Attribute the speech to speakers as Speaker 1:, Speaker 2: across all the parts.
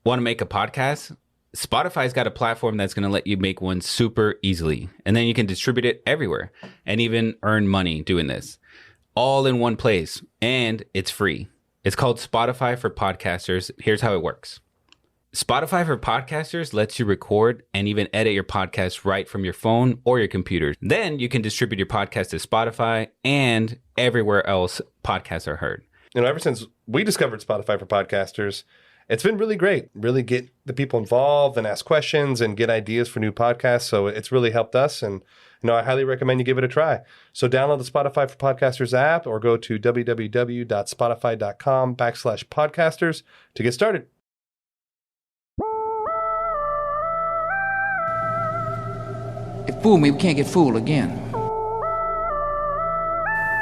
Speaker 1: Want to make a podcast? Spotify's got a platform that's going to let you make one super easily. And then you can distribute it everywhere and even earn money doing this. All in one place. And it's free. It's called Spotify for Podcasters. Here's how it works. Spotify for Podcasters lets you record and even edit your podcast right from your phone or your computer. Then you can distribute your podcast to Spotify and everywhere else podcasts are heard.
Speaker 2: Ever since we discovered Spotify for Podcasters, it's been really great. Really get the people involved and ask questions and get ideas for new podcasts. So it's really helped us. And I highly recommend you give it a try. So download the Spotify for Podcasters app or go to www.spotify.com/podcasters to get started.
Speaker 3: If fool me, we can't get fooled again.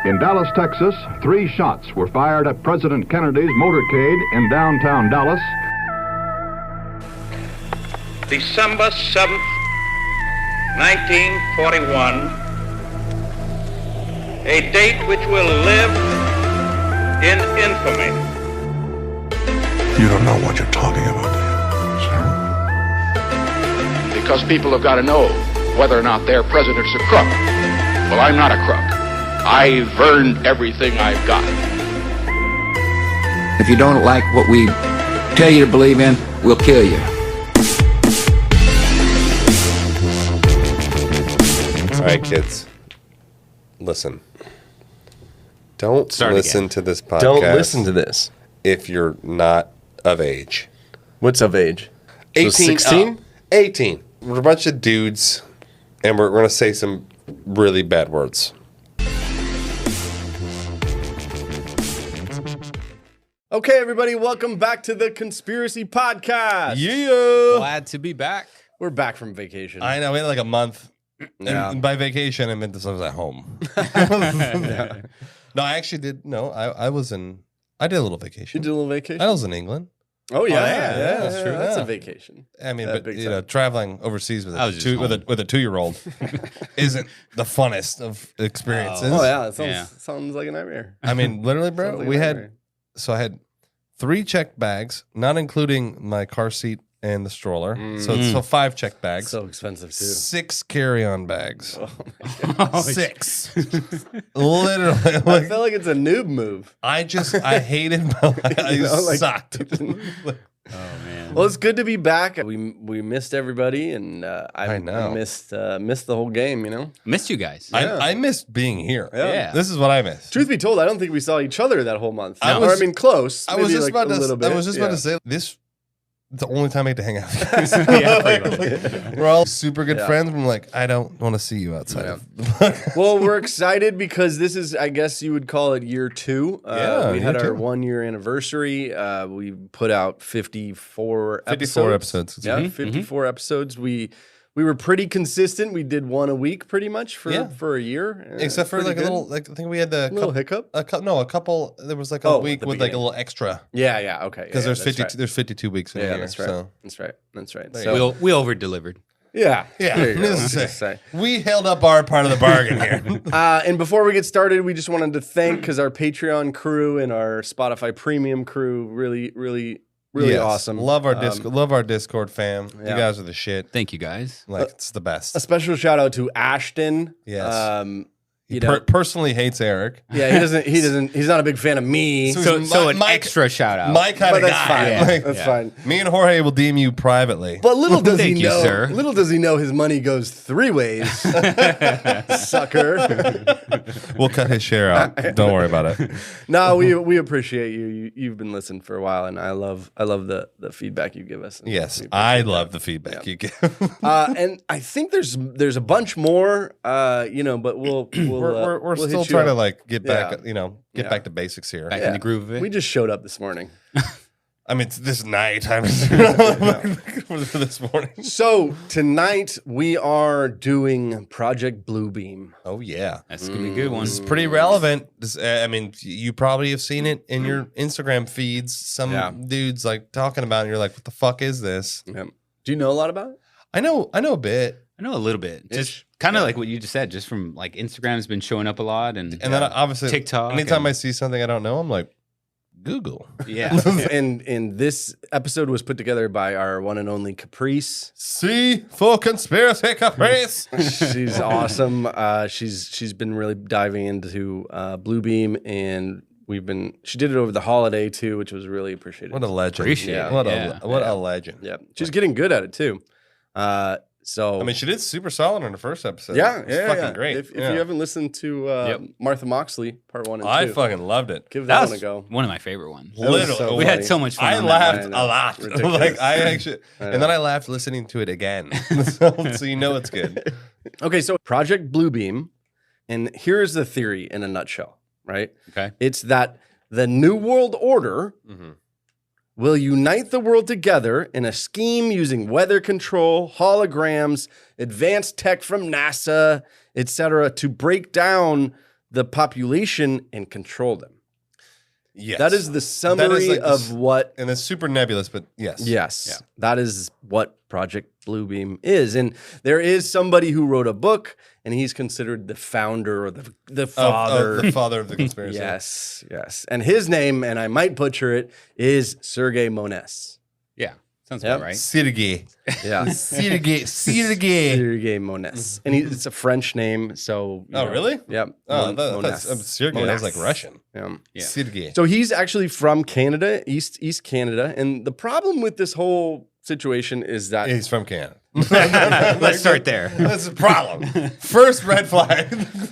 Speaker 4: In Dallas, Texas, 3 shots were fired at President Kennedy's motorcade in downtown Dallas.
Speaker 5: December 7th, 1941, a date which will live in infamy.
Speaker 6: You don't know what you're talking about, do you?
Speaker 3: Because people have got to know whether or not their president's a crook. Well, I'm not a crook. I've earned everything I've got. If you don't like what we tell you to believe in, we'll kill you.
Speaker 2: All right, kids. Listen. Don't listen to this podcast.
Speaker 7: Don't listen to this.
Speaker 2: If you're not of age.
Speaker 7: What's of age?
Speaker 2: 18.
Speaker 7: 16?
Speaker 2: 18. We're a bunch of dudes, and we're going to say some really bad words.
Speaker 7: Okay, everybody, welcome back to the Conspiracy Podcast.
Speaker 2: Yeah.
Speaker 8: Glad to be back.
Speaker 7: We're back from vacation.
Speaker 2: I know, we had like a month.
Speaker 7: Yeah.
Speaker 2: And by vacation, I meant this, I was at home. No, I actually did. No, I was in, I did a little vacation.
Speaker 7: You did a little vacation?
Speaker 2: I was in England.
Speaker 7: Oh, yeah.
Speaker 2: That's true.
Speaker 7: That's
Speaker 2: Yeah.
Speaker 7: a vacation.
Speaker 2: I mean,
Speaker 7: That
Speaker 2: but
Speaker 7: big
Speaker 2: you know,
Speaker 7: time.
Speaker 2: traveling overseas with
Speaker 1: I was just
Speaker 2: with a 2-year-old isn't the funnest of experiences.
Speaker 7: Oh, yeah. It sounds like a nightmare.
Speaker 2: I mean, literally, bro,
Speaker 7: Sounds like a
Speaker 2: we
Speaker 7: nightmare.
Speaker 2: I had 3 checked bags, not including my car seat and the stroller. So 5 checked bags.
Speaker 7: So expensive, too.
Speaker 2: 6 carry-on bags.
Speaker 7: Oh,
Speaker 2: 6. Literally.
Speaker 7: I
Speaker 2: Like,
Speaker 7: feel like it's a noob move.
Speaker 2: I hated my life. I
Speaker 7: You know, like-
Speaker 2: sucked.
Speaker 8: Oh man.
Speaker 7: Well, it's good to be back. We missed everybody, and I
Speaker 2: know.
Speaker 7: missed the whole game, you know?
Speaker 1: Missed you guys.
Speaker 2: I missed being here.
Speaker 1: Yeah.
Speaker 2: This is what I missed.
Speaker 7: Truth be told, I don't think we saw each other that whole month.
Speaker 2: I
Speaker 7: Or,
Speaker 2: was-
Speaker 7: close.
Speaker 2: I was
Speaker 7: maybe
Speaker 2: just
Speaker 7: like
Speaker 2: about
Speaker 7: a
Speaker 2: to.
Speaker 7: little bit.
Speaker 2: I was just about
Speaker 7: Yeah.
Speaker 2: to say this. It's the only time I get to hang out.
Speaker 1: Yeah, pretty much.
Speaker 2: We're all super good
Speaker 7: Yeah.
Speaker 2: friends. But I'm like, I don't want to see you outside.
Speaker 7: Yeah.
Speaker 2: Of the podcast.
Speaker 7: Well, we're excited because this is, I guess you would call it year 2.
Speaker 2: Yeah,
Speaker 7: we had
Speaker 2: year
Speaker 7: our
Speaker 2: 2.
Speaker 7: 1-year anniversary. We put out 54 episodes.
Speaker 2: 54 episodes.
Speaker 7: Yeah, 54 episodes. We were pretty consistent. We did one a week pretty much for a year.
Speaker 2: Except for
Speaker 7: Pretty
Speaker 2: like a
Speaker 7: good.
Speaker 2: little, like I think we had the
Speaker 7: little hiccup.
Speaker 2: a couple. There was like a
Speaker 7: Oh, at
Speaker 2: week
Speaker 7: the
Speaker 2: with like a
Speaker 7: beginning.
Speaker 2: little extra
Speaker 7: Yeah, okay.
Speaker 2: because
Speaker 7: yeah,
Speaker 2: there's
Speaker 7: that's
Speaker 2: 52.
Speaker 7: right.
Speaker 2: There's 52 weeks in a
Speaker 7: Yeah,
Speaker 2: year.
Speaker 7: that's right.
Speaker 2: So.
Speaker 7: That's right. That's right.
Speaker 2: you
Speaker 7: So,
Speaker 1: We over delivered.
Speaker 7: yeah.
Speaker 2: Yeah,
Speaker 7: There you go.
Speaker 2: needless to
Speaker 7: Just say.
Speaker 2: we held up our part of the bargain here.
Speaker 7: And before we get started, we just wanted to thank, because our Patreon crew and our Spotify Premium crew really
Speaker 2: Yes.
Speaker 7: awesome.
Speaker 2: Love our Discord. Love our Discord fam.
Speaker 7: yeah.
Speaker 2: You guys are the shit.
Speaker 1: Thank you guys.
Speaker 2: Like it's the best.
Speaker 7: A special shout out to Ashton.
Speaker 2: Yes.
Speaker 7: You
Speaker 2: He
Speaker 7: know,
Speaker 2: personally hates Eric.
Speaker 7: yeah, he's not a big fan of me.
Speaker 2: So-
Speaker 1: So an
Speaker 2: my-
Speaker 1: extra shout out.
Speaker 2: My kind
Speaker 7: but
Speaker 2: of
Speaker 7: that's
Speaker 2: guy.
Speaker 7: fine.
Speaker 1: Yeah.
Speaker 2: Like,
Speaker 7: That's fine.
Speaker 2: me and Jorge will DM you privately.
Speaker 7: But little does he
Speaker 1: Thank you,
Speaker 7: know,
Speaker 1: sir.
Speaker 7: little does he know his money goes 3 ways. Sucker.
Speaker 2: We'll cut his share out. Don't worry about it.
Speaker 7: No, we appreciate you. You've been listening for a while, and I love the feedback you give us. And
Speaker 2: Yes,
Speaker 7: we
Speaker 2: I
Speaker 7: appreciate
Speaker 2: love the feedback you give.
Speaker 7: that. And I think there's a bunch more, but we'll
Speaker 2: We're
Speaker 7: we'll
Speaker 2: still
Speaker 7: hit you
Speaker 2: trying to
Speaker 7: up.
Speaker 2: like get back,
Speaker 7: Yeah.
Speaker 2: get
Speaker 7: Yeah.
Speaker 2: back to basics here.
Speaker 1: Back in the groove of it.
Speaker 7: We just showed up this morning.
Speaker 2: I mean, it's this night. I'm this morning.
Speaker 7: So tonight we are doing Project Bluebeam.
Speaker 2: Oh yeah,
Speaker 1: That's gonna be a good one.
Speaker 2: this is pretty relevant. This, I mean, you probably have seen it in your Instagram feeds. Some dudes like talking about it. And you're like, what the fuck is this?
Speaker 7: Yep. Do you know a lot about it?
Speaker 2: I know a bit.
Speaker 1: I know a little bit. Just kind of like what you just said, just from like Instagram's been showing up a lot and
Speaker 2: And then obviously
Speaker 1: TikTok
Speaker 2: Anytime
Speaker 1: and-
Speaker 2: I see something I don't know, I'm like, Google.
Speaker 8: Yeah.
Speaker 7: And this episode was put together by our one and only Caprice.
Speaker 2: C for conspiracy caprice.
Speaker 7: She's awesome. She's been really diving into Bluebeam, and she did it over the holiday too, which was really appreciated.
Speaker 2: What a legend.
Speaker 1: Appreciate it.
Speaker 2: What
Speaker 1: Yeah.
Speaker 2: a legend.
Speaker 7: Yeah, she's getting good at it too. So
Speaker 2: I mean, she did super solid in the first episode.
Speaker 7: yeah,
Speaker 2: It was
Speaker 7: yeah,
Speaker 2: fucking
Speaker 7: yeah.
Speaker 2: great.
Speaker 7: If you haven't listened to Martha Moxley part 1 and 2,
Speaker 2: I fucking loved it.
Speaker 7: give
Speaker 1: That
Speaker 7: that one a
Speaker 1: was
Speaker 7: go.
Speaker 1: one of my favorite ones.
Speaker 7: That was
Speaker 2: Literally.
Speaker 7: so
Speaker 1: We had
Speaker 7: funny.
Speaker 1: so much fun.
Speaker 2: I
Speaker 1: on that
Speaker 2: laughed
Speaker 1: one.
Speaker 7: I know.
Speaker 2: a lot.
Speaker 7: Ridiculous.
Speaker 2: Like I actually,
Speaker 7: I know.
Speaker 2: and then I laughed listening to it again. so you know it's good.
Speaker 7: Okay, so Project Bluebeam, and here's the theory in a nutshell, right?
Speaker 1: Okay.
Speaker 7: It's that the New World Order will unite the world together in a scheme using weather control, holograms, advanced tech from NASA, etc., to break down the population and control them.
Speaker 2: Yes,
Speaker 7: That is the summary
Speaker 2: like
Speaker 7: of what.
Speaker 2: and it's super nebulous, but yes,
Speaker 7: Yes, that is what Project Bluebeam is, and there is somebody who wrote a book, and he's considered the founder or the father.
Speaker 2: of the father of the conspiracy.
Speaker 7: Yes, and his name, and I might butcher it, is Serge Monast.
Speaker 1: Yeah. Sounds
Speaker 7: Yep.
Speaker 1: about right.
Speaker 2: Sergei.
Speaker 7: Yeah,
Speaker 2: Sergei.
Speaker 7: Serge Monast, and it's a French name. So
Speaker 2: Oh, really?
Speaker 7: Yep.
Speaker 2: Oh,
Speaker 7: Mon-
Speaker 2: that's
Speaker 7: Monast.
Speaker 2: Sergei. That was like
Speaker 7: Monast.
Speaker 2: Russian.
Speaker 7: Yeah.
Speaker 1: Yeah.
Speaker 2: Sergei.
Speaker 7: So he's actually from Canada, East Canada, and the problem with this whole situation is that
Speaker 2: He's from Canada.
Speaker 1: Let's start there.
Speaker 2: That's the problem. First red flag.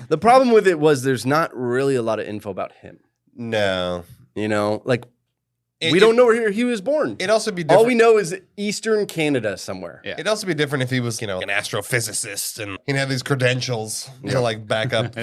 Speaker 7: the problem with it was there's not really a lot of info about him.
Speaker 2: No.
Speaker 7: You know, like
Speaker 2: It-
Speaker 7: we don't know where he was born.
Speaker 2: It'd also be different.
Speaker 7: All we know is Eastern Canada somewhere.
Speaker 1: Yeah.
Speaker 2: It'd also be different if he was, an astrophysicist and he had these credentials to like back up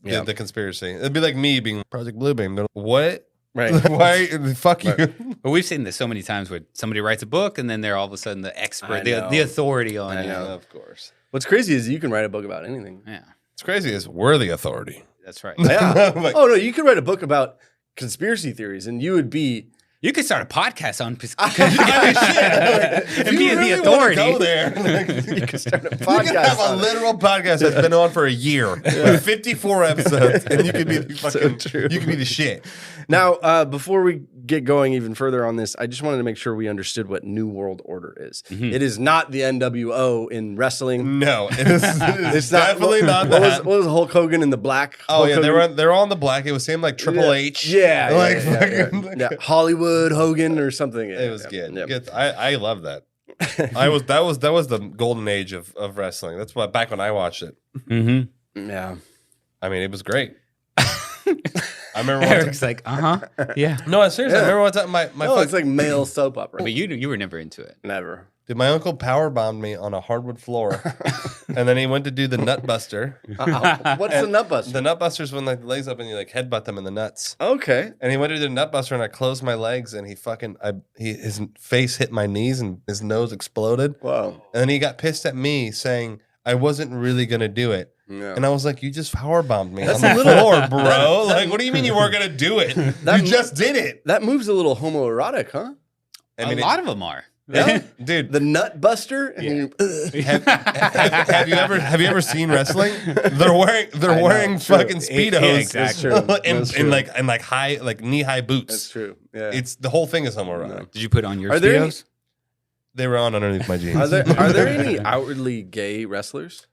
Speaker 7: Yeah.
Speaker 2: the conspiracy. It'd be like me being Project Bluebeam. They're like, what?
Speaker 7: Right.
Speaker 2: Why? Fuck you.
Speaker 1: But we've seen this so many times where somebody writes a book and then they're all of a sudden the
Speaker 7: I
Speaker 1: expert,
Speaker 7: know.
Speaker 1: the authority on
Speaker 7: I
Speaker 1: it.
Speaker 7: know.
Speaker 2: Of course.
Speaker 7: What's crazy is you can write a book about anything.
Speaker 1: Yeah.
Speaker 2: It's crazy. Is we're the authority.
Speaker 1: That's right.
Speaker 7: Yeah.
Speaker 2: Like-
Speaker 7: Oh no, you could write a book about conspiracy theories, and you would be.
Speaker 1: You could start a podcast on
Speaker 2: If
Speaker 1: and be
Speaker 2: you really
Speaker 1: the authority.
Speaker 2: wanna go there.
Speaker 7: You could start a
Speaker 2: You
Speaker 7: podcast.
Speaker 2: can have a
Speaker 7: on it.
Speaker 2: literal podcast that's been on for a year with 54 episodes, and you could be the fucking,
Speaker 7: true.
Speaker 2: you could be the shit.
Speaker 7: Now, before we get going even further on this, I just wanted to make sure we understood what New World Order is.
Speaker 1: Mm-hmm.
Speaker 7: It is not the NWO in wrestling.
Speaker 2: No, it is
Speaker 7: It's
Speaker 2: definitely not
Speaker 7: what
Speaker 2: that.
Speaker 7: what was Hulk Hogan in the black?
Speaker 2: Oh
Speaker 7: Hulk
Speaker 2: yeah,
Speaker 7: Hogan?
Speaker 2: they're all in the black. It was same like Triple H.
Speaker 7: Yeah,
Speaker 2: like
Speaker 7: yeah,
Speaker 2: fucking.
Speaker 7: yeah. Hollywood Hogan or something.
Speaker 2: It was good.
Speaker 7: Yeah.
Speaker 2: Good. I love that. That was the golden age of wrestling. That's what back when I watched it.
Speaker 1: Mm-hmm.
Speaker 7: Yeah.
Speaker 2: I mean, it was great. I remember one
Speaker 1: Eric's like, yeah.
Speaker 2: No, seriously.
Speaker 7: Yeah.
Speaker 2: I remember one time my
Speaker 7: No, it's like male soap opera.
Speaker 1: But you were never into it.
Speaker 7: Never.
Speaker 2: dude, my uncle power bombed me on a hardwood floor, and then he went to do the nut buster.
Speaker 7: What's the nut buster?
Speaker 2: The nut buster's when like the legs up and you like headbutt them in the nuts.
Speaker 7: Okay.
Speaker 2: And he went to do the nut buster, and I closed my legs, and his face hit my knees, and his nose exploded.
Speaker 7: Wow.
Speaker 2: And then he got pissed at me, saying I wasn't really gonna do it.
Speaker 7: Yeah.
Speaker 2: And I was like, "You just power bombed me on the floor, bro. Like, what do you mean you weren't gonna do it? You just did it."
Speaker 7: That move's a little homoerotic, huh?
Speaker 2: I mean,
Speaker 1: a lot of them are.
Speaker 7: Yeah.
Speaker 2: dude.
Speaker 7: The nut buster? And
Speaker 2: Have you ever seen wrestling? They're wearing
Speaker 7: true.
Speaker 2: fucking speedos,
Speaker 1: Yeah, exactly.
Speaker 7: That's true.
Speaker 2: and like high knee high boots.
Speaker 7: That's true. Yeah.
Speaker 2: It's the whole thing is homoerotic.
Speaker 7: No.
Speaker 1: Did you put on your
Speaker 7: Are there any-
Speaker 1: Speedos?
Speaker 2: They were on underneath my jeans.
Speaker 7: Are there any outwardly gay wrestlers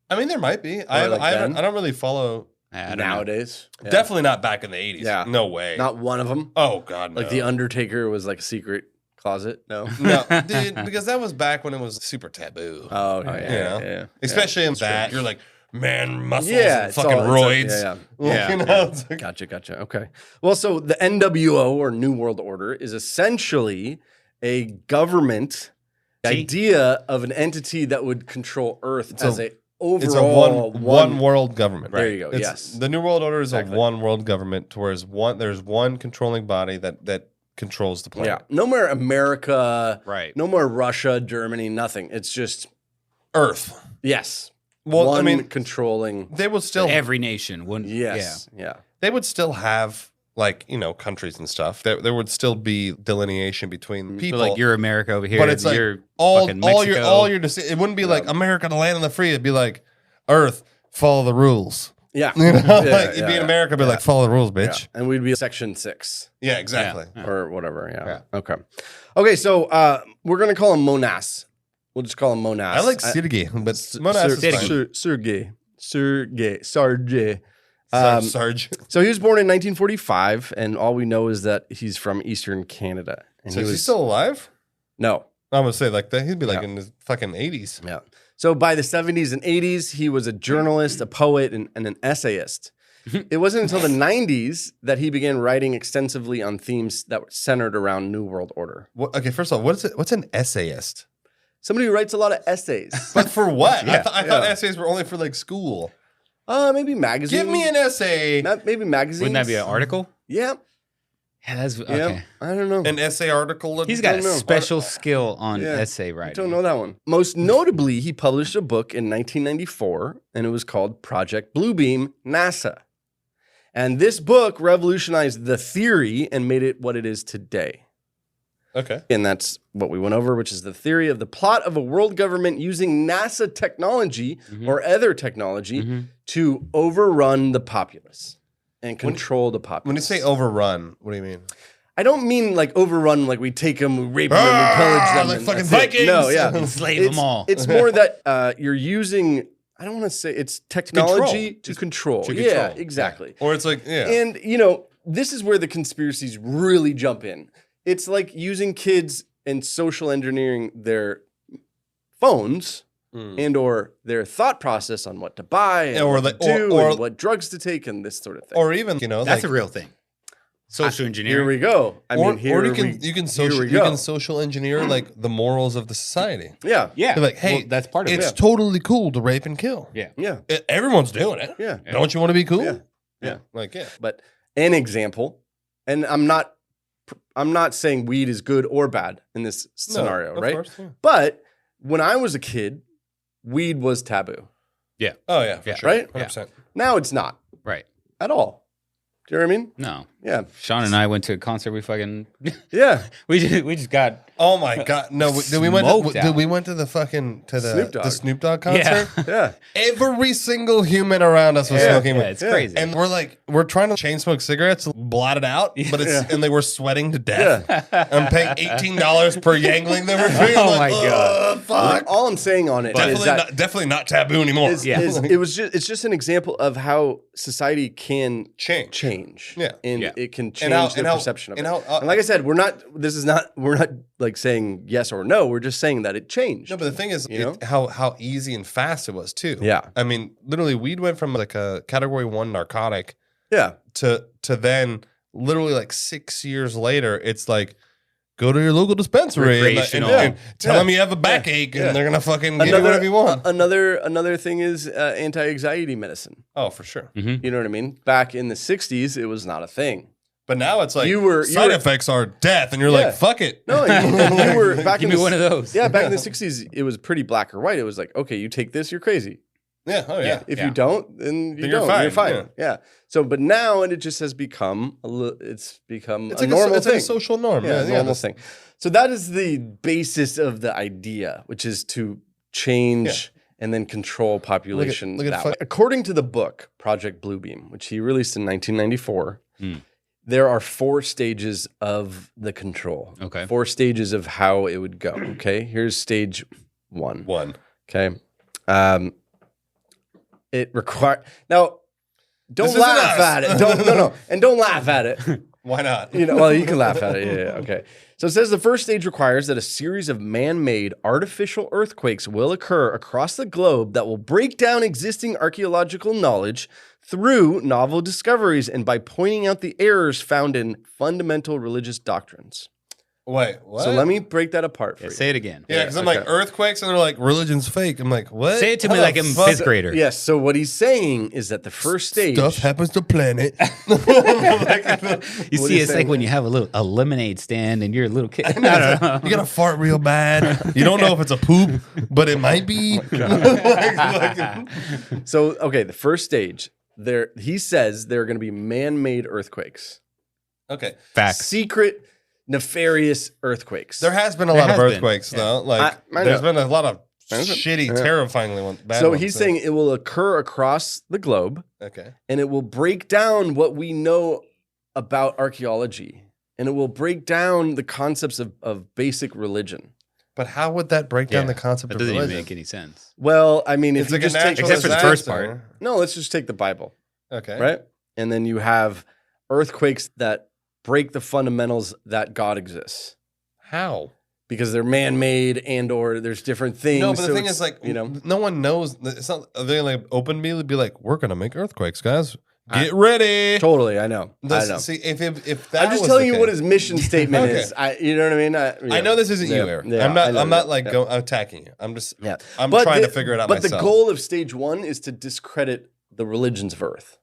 Speaker 2: I mean, there might be. I
Speaker 7: like Ben?
Speaker 2: don't really follow.
Speaker 1: I don't know.
Speaker 7: nowadays? Yeah.
Speaker 2: Definitely not back in the 80s.
Speaker 7: Yeah.
Speaker 2: No way.
Speaker 7: Not one of them.
Speaker 2: Oh God, no.
Speaker 7: Like the Undertaker was like a secret closet. No.
Speaker 2: no, dude, because that was back when it was super taboo.
Speaker 7: Oh, okay.
Speaker 2: You know?
Speaker 7: Yeah.
Speaker 2: Especially in that you're like man muscles
Speaker 7: Yeah.
Speaker 2: and
Speaker 7: it's
Speaker 2: fucking
Speaker 7: all-
Speaker 2: roids.
Speaker 7: Yeah.
Speaker 1: Yeah.
Speaker 2: You know, it's like-
Speaker 7: Gotcha. Okay. Well, so the NWO or New World Order is essentially a government idea of an entity that would control Earth as a overall
Speaker 2: It's a one world government.
Speaker 7: There you go.
Speaker 2: It's-
Speaker 7: Yes.
Speaker 2: The New World Order is
Speaker 7: Exactly.
Speaker 2: a one world government, to whereas there's one controlling body that controls the planet.
Speaker 7: Yeah. No more America.
Speaker 1: Right.
Speaker 7: No more Russia, Germany, nothing. It's just
Speaker 2: Earth.
Speaker 7: yes.
Speaker 2: Well,
Speaker 7: one
Speaker 2: I mean,
Speaker 7: controlling.
Speaker 2: they would still
Speaker 1: Every nation wouldn't.
Speaker 7: Yes. Yeah.
Speaker 2: they would still have like countries and stuff. There would still be delineation between
Speaker 1: Yeah.
Speaker 2: people.
Speaker 1: So like you're America over here.
Speaker 2: but it's like
Speaker 1: you're
Speaker 2: all
Speaker 1: fucking
Speaker 2: all
Speaker 1: Mexico.
Speaker 2: your it wouldn't be like America, the land of the free. It'd be like Earth, follow the rules.
Speaker 7: Yeah.
Speaker 2: You know,
Speaker 7: Yeah,
Speaker 2: like
Speaker 7: yeah,
Speaker 2: be in
Speaker 7: yeah.
Speaker 2: America, be like, follow the rules,
Speaker 7: Yeah.
Speaker 2: bitch.
Speaker 7: And we'd be Section 6
Speaker 2: Yeah, exactly.
Speaker 1: Yeah.
Speaker 7: or whatever. Yeah. Okay. So we're going to call him Monast. We'll just call him Monast.
Speaker 2: I like Sergey, but Monast is fine.
Speaker 7: Sergey.
Speaker 2: Sarge.
Speaker 7: So he was born in 1945, and all we know is that he's from Eastern Canada. And
Speaker 2: So is he still alive?
Speaker 7: No.
Speaker 2: I'm gonna say like that. He'd be like
Speaker 7: Yeah.
Speaker 2: in his fucking 80s.
Speaker 7: Yeah. So by the 70s and 80s, he was a journalist, a poet, and an essayist. It wasn't until the 90s that he began writing extensively on themes that were centered around New World Order.
Speaker 2: Okay, first of all, what is it? What's an essayist?
Speaker 7: Somebody who writes a lot of essays.
Speaker 2: But for what?
Speaker 7: Yeah,
Speaker 2: I thought essays were only for like school.
Speaker 7: Maybe magazines.
Speaker 2: Give me an essay.
Speaker 7: Maybe magazines.
Speaker 1: Wouldn't that be an article?
Speaker 7: Yeah.
Speaker 1: Yeah, that's
Speaker 7: Yeah.
Speaker 1: okay.
Speaker 7: I don't know.
Speaker 2: An essay article.
Speaker 1: He's got a
Speaker 7: know.
Speaker 1: special skill on
Speaker 7: Yeah.
Speaker 1: essay
Speaker 7: I
Speaker 1: writing.
Speaker 7: don't know that one. Most notably, he published a book in 1994, and it was called Project Bluebeam, NASA. And this book revolutionized the theory and made it what it is today.
Speaker 2: Okay.
Speaker 7: And that's what we went over, which is the theory of the plot of a world government using NASA technology or other technology to overrun the populace and control the populace.
Speaker 2: When you say overrun, what do you mean?
Speaker 7: I don't mean like overrun, like we take them, we rape them, we pillage them.
Speaker 2: like
Speaker 7: and
Speaker 2: fucking
Speaker 7: that's it.
Speaker 2: Vikings.
Speaker 7: No, yeah.
Speaker 1: Enslave
Speaker 7: It's-
Speaker 1: them all.
Speaker 7: It's more that you're using, I don't want to say it's technology to control.
Speaker 2: to
Speaker 7: Yeah,
Speaker 2: control.
Speaker 7: exactly.
Speaker 2: Or it's like, yeah.
Speaker 7: And, this is where the conspiracies really jump in. It's like using kids and social engineering their phones and or their thought process on what to buy and
Speaker 2: Or
Speaker 7: what
Speaker 2: the-
Speaker 7: to do
Speaker 2: or-
Speaker 7: and what drugs to take and this sort of thing.
Speaker 2: or even,
Speaker 1: That's
Speaker 2: like,
Speaker 1: a real thing. Social
Speaker 7: Here
Speaker 1: engineering.
Speaker 7: we go.
Speaker 2: or you can
Speaker 7: here we
Speaker 2: social engineer like the morals of the society.
Speaker 7: Yeah.
Speaker 1: Yeah.
Speaker 2: Be like, hey,
Speaker 1: well, that's part of
Speaker 2: it's
Speaker 1: it.
Speaker 2: totally cool to rape and kill.
Speaker 1: Yeah.
Speaker 7: Yeah.
Speaker 2: Everyone's doing it.
Speaker 7: Yeah.
Speaker 2: Don't you want to be cool?
Speaker 7: Yeah. Yeah.
Speaker 2: Like, yeah.
Speaker 7: But an example, and I'm not saying weed is good or bad in this scenario,
Speaker 2: of
Speaker 7: right?
Speaker 2: course, yeah.
Speaker 7: But when I was a kid, weed was taboo.
Speaker 1: Yeah.
Speaker 2: Oh, yeah, for
Speaker 1: Yeah.
Speaker 2: sure.
Speaker 7: Right?
Speaker 2: 100%.
Speaker 7: Now it's not
Speaker 1: Right.
Speaker 7: at all. Do you know what I mean?
Speaker 1: No.
Speaker 7: Yeah.
Speaker 1: Sean and I went to a concert. We fucking
Speaker 7: Yeah.
Speaker 1: we just got
Speaker 2: Oh my god! No, we went
Speaker 1: Smoked out.
Speaker 2: to the fucking
Speaker 7: Snoop Dogg.
Speaker 2: the Snoop Dogg concert.
Speaker 1: yeah.
Speaker 7: Yeah.
Speaker 2: Every single human around us was
Speaker 1: yeah,
Speaker 2: smoking.
Speaker 1: it's
Speaker 7: Yeah.
Speaker 1: crazy.
Speaker 2: And we're trying to chain smoke cigarettes, blot it out, but it's and they were sweating to death. I'm paying $18 per Yangling. They were doing.
Speaker 1: Oh
Speaker 2: like,
Speaker 1: my God.
Speaker 2: fuck!
Speaker 7: All I'm saying on it is
Speaker 2: Definitely not taboo anymore.
Speaker 1: Yeah.
Speaker 7: it's just an example of how society can change.
Speaker 2: Yeah.
Speaker 7: And
Speaker 1: Yeah.
Speaker 7: it can
Speaker 2: And
Speaker 7: change
Speaker 2: how-
Speaker 7: their
Speaker 2: and how-
Speaker 7: perception of
Speaker 2: and
Speaker 7: it.
Speaker 2: how-
Speaker 7: And like I said, we're not like saying yes or no. We're just saying that it changed.
Speaker 2: No, but the thing is,
Speaker 7: You know?
Speaker 2: how easy and fast it was too.
Speaker 7: Yeah.
Speaker 2: I mean, literally, weed went from like a Category 1 narcotic
Speaker 7: Yeah.
Speaker 2: to then literally like 6 years later, it's like go to your local dispensary and
Speaker 1: Recreational.
Speaker 2: tell them you have a backache
Speaker 7: Yeah.
Speaker 2: and they're gonna fucking give you whatever you want.
Speaker 7: Another thing is anti-anxiety medicine.
Speaker 2: Oh, for sure.
Speaker 7: You know what I mean? Back in the 60s, it was not a thing.
Speaker 2: But now it's like
Speaker 7: You
Speaker 2: side
Speaker 7: were-
Speaker 2: effects are death, and you're
Speaker 7: Yeah.
Speaker 2: like, fuck it.
Speaker 7: No, and you were back
Speaker 1: Give
Speaker 7: in
Speaker 1: me
Speaker 7: the,
Speaker 1: one of those.
Speaker 7: Yeah, back in the 60s, it was pretty black or white. It was like, okay, you take this, you're crazy.
Speaker 2: Yeah. Oh yeah.
Speaker 7: If
Speaker 1: Yeah.
Speaker 7: you don't, then you
Speaker 2: Then you're
Speaker 7: don't.
Speaker 2: fine,
Speaker 7: You're fine.
Speaker 2: yeah.
Speaker 7: Yeah. So, but now it just has become
Speaker 2: It's
Speaker 7: a
Speaker 2: like
Speaker 7: normal
Speaker 2: it's
Speaker 7: thing.
Speaker 2: like a social norm.
Speaker 7: Yeah,
Speaker 2: Yeah,
Speaker 7: normal thing. So that is the basis of the idea, which is to change and then control population
Speaker 2: look at
Speaker 7: that
Speaker 2: fu-
Speaker 7: way. According to the book Project Bluebeam, which he released in 1994, there are 4 stages of the control.
Speaker 1: Okay.
Speaker 7: 4 stages of how it would go. Okay. Here's stage 1.
Speaker 2: One.
Speaker 7: Okay. It require now. Don't
Speaker 2: This isn't
Speaker 7: laugh
Speaker 2: us.
Speaker 7: at it. No, and don't laugh at it.
Speaker 2: Why not?
Speaker 7: Well, you can laugh at it. Yeah, okay. So it says the first stage requires that a series of man-made artificial earthquakes will occur across the globe that will break down existing archaeological knowledge through novel discoveries and by pointing out the errors found in fundamental religious doctrines.
Speaker 2: Wait, what?
Speaker 7: So let me break that apart for
Speaker 1: Yeah,
Speaker 7: you.
Speaker 1: say it again.
Speaker 2: Yeah, because I'm like earthquakes, and they're like religion's fake. I'm like, what?
Speaker 1: Say it to
Speaker 2: How
Speaker 1: me
Speaker 2: the
Speaker 1: like I'm
Speaker 2: fuck-
Speaker 1: 5th grader.
Speaker 7: Yes. So what he's saying is that the first stage
Speaker 2: Stuff happens to planet.
Speaker 1: You
Speaker 7: What
Speaker 1: see,
Speaker 7: are you
Speaker 1: it's
Speaker 7: saying?
Speaker 1: like when you have a lemonade stand and you're a little kid. I don't know.
Speaker 2: You gotta fart real bad. You don't know if it's a poop, but it might be.
Speaker 7: So, okay, the first stage, he says there are going to be man-made earthquakes.
Speaker 2: Okay.
Speaker 1: Facts.
Speaker 7: Secret, nefarious earthquakes.
Speaker 2: There has been a
Speaker 1: There
Speaker 2: lot of
Speaker 1: has been,
Speaker 2: earthquakes,
Speaker 1: yeah.
Speaker 2: though. Like,
Speaker 7: I
Speaker 2: there's
Speaker 7: know.
Speaker 2: been a lot of shitty, terrifyingly bad
Speaker 7: So
Speaker 2: ones,
Speaker 7: he's saying it will occur across the globe,
Speaker 2: okay.
Speaker 7: and it will break down what we know about archaeology, and it will break down the concepts of basic religion.
Speaker 2: But how would that break down the
Speaker 8: That
Speaker 2: concept of
Speaker 8: doesn't even
Speaker 2: religion?
Speaker 8: make any sense.
Speaker 7: Well, I mean, if
Speaker 2: It's
Speaker 7: you
Speaker 2: like
Speaker 7: just
Speaker 2: a
Speaker 7: take
Speaker 2: natural
Speaker 8: Except for the first
Speaker 2: disaster.
Speaker 8: part.
Speaker 7: no, let's just take the Bible,
Speaker 2: Okay.
Speaker 7: right? And then you have earthquakes that break the fundamentals that God exists
Speaker 2: How?
Speaker 7: because they're man-made and or there's different things.
Speaker 2: No, but the
Speaker 7: so
Speaker 2: thing
Speaker 7: it's,
Speaker 2: is, like,
Speaker 7: you know,
Speaker 2: no one knows. It's not. They like openly be like, "We're gonna make earthquakes, guys. Get ready."
Speaker 7: totally. I know. I know.
Speaker 2: See, if that
Speaker 7: I'm just
Speaker 2: was
Speaker 7: telling
Speaker 2: the
Speaker 7: you
Speaker 2: case-
Speaker 7: what his mission statement
Speaker 2: Okay.
Speaker 7: is. You know what I mean?
Speaker 2: I know this isn't you, Eric. I'm not like attacking you. I'm just.
Speaker 7: Yeah.
Speaker 2: I'm
Speaker 7: But
Speaker 2: trying to figure it out
Speaker 7: But
Speaker 2: myself.
Speaker 7: the goal of stage one is to discredit the religions of Earth.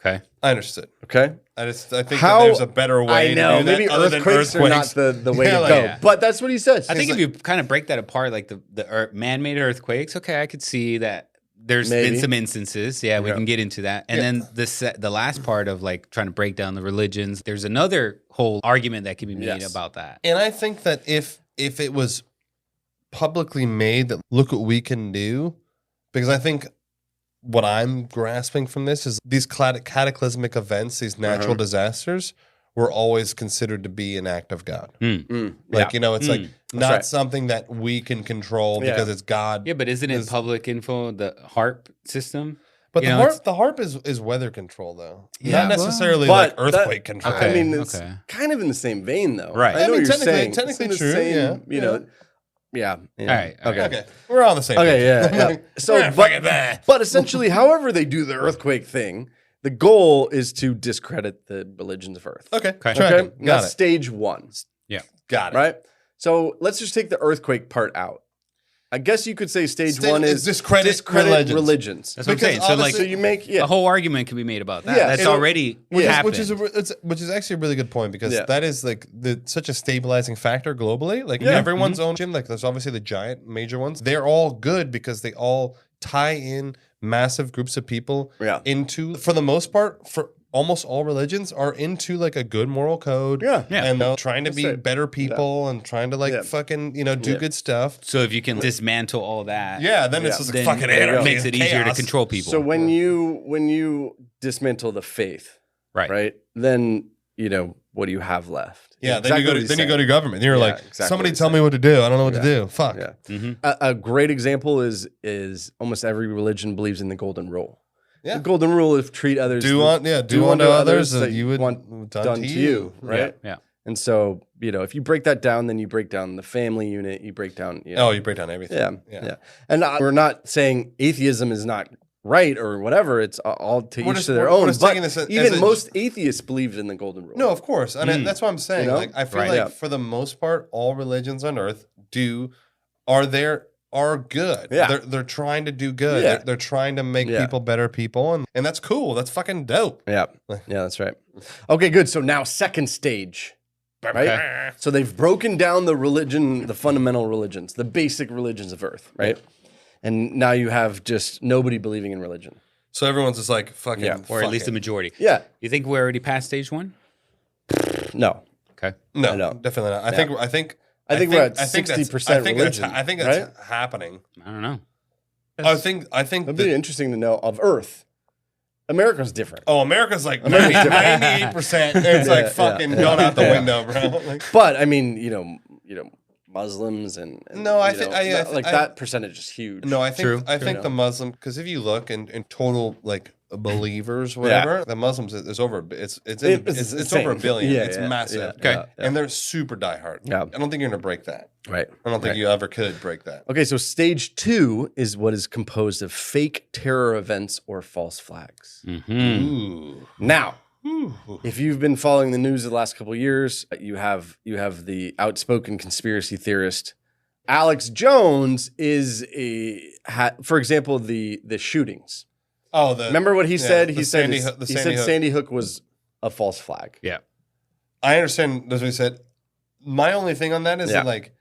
Speaker 8: Okay.
Speaker 2: I understood.
Speaker 7: Okay.
Speaker 2: I think
Speaker 7: How-
Speaker 2: that there's a better way.
Speaker 7: I know.
Speaker 2: To do that
Speaker 7: Maybe
Speaker 2: other than
Speaker 7: earthquakes are not the way
Speaker 2: Yeah,
Speaker 7: to
Speaker 2: like-
Speaker 7: go.
Speaker 8: Yeah.
Speaker 7: But that's what he says.
Speaker 8: I think if you kind of break that apart, like the man-made earthquakes, okay, I could see that. There's
Speaker 7: Maybe.
Speaker 8: been some instances. Yeah, we
Speaker 7: Yeah.
Speaker 8: can get into that. And then the last part of like trying to break down the religions, there's another whole argument that can be made
Speaker 7: Yes.
Speaker 8: about that.
Speaker 2: And I think that if it was publicly made, that look what we can do, because I think what I'm grasping from this is these cataclysmic events, these natural disasters, were always considered to be an act of God. Like, you know, it's like not
Speaker 7: right.
Speaker 2: something that we can control because it's God.
Speaker 8: Yeah, but isn't it public info, the HARP system?
Speaker 2: But
Speaker 8: You
Speaker 2: the
Speaker 8: know,
Speaker 2: HARP,
Speaker 8: it's-
Speaker 2: the HARP is weather control, though.
Speaker 8: Yeah,
Speaker 2: Not
Speaker 8: well,
Speaker 2: necessarily
Speaker 7: but
Speaker 2: like earthquake
Speaker 7: that-
Speaker 2: control.
Speaker 7: I mean, it's
Speaker 8: Okay.
Speaker 7: kind of in the same vein, though.
Speaker 8: Right.
Speaker 7: I know
Speaker 2: I mean,
Speaker 7: what you're saying.
Speaker 2: technically
Speaker 7: It's in the
Speaker 2: true,
Speaker 7: same,
Speaker 2: yeah,
Speaker 7: you know. Yeah.
Speaker 8: All right.
Speaker 7: Okay.
Speaker 2: We're on the same
Speaker 7: Okay.
Speaker 2: page.
Speaker 7: Yeah. Yeah. So,
Speaker 2: Yeah, fucking blah.
Speaker 7: but essentially, however they do the earthquake thing, the goal is to discredit the religions of Earth.
Speaker 2: Okay.
Speaker 8: Okay.
Speaker 2: Tracking.
Speaker 7: Okay.
Speaker 2: Got
Speaker 7: That's
Speaker 2: it.
Speaker 7: stage one.
Speaker 8: Yeah.
Speaker 2: Got it.
Speaker 7: Right. So let's just take the earthquake part out. I guess you could say stage one is
Speaker 2: discredit religions.
Speaker 8: That's what I'm
Speaker 2: Because
Speaker 8: saying. So like
Speaker 7: So you make
Speaker 8: a whole argument can be made about that.
Speaker 7: Yeah,
Speaker 8: That's
Speaker 7: it'll-
Speaker 8: already
Speaker 2: Which
Speaker 8: happened.
Speaker 2: is actually a really good point, because
Speaker 7: Yeah.
Speaker 2: that is like such a stabilizing factor globally. Like everyone's own gym, like there's obviously the giant major ones. They're all good because they all tie in massive groups of people into, for the most part, for almost all religions are into like a good moral code.
Speaker 7: Yeah.
Speaker 8: Yeah.
Speaker 2: And trying to be
Speaker 7: right.
Speaker 2: better people and trying to like fucking, do good stuff.
Speaker 8: So if you can dismantle all that,
Speaker 2: Yeah, then it's just
Speaker 8: then
Speaker 2: like fucking
Speaker 8: it
Speaker 2: anarchy
Speaker 8: makes
Speaker 2: and
Speaker 8: it easier to
Speaker 2: chaos.
Speaker 8: control people.
Speaker 7: So when you dismantle the faith,
Speaker 8: right.
Speaker 7: then what do you have left?
Speaker 2: Yeah,
Speaker 7: Exactly
Speaker 2: then
Speaker 7: what
Speaker 2: you
Speaker 7: he's
Speaker 2: go
Speaker 7: saying.
Speaker 2: to government. You're
Speaker 7: Yeah,
Speaker 2: like,
Speaker 7: exactly
Speaker 2: somebody
Speaker 7: what he's
Speaker 2: tell me
Speaker 7: saying.
Speaker 2: what to do. I don't know what to do. Fuck.
Speaker 7: Yeah.
Speaker 8: Mm-hmm.
Speaker 7: A great example is almost every religion believes in the golden rule.
Speaker 2: Yeah.
Speaker 7: The golden rule is treat others
Speaker 2: Do unto others as you would
Speaker 7: want done to you, right?
Speaker 8: Yeah.
Speaker 7: And so, if you break that down, then you break down the family unit, you break down,
Speaker 2: Oh, you break down everything.
Speaker 7: yeah. And we're not saying atheism is not right or whatever. It's all to
Speaker 2: We're
Speaker 7: each
Speaker 2: just-
Speaker 7: to their
Speaker 2: we're
Speaker 7: own.
Speaker 2: just
Speaker 7: But
Speaker 2: taking this as
Speaker 7: even
Speaker 2: a-
Speaker 7: most atheists believed in the golden rule.
Speaker 2: No, of course. And that's what I'm saying.
Speaker 7: You know?
Speaker 2: Like, I feel
Speaker 8: Right.
Speaker 2: like
Speaker 7: Yeah.
Speaker 2: for the most part, all religions on earth are good.
Speaker 7: Yeah.
Speaker 2: They're trying to do good.
Speaker 7: Yeah.
Speaker 2: They're trying to make
Speaker 7: Yeah.
Speaker 2: people better people. And that's cool. That's fucking dope.
Speaker 7: Yeah. Yeah, that's right. Okay, good. So now second stage. Right? So they've broken down the religion, the fundamental religions, the basic religions of Earth, right? And now you have just nobody believing in religion.
Speaker 2: So everyone's just like, fucking,
Speaker 8: Or at
Speaker 2: fuck
Speaker 8: least
Speaker 2: it.
Speaker 8: the majority.
Speaker 7: Yeah.
Speaker 8: You think we're already past stage one?
Speaker 7: No.
Speaker 8: Okay.
Speaker 2: No,
Speaker 7: No.
Speaker 2: definitely not. I think
Speaker 7: we're at
Speaker 2: I think that's-
Speaker 7: 60%
Speaker 2: I think that's-
Speaker 7: religion,
Speaker 2: I think that's
Speaker 7: right?
Speaker 2: happening.
Speaker 8: I don't know.
Speaker 2: I think
Speaker 7: It'd be interesting to know of Earth. America's different.
Speaker 2: America's like
Speaker 7: America's different.
Speaker 2: 98%. It's like fucking going out the window, bro. Like,
Speaker 7: But I mean, Muslims and
Speaker 2: No, I
Speaker 7: you
Speaker 2: think-
Speaker 7: know,
Speaker 2: I-
Speaker 7: that percentage is huge.
Speaker 2: no, I think
Speaker 8: True.
Speaker 2: the Muslim, because if you look in total like believers, whatever, the Muslims is over. It's
Speaker 7: insane.
Speaker 2: over 1 billion.
Speaker 7: Yeah,
Speaker 2: it's
Speaker 7: yeah,
Speaker 2: massive.
Speaker 7: yeah,
Speaker 8: Okay.
Speaker 2: And they're super diehard.
Speaker 7: Yeah.
Speaker 2: I don't think you're gonna break that.
Speaker 7: Right.
Speaker 2: I don't think you ever could break that.
Speaker 7: Okay, so stage 2 is what is composed of fake terror events or false flags.
Speaker 8: Mm-hmm.
Speaker 2: Ooh.
Speaker 7: Now, if you've been following the news the last couple of years, you have the outspoken conspiracy theorist Alex Jones for example, the shootings.
Speaker 2: Oh,
Speaker 7: Remember what he said? He said
Speaker 2: Sandy
Speaker 7: said
Speaker 2: Hook.
Speaker 7: Sandy Hook was a false flag.
Speaker 8: Yeah.
Speaker 2: I understand. That's what he said. My only thing on that is that, like,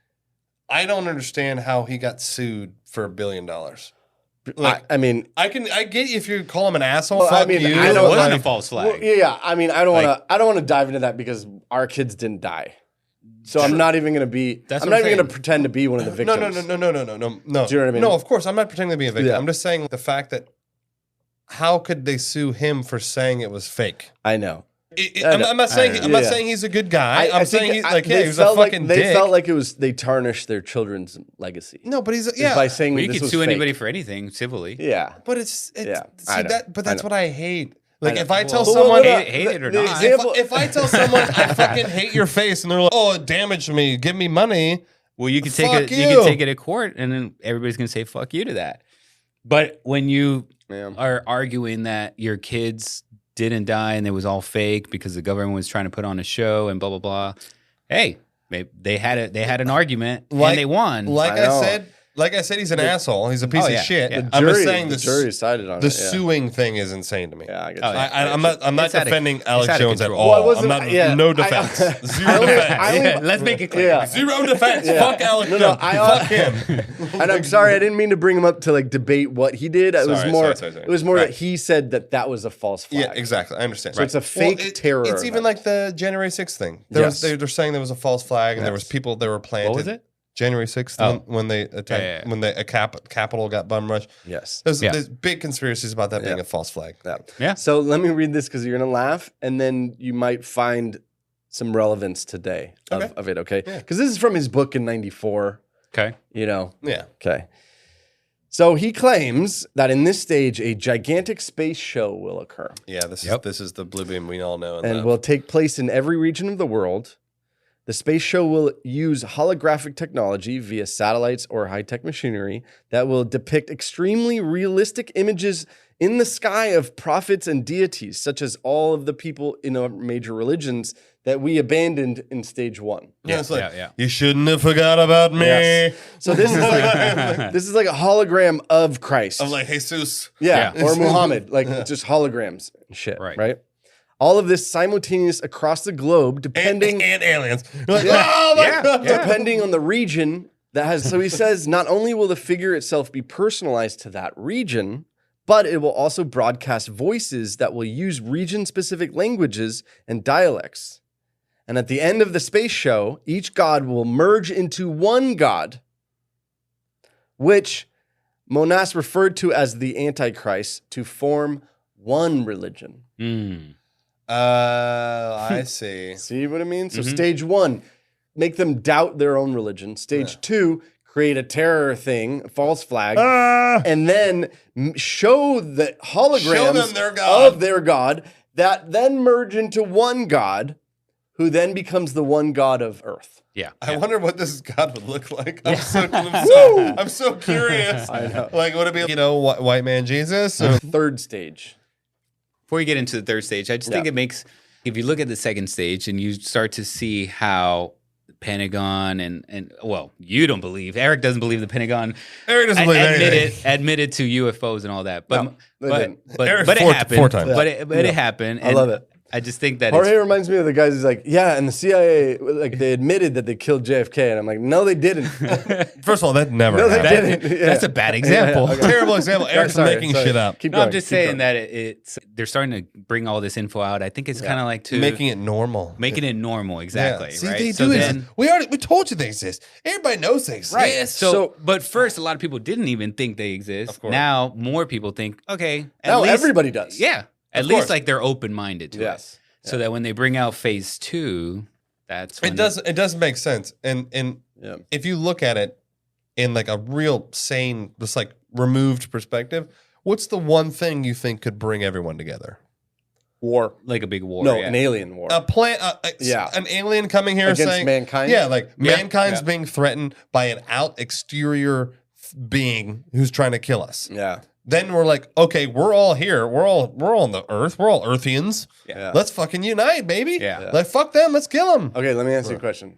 Speaker 2: I don't understand how he got sued for $1 billion. Like,
Speaker 7: I mean,
Speaker 2: I get if you call him an asshole.
Speaker 7: Well,
Speaker 2: fuck
Speaker 7: I mean,
Speaker 2: you.
Speaker 7: I
Speaker 8: It
Speaker 7: know-
Speaker 8: wasn't a
Speaker 2: like,
Speaker 8: false
Speaker 7: well,
Speaker 8: flag.
Speaker 7: yeah. I mean, I don't want to. I don't want to dive into that because our kids didn't die. So I'm not even going to be.
Speaker 8: That's
Speaker 7: I'm
Speaker 8: what
Speaker 7: not
Speaker 8: I'm
Speaker 7: even going to
Speaker 8: saying.
Speaker 7: pretend to be one of the
Speaker 2: No,
Speaker 7: victims.
Speaker 2: no.
Speaker 7: Do you know what I mean?
Speaker 2: No, of course, I'm not pretending to be a victim.
Speaker 7: Yeah.
Speaker 2: I'm just saying the fact that how could they sue him for saying it was fake?
Speaker 7: I know.
Speaker 2: I'm not saying I'm not saying he's a good guy. I'm saying he's like, he was a fucking dick.
Speaker 7: They felt like they tarnished their children's legacy.
Speaker 2: No, but he's
Speaker 7: by saying
Speaker 8: Well, you
Speaker 7: this
Speaker 8: could
Speaker 7: was
Speaker 8: sue
Speaker 7: fake.
Speaker 8: anybody for anything civilly.
Speaker 7: Yeah,
Speaker 2: But it's
Speaker 7: Yeah,
Speaker 2: see
Speaker 7: I know.
Speaker 2: that. But that's
Speaker 7: I know.
Speaker 2: what I hate. Like
Speaker 7: know.
Speaker 2: if I tell
Speaker 7: Well,
Speaker 2: someone,
Speaker 8: hate it or
Speaker 7: the
Speaker 8: not.
Speaker 7: example-
Speaker 2: if I tell someone I fucking hate your face, and they're like, "Oh, it damaged me. Give me money."
Speaker 8: Well, you could take
Speaker 2: Fuck
Speaker 8: it. You
Speaker 2: you.
Speaker 8: could take it to court, and then everybody's gonna say "fuck you" to that. But when you
Speaker 7: Yeah.
Speaker 8: are arguing that your kids didn't die and it was all fake because the government was trying to put on a show and blah blah blah, hey, they had an argument and they won.
Speaker 2: Like
Speaker 7: I know.
Speaker 2: I said, he's an asshole. He's a piece of
Speaker 8: yeah,
Speaker 2: shit.
Speaker 8: yeah.
Speaker 2: I'm just saying
Speaker 7: the jury decided on
Speaker 2: the
Speaker 7: it. Yeah.
Speaker 2: suing thing is insane to me.
Speaker 7: Yeah, I guess.
Speaker 8: Oh, yeah.
Speaker 2: I'm not
Speaker 8: It's out of-
Speaker 2: defending
Speaker 8: it's
Speaker 2: Alex
Speaker 8: out of
Speaker 2: Jones at
Speaker 8: control.
Speaker 2: all.
Speaker 7: Well, I wasn't-
Speaker 2: I'm not.
Speaker 7: yeah,
Speaker 2: no
Speaker 7: I-
Speaker 2: defense. Zero
Speaker 7: I only-
Speaker 2: defense.
Speaker 7: I only-
Speaker 8: Yeah, let's make it clear.
Speaker 7: Yeah.
Speaker 2: Zero defense.
Speaker 7: Yeah.
Speaker 2: Fuck Alex
Speaker 7: No,
Speaker 2: Jones.
Speaker 7: I-
Speaker 2: Fuck him.
Speaker 7: And I'm sorry, I didn't mean to bring him up to like debate what he did. It was
Speaker 2: Sorry,
Speaker 7: more.
Speaker 2: sorry.
Speaker 7: It was more
Speaker 2: Right.
Speaker 7: that he said that was a false flag.
Speaker 2: Yeah, exactly. I understand.
Speaker 7: So it's a fake terror
Speaker 2: It's even
Speaker 7: event.
Speaker 2: like the January 6th thing.
Speaker 7: Yes.
Speaker 2: They're saying there was a false flag, and there was people that were planted.
Speaker 8: What was it?
Speaker 2: January 6th,
Speaker 8: Oh.
Speaker 2: when they attacked, when the Capitol got bum rushed.
Speaker 7: Yes.
Speaker 2: There's big conspiracies about that being
Speaker 7: Yeah.
Speaker 2: a false flag.
Speaker 8: Yeah.
Speaker 7: So let me read this because you're gonna laugh, and then you might find some relevance today of it. Okay. Because this is from his book in '94.
Speaker 8: Okay.
Speaker 7: You know.
Speaker 2: Yeah.
Speaker 7: Okay. So he claims that in this stage, a gigantic space show will occur
Speaker 2: Yeah, this
Speaker 8: Yep.
Speaker 2: is the blue beam we all know and
Speaker 7: and
Speaker 2: love.
Speaker 7: will take place in every region of the world. The space show will use holographic technology via satellites or high-tech machinery that will depict extremely realistic images in the sky of prophets and deities, such as all of the people in our major religions that we abandoned in stage one.
Speaker 2: Yeah, it's like,
Speaker 8: yeah.
Speaker 2: you shouldn't have forgot about me.
Speaker 7: Yes. So this is like a hologram of Christ.
Speaker 2: I'm like, Jesus.
Speaker 7: Yeah,
Speaker 8: Yeah.
Speaker 7: or Muhammad, like just holograms and shit,
Speaker 8: Right.
Speaker 7: right? All of this simultaneous across the globe, depending
Speaker 2: And aliens. You're like, oh my
Speaker 8: Yeah.
Speaker 2: God.
Speaker 7: depending on the region that has. So he says, not only will the figure itself be personalized to that region, but it will also broadcast voices that will use region-specific languages and dialects. And at the end of the space show, each god will merge into one god, which Monast referred to as the Antichrist, to form one religion.
Speaker 8: Mm.
Speaker 2: I see.
Speaker 7: See what I mean? So stage one, make them doubt their own religion. Stage two, create a terror thing, a false flag, and then show the holograms
Speaker 2: Show them their God.
Speaker 7: of their God that then merge into one God, who then becomes the one God of Earth.
Speaker 8: Yeah.
Speaker 2: I wonder what this God would look like. I'm so curious.
Speaker 7: I know.
Speaker 2: Like, would it be, white man Jesus? Or
Speaker 7: Third stage.
Speaker 8: Before you get into the third stage, I just think it makes, if you look at the second stage and you start to see how the Pentagon and well, you don't believe, Eric doesn't believe the Pentagon
Speaker 2: Eric doesn't believe anything.
Speaker 8: admitted to UFOs and all that. But
Speaker 7: No, they
Speaker 8: but
Speaker 7: didn't.
Speaker 8: but,
Speaker 2: Eric's
Speaker 8: but it
Speaker 2: four
Speaker 8: happened.
Speaker 2: times.
Speaker 8: But it happened.
Speaker 7: I
Speaker 8: and
Speaker 7: love it.
Speaker 8: I just think that
Speaker 7: Jorge
Speaker 8: it's,
Speaker 7: reminds me of the guys who's like, yeah, and the CIA, like they admitted that they killed JFK. And I'm like, no, they didn't.
Speaker 2: First of all, that never
Speaker 7: No, they
Speaker 2: happened.
Speaker 7: didn't. Yeah.
Speaker 8: that's a bad example.
Speaker 7: okay.
Speaker 2: Terrible example. Eric's
Speaker 7: Sorry,
Speaker 2: making
Speaker 7: sorry.
Speaker 2: shit up.
Speaker 7: Keep
Speaker 8: No,
Speaker 7: going.
Speaker 8: I'm just
Speaker 7: keep
Speaker 8: saying
Speaker 7: going.
Speaker 8: that it's they're starting to bring all this info out. I think it's kind of like to
Speaker 2: Making it normal.
Speaker 8: making it normal, exactly.
Speaker 2: Yeah. See,
Speaker 8: right?
Speaker 2: they
Speaker 8: So
Speaker 2: do
Speaker 8: then-
Speaker 2: exist. We told you they exist. Everybody knows they exist.
Speaker 8: Right. So,
Speaker 7: So-
Speaker 8: but first, a lot of people didn't even think they exist.
Speaker 2: Of course.
Speaker 8: Now, more people think, okay.
Speaker 7: Now everybody does.
Speaker 8: Yeah. At
Speaker 2: Of
Speaker 8: least
Speaker 2: course.
Speaker 8: like they're open minded to
Speaker 7: Yes.
Speaker 8: it. So that when they bring out phase two, that's when
Speaker 2: It does make sense. And
Speaker 7: Yeah.
Speaker 2: if you look at it in like a real sane, just like removed perspective, what's the one thing you think could bring everyone together?
Speaker 7: War.
Speaker 8: like a big war.
Speaker 7: No,
Speaker 8: yeah.
Speaker 7: an alien war.
Speaker 2: An alien coming here
Speaker 7: Against
Speaker 2: saying
Speaker 7: mankind?
Speaker 2: Yeah, like
Speaker 8: Yeah.
Speaker 2: mankind's
Speaker 8: Yeah.
Speaker 2: being threatened by an exterior being who's trying to kill us.
Speaker 7: Yeah.
Speaker 2: Then we're like, okay, we're all here. We're all on the earth. We're all Earthians.
Speaker 7: Yeah.
Speaker 2: Let's fucking unite, baby.
Speaker 8: Yeah.
Speaker 2: Like fuck them. Let's kill them.
Speaker 7: Okay, let me ask you a question.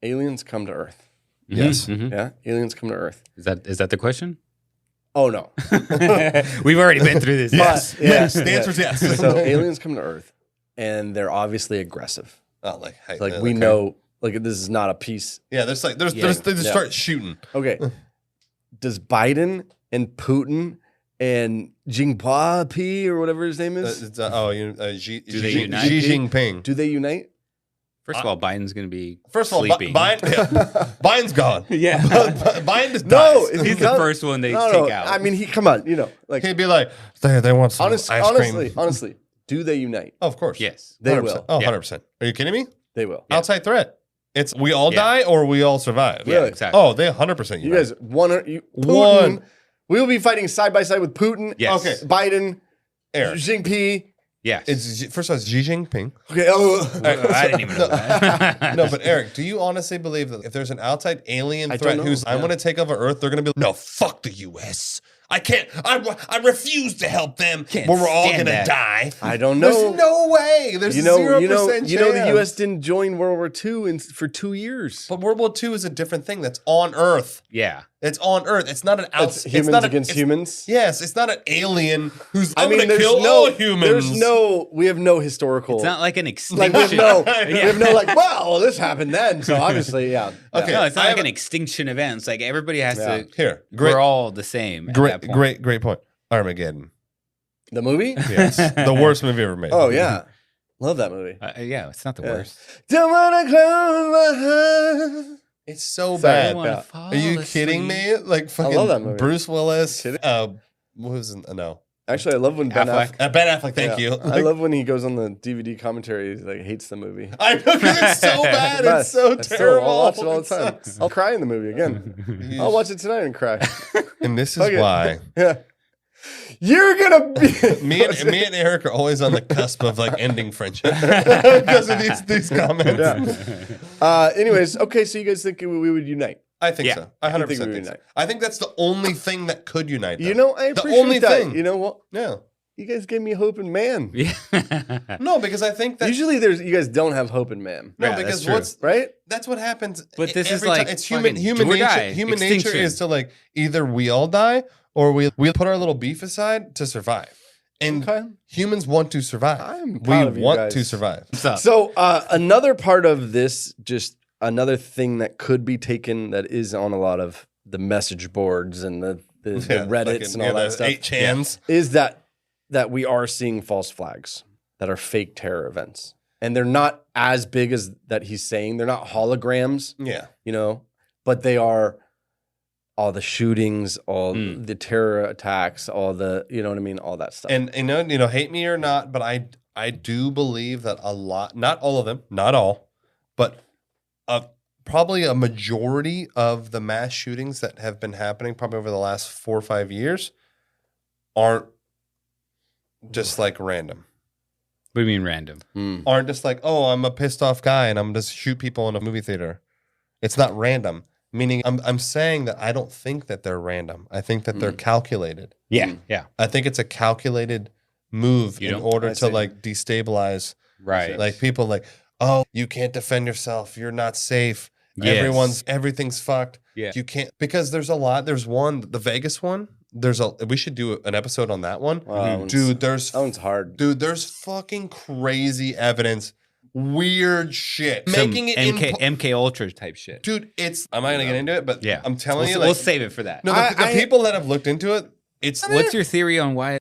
Speaker 7: Aliens come to Earth.
Speaker 2: Yes.
Speaker 8: Mhm.
Speaker 7: Yeah? Aliens come to Earth.
Speaker 8: Is that the question?
Speaker 7: Oh, no.
Speaker 8: We've already been through this.
Speaker 2: Yes.
Speaker 7: Yeah.
Speaker 2: Yes. The answer is yes.
Speaker 7: So aliens come to Earth, and they're obviously aggressive.
Speaker 2: Oh, like, hey,
Speaker 7: Like,
Speaker 2: okay.
Speaker 7: we know, like, this is not a peace.
Speaker 2: Yeah, they just
Speaker 7: Yeah.
Speaker 2: start shooting.
Speaker 7: Okay. Does Biden and Putin and Jinping or whatever his name is,
Speaker 2: Xi
Speaker 8: they unite?
Speaker 2: Jinping.
Speaker 7: do they unite?
Speaker 8: First of all, Biden's going to be
Speaker 2: First of all,
Speaker 8: sleeping.
Speaker 2: Biden's gone.
Speaker 8: Yeah.
Speaker 2: Biden just
Speaker 7: No,
Speaker 2: dies.
Speaker 8: He's the first one they take out.
Speaker 7: I mean, come on, like
Speaker 2: He'd be like, they want some ice cream.
Speaker 7: honestly, do they unite?
Speaker 2: Oh, of course.
Speaker 8: Yes.
Speaker 7: They
Speaker 2: 100%.
Speaker 7: will.
Speaker 2: Oh,
Speaker 8: Yeah.
Speaker 2: 100%. Are you kidding me?
Speaker 7: They will.
Speaker 2: Outside threat. It's we all
Speaker 8: Yeah.
Speaker 2: die or we all survive.
Speaker 7: Really?
Speaker 8: Exactly.
Speaker 2: Oh, they 100%.
Speaker 7: You guys, Putin.
Speaker 2: One.
Speaker 7: We will be fighting side by side with Putin.
Speaker 8: Yes.
Speaker 2: Okay.
Speaker 7: Biden,
Speaker 2: Eric.
Speaker 7: Xi Jinping.
Speaker 8: Yes.
Speaker 2: First of all, it's Xi Jinping.
Speaker 7: Okay.
Speaker 8: I didn't even know that.
Speaker 2: No, but Eric, do you honestly believe that if there's an outside alien
Speaker 7: I
Speaker 2: threat
Speaker 7: don't know.
Speaker 2: who's I'm
Speaker 7: Yeah.
Speaker 2: going to take over Earth, they're going to be no, fuck the U.S. I can't. I refuse to help them.
Speaker 8: Can't
Speaker 2: Where we're all
Speaker 8: stand
Speaker 2: going to
Speaker 8: that.
Speaker 2: die.
Speaker 7: I don't know.
Speaker 2: There's no way. There's 0% chance.
Speaker 7: the U.S. didn't join World War II for 2 years.
Speaker 2: But World War II is a different thing. That's on Earth.
Speaker 8: Yeah.
Speaker 2: It's on Earth. It's not an
Speaker 7: It's
Speaker 2: outside.
Speaker 7: humans against humans.
Speaker 2: Yes, it's not an alien who's.
Speaker 7: I
Speaker 2: I'm
Speaker 7: mean,
Speaker 2: going to
Speaker 7: there's
Speaker 2: kill
Speaker 7: no
Speaker 2: all humans.
Speaker 7: we have no historical.
Speaker 8: It's not like an
Speaker 7: like
Speaker 8: extinction.
Speaker 7: we have no well, this happened then, so obviously, yeah.
Speaker 2: Okay.
Speaker 8: No, it's not
Speaker 2: I
Speaker 8: like
Speaker 2: have
Speaker 8: an extinction event. It's like everybody has to.
Speaker 2: Here, great,
Speaker 8: We're all the same. at that point.
Speaker 2: great point. Armageddon.
Speaker 7: The movie?
Speaker 2: Yes, the worst movie ever made.
Speaker 7: Oh yeah, love that movie.
Speaker 8: Yeah, it's not the worst.
Speaker 7: Don't wanna close my eyes.
Speaker 2: It's so
Speaker 7: Sorry.
Speaker 2: bad.
Speaker 7: Yeah.
Speaker 2: Are you kidding me? Like fucking
Speaker 7: love that movie.
Speaker 2: Bruce Willis.
Speaker 7: Kidding?
Speaker 2: What was no
Speaker 7: Actually, I love when Ben
Speaker 8: Affleck.
Speaker 7: Affleck.
Speaker 2: Ben Affleck. Thank
Speaker 7: yeah.
Speaker 2: you.
Speaker 7: I love when he goes on the DVD commentary. He like hates the movie.
Speaker 2: I know 'cause it's so bad. It's so terrible.
Speaker 7: I'll watch it all the
Speaker 2: It
Speaker 7: time.
Speaker 2: sucks.
Speaker 7: I'll cry in the movie again. I'll watch it tonight and cry.
Speaker 2: And this is
Speaker 7: Okay.
Speaker 2: why
Speaker 7: Yeah. You're gonna be
Speaker 2: me and Eric are always on the cusp of like ending friendship because of these comments.
Speaker 7: Anyways, okay, so you guys think we would unite?
Speaker 2: I think
Speaker 8: Yeah.
Speaker 2: so. I 100%
Speaker 7: think we
Speaker 2: think so.
Speaker 7: unite.
Speaker 2: I think that's the only thing that could unite them.
Speaker 7: You know, I appreciate
Speaker 2: the only
Speaker 7: that.
Speaker 2: thing.
Speaker 7: You know what?
Speaker 2: Yeah.
Speaker 7: You guys gave me hope in man.
Speaker 8: Yeah.
Speaker 2: No, because I think that
Speaker 7: Usually, you guys don't have hope in man,
Speaker 2: no,
Speaker 8: Yeah,
Speaker 2: because
Speaker 8: that's true.
Speaker 2: what's
Speaker 7: right?
Speaker 2: that's what happens.
Speaker 8: But this is
Speaker 2: every
Speaker 8: like
Speaker 2: time. It's human
Speaker 8: fucking do or
Speaker 2: nature.
Speaker 8: die,
Speaker 2: Human nature
Speaker 8: extinction.
Speaker 2: is to like either we all die or we put our little beef aside to survive. And
Speaker 7: Okay.
Speaker 2: humans want to survive.
Speaker 7: I'm
Speaker 2: We
Speaker 7: proud of you
Speaker 2: want
Speaker 7: guys.
Speaker 2: to survive.
Speaker 7: So another part of this, just another thing that could be taken that is on a lot of the message boards and the Reddits and all that stuff
Speaker 2: 8chans.
Speaker 7: is that we are seeing false flags that are fake terror events. And they're not as big as that he's saying. They're not holograms,
Speaker 2: Yeah.
Speaker 7: but they are all the shootings, all the terror attacks, all the, you know what I mean? All that stuff.
Speaker 2: And hate me or not, but I do believe that a lot, not all of them, not all, but probably a majority of the mass shootings that have been happening probably over the last 4 or 5 years aren't just like random.
Speaker 8: What do you mean random?
Speaker 2: Aren't just like, oh, I'm a pissed off guy and I'm just shoot people in a movie theater. It's not random. Meaning I'm saying that I don't think that they're random. I think that they're calculated.
Speaker 8: Yeah. Yeah.
Speaker 2: I think it's a calculated move
Speaker 8: You
Speaker 2: in
Speaker 8: don't-
Speaker 2: order
Speaker 7: I
Speaker 2: to
Speaker 7: see.
Speaker 2: like destabilize
Speaker 8: Right.
Speaker 2: like people like, oh, you can't defend yourself. You're not safe.
Speaker 8: Yes.
Speaker 2: Everything's fucked.
Speaker 8: Yeah.
Speaker 2: You can't because there's a lot. There's one, the Vegas one. We should do an episode on that one.
Speaker 7: Wow,
Speaker 2: Dude,
Speaker 7: that one's hard.
Speaker 2: Dude, there's fucking crazy evidence. Weird shit.
Speaker 8: Some
Speaker 2: Making it
Speaker 8: MK Ultra type shit.
Speaker 2: Dude, I'm not gonna get into it, but
Speaker 8: Yeah.
Speaker 2: I'm telling you,
Speaker 8: we'll save it for that.
Speaker 2: no, the people that have looked into it, it's
Speaker 8: What's your theory on why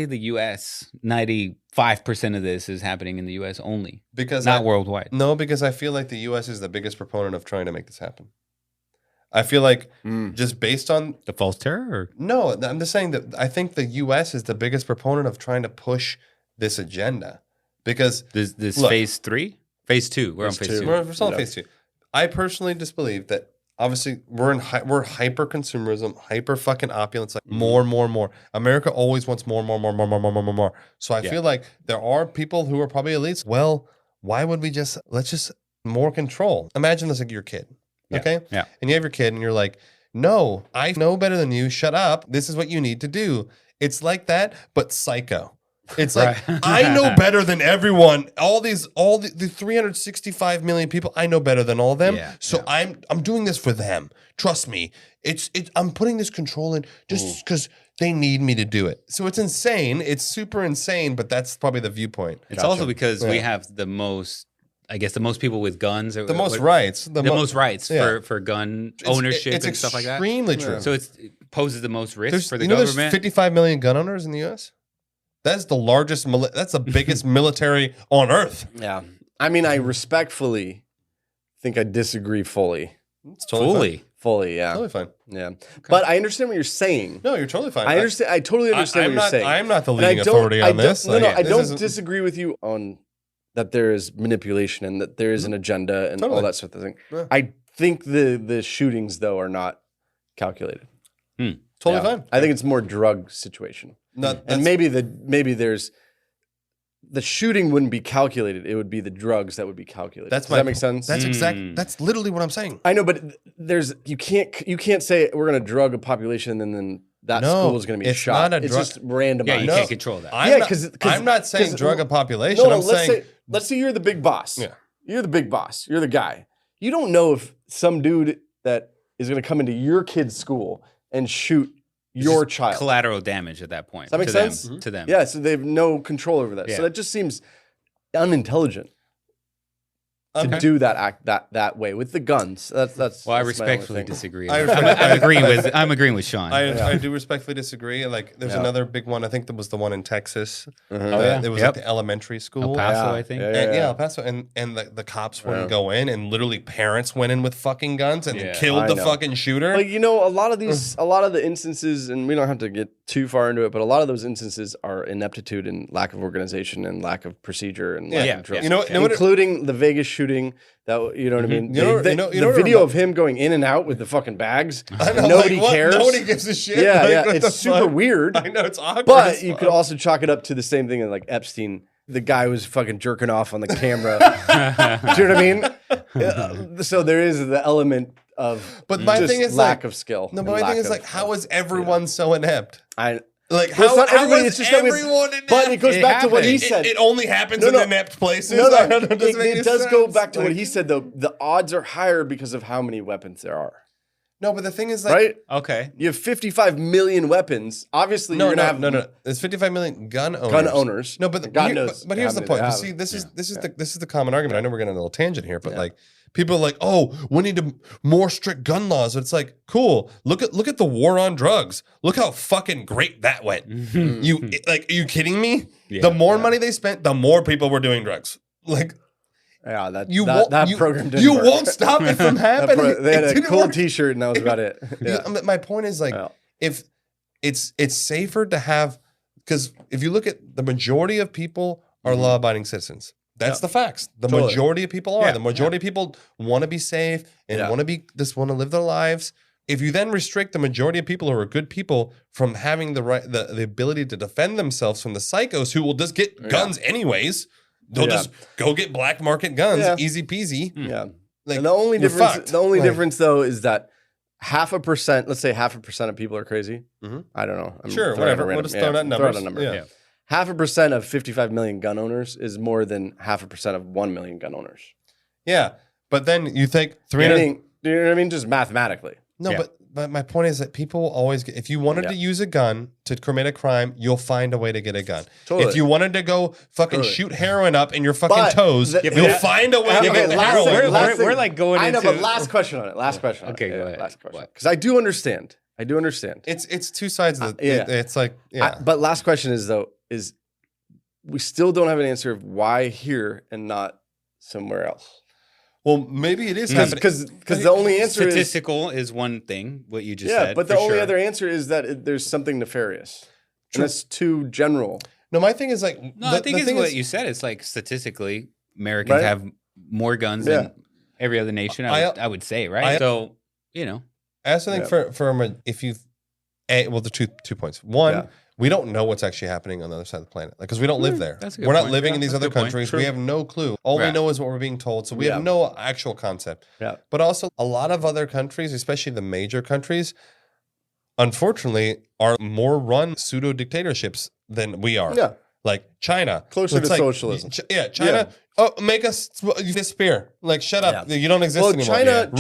Speaker 8: the U.S. 95% of this is happening in the U.S. only,
Speaker 2: because
Speaker 8: not worldwide?
Speaker 2: No, because I feel like the U.S. is the biggest proponent of trying to make this happen. I feel like just based on
Speaker 8: The false terror? Or?
Speaker 2: no, I'm just saying that I think the U.S. is the biggest proponent of trying to push this agenda because
Speaker 8: This
Speaker 2: look,
Speaker 8: phase 3? Phase 2. We're on phase 2.
Speaker 2: We're still in phase 2. I personally just believe that obviously we're hyper consumerism, hyper fucking opulence, like more. America always wants more. So I feel like there are people who are probably elites. Well, why would let's just more control? Imagine this like your kid. Okay?
Speaker 8: Yeah.
Speaker 2: And you have your kid and you're like, no, I know better than you. Shut up. This is what you need to do. It's like that, but psycho. It's like, I know better than everyone. All the 365 million people, I know better than all of them.
Speaker 8: Yeah,
Speaker 2: So I'm doing this for them. Trust me. I'm putting this control in just because they need me to do it. So it's insane. It's super insane, but that's probably the viewpoint.
Speaker 8: It's also because we have the most people with guns.
Speaker 2: The most rights.
Speaker 8: The most rights
Speaker 2: yeah.
Speaker 8: for gun ownership and stuff like that.
Speaker 2: Extremely true.
Speaker 8: So it poses the most risk
Speaker 2: There's,
Speaker 8: for the
Speaker 2: there's
Speaker 8: government.
Speaker 2: 55 million gun owners in the U.S. That's the largest. That's the biggest military on earth.
Speaker 7: Yeah. I mean, I respectfully think I disagree fully.
Speaker 2: It's totally fine.
Speaker 7: Fully, yeah.
Speaker 2: Totally fine.
Speaker 7: Yeah. But I understand what you're saying.
Speaker 2: No, you're totally fine.
Speaker 7: I understand. I totally understand what you're saying.
Speaker 2: I'm not the
Speaker 7: And I
Speaker 2: leading
Speaker 7: don't-
Speaker 2: authority on this.
Speaker 7: No,
Speaker 2: Like,
Speaker 7: I
Speaker 2: this
Speaker 7: don't
Speaker 2: isn't-
Speaker 7: disagree with you on that there is manipulation and that there is an agenda and all
Speaker 2: Totally.
Speaker 7: that sort of thing.
Speaker 2: Yeah.
Speaker 7: I think the shootings, though, are not calculated.
Speaker 2: Totally
Speaker 7: Yeah.
Speaker 2: fine.
Speaker 7: I think it's more drug situation. And maybe there's the shooting wouldn't be calculated. It would be the drugs that would be calculated. Does that make sense?
Speaker 2: That's that's literally what I'm saying.
Speaker 7: I know, but you can't say we're going to drug a population and then that
Speaker 2: No,
Speaker 7: school is going to be
Speaker 2: it's
Speaker 7: shot.
Speaker 2: not a
Speaker 7: It's
Speaker 2: drug-
Speaker 7: just randomized.
Speaker 8: Yeah, you can't control that.
Speaker 2: I'm not saying drug a population.
Speaker 7: No,
Speaker 2: I'm saying
Speaker 7: let's say you're the big boss.
Speaker 2: Yeah.
Speaker 7: You're the big boss. You're the guy. You don't know if some dude that is going to come into your kid's school and shoot your child.
Speaker 8: Collateral damage at that point.
Speaker 7: Does that make
Speaker 8: to
Speaker 7: sense?
Speaker 8: Them, to them.
Speaker 7: Yeah, so they have no control over that.
Speaker 8: Yeah.
Speaker 7: So that just seems unintelligent to do that way with the guns. That's
Speaker 8: Well, I
Speaker 7: that's my only
Speaker 8: respectfully
Speaker 7: thing.
Speaker 8: disagree.
Speaker 2: I
Speaker 8: I'm agreeing with Sean.
Speaker 2: I do respectfully disagree. Like, there's another big one. I think that was the one in Texas.
Speaker 8: yeah.
Speaker 2: It was
Speaker 8: Yep.
Speaker 2: like the elementary school.
Speaker 8: El Paso,
Speaker 7: Yeah.
Speaker 8: I think.
Speaker 2: And, El Paso, and the cops wouldn't go in, and literally parents went in with fucking guns and killed
Speaker 7: I
Speaker 2: the
Speaker 7: know.
Speaker 2: fucking shooter.
Speaker 7: But you know, a lot of the instances, and we don't have to get too far into it, but a lot of those instances are ineptitude and lack of organization and lack of procedure and lack
Speaker 8: Yeah.
Speaker 7: of drill.
Speaker 2: You know what it-
Speaker 7: including the Vegas shooting. That you know what I mean.
Speaker 2: You know-
Speaker 7: The
Speaker 2: you know- you know
Speaker 7: the
Speaker 2: what
Speaker 7: video
Speaker 2: remi-
Speaker 7: of him going in and out with the fucking bags.
Speaker 2: I know,
Speaker 7: Nobody
Speaker 2: like, what?
Speaker 7: cares.
Speaker 2: Nobody gives a shit.
Speaker 7: Yeah,
Speaker 2: Like,
Speaker 7: yeah.
Speaker 2: what the
Speaker 7: It's super
Speaker 2: fuck?
Speaker 7: weird.
Speaker 2: I know, it's awkward.
Speaker 7: But
Speaker 2: as
Speaker 7: you
Speaker 2: fuck.
Speaker 7: could also chalk it up to the same thing as like Epstein. The guy was fucking jerking off on the camera. Do you know what I mean? So there is the element of
Speaker 2: But my
Speaker 7: just
Speaker 2: thing is
Speaker 7: lack
Speaker 2: like,
Speaker 7: of skill.
Speaker 2: No,
Speaker 7: and
Speaker 2: but my thing
Speaker 7: lack
Speaker 2: is
Speaker 7: of-
Speaker 2: like, how is everyone so inept?
Speaker 7: I
Speaker 2: Like,
Speaker 7: Well, it's not
Speaker 2: how
Speaker 7: everybody,
Speaker 2: is
Speaker 7: it's just that with-
Speaker 2: everyone inept?
Speaker 7: but it goes back to what he
Speaker 2: It-
Speaker 7: said.
Speaker 2: It only happens
Speaker 7: No,
Speaker 2: in
Speaker 7: no.
Speaker 2: inept places.
Speaker 7: No,
Speaker 2: I don't know,
Speaker 7: it
Speaker 2: doesn't make any
Speaker 7: does go
Speaker 2: sense.
Speaker 7: back to what
Speaker 2: Like-
Speaker 7: he said though. The odds are higher because of how many weapons there are.
Speaker 2: No, but the thing is, like,
Speaker 7: Right?
Speaker 8: Okay.
Speaker 7: You have 55 million weapons. Obviously,
Speaker 2: No,
Speaker 7: you're gonna have
Speaker 2: no. There's 55 million gun owners.
Speaker 7: gun owners.
Speaker 2: No, but
Speaker 7: God
Speaker 2: here-
Speaker 7: knows
Speaker 2: but here's
Speaker 7: how
Speaker 2: the
Speaker 7: many
Speaker 2: point.
Speaker 7: they
Speaker 2: You
Speaker 7: have.
Speaker 2: see, this is the common argument. I know we're getting a little tangent here, but like, people are like, oh, we need more strict gun laws. It's like, cool. Look at the war on drugs. Look how fucking great that went. Are you kidding me?
Speaker 8: Yeah.
Speaker 2: The more money they spent, the more people were doing drugs. Like,
Speaker 7: Yeah, that
Speaker 2: program
Speaker 7: program didn't
Speaker 2: you
Speaker 7: work.
Speaker 2: won't stop it from happening.
Speaker 7: They had
Speaker 2: It
Speaker 7: a
Speaker 2: didn't
Speaker 7: cool
Speaker 2: work.
Speaker 7: T-shirt, and that was about it. Yeah.
Speaker 2: My point is like,
Speaker 7: Yeah.
Speaker 2: if it's safer to have, because if you look at the majority of people are law-abiding citizens. That's the facts. The
Speaker 7: Totally.
Speaker 2: majority of people are.
Speaker 8: Yeah.
Speaker 2: The majority of people want to be safe and
Speaker 7: Yeah.
Speaker 2: want to live their lives. If you then restrict the majority of people who are good people from having the ability to defend themselves from the psychos who will just get guns anyways, they'll just go get black market guns,
Speaker 7: Yeah.
Speaker 2: easy peasy.
Speaker 7: Yeah.
Speaker 2: Like,
Speaker 7: And the only
Speaker 2: you're
Speaker 7: difference,
Speaker 2: fucked.
Speaker 7: the
Speaker 2: Like-
Speaker 7: difference though, is that 0.5%. Let's say 0.5% of people are crazy.
Speaker 2: Mhm.
Speaker 7: I don't know. I'm
Speaker 2: Sure,
Speaker 7: throwing out
Speaker 2: whatever.
Speaker 7: a
Speaker 2: We'll
Speaker 7: random-
Speaker 2: just throw out
Speaker 7: throw
Speaker 2: numbers.
Speaker 7: out a number.
Speaker 2: Yeah.
Speaker 7: 0.5% of 55 million gun owners is more than 0.5% of 1 million gun owners.
Speaker 2: Yeah. But then you think 300.
Speaker 7: Meaning, you know what I mean? Just mathematically.
Speaker 2: No,
Speaker 8: Yeah.
Speaker 2: but my point is that people will always get, if you wanted to use a gun to commit a crime, you'll find a way to get a gun.
Speaker 7: Totally.
Speaker 2: If you wanted to go fucking
Speaker 7: Totally.
Speaker 2: shoot heroin up in your fucking
Speaker 7: But
Speaker 2: toes,
Speaker 7: the-
Speaker 2: you'll
Speaker 7: yeah.
Speaker 2: find a way to
Speaker 7: Okay,
Speaker 2: get
Speaker 7: last
Speaker 2: heroin.
Speaker 7: thing, last
Speaker 8: we're
Speaker 7: thing.
Speaker 8: like going
Speaker 7: I know,
Speaker 8: into-
Speaker 7: but last question on it. Last question. On
Speaker 8: Okay,
Speaker 7: it.
Speaker 8: go ahead.
Speaker 7: Last question.
Speaker 8: What?
Speaker 7: Because I do understand.
Speaker 2: It's two sides of the.
Speaker 7: Yeah.
Speaker 2: It's like
Speaker 7: But last question is we still don't have an answer of why here and not somewhere else.
Speaker 2: well, maybe it is happening.
Speaker 7: Because the only answer is
Speaker 8: Statistical is one thing, what you just
Speaker 7: yeah,
Speaker 8: said.
Speaker 7: but the
Speaker 8: for
Speaker 7: only
Speaker 8: sure.
Speaker 7: other answer is that there's something nefarious. And that's too general.
Speaker 2: No, my thing is like
Speaker 8: No, I think it's what you said. It's like statistically, Americans
Speaker 7: Right?
Speaker 8: have more guns
Speaker 7: Yeah.
Speaker 8: than every other nation. I would say, right?
Speaker 2: I-
Speaker 8: So, you know,
Speaker 2: I also think if you, well, the two points. One,
Speaker 7: Yeah.
Speaker 2: we don't know what's actually happening on the other side of the planet because we don't live there.
Speaker 8: that's a good
Speaker 2: We're not
Speaker 8: point.
Speaker 2: living
Speaker 8: Yeah,
Speaker 2: in these
Speaker 8: that's a
Speaker 2: other
Speaker 8: good point.
Speaker 2: countries.
Speaker 8: True.
Speaker 2: We have no clue. All we
Speaker 8: Right.
Speaker 2: know is what we're being told. So we
Speaker 7: Yeah.
Speaker 2: have no actual concept.
Speaker 7: Yeah.
Speaker 2: But also, a lot of other countries, especially the major countries, unfortunately, are more run pseudo dictatorships than we are.
Speaker 7: Yeah.
Speaker 2: Like China.
Speaker 7: Closer
Speaker 2: It's
Speaker 7: to socialism.
Speaker 2: China.
Speaker 7: Yeah.
Speaker 2: Oh, make us disappear. Like, shut up.
Speaker 7: Yeah.
Speaker 2: You don't exist
Speaker 7: Well,
Speaker 2: anymore.
Speaker 7: China and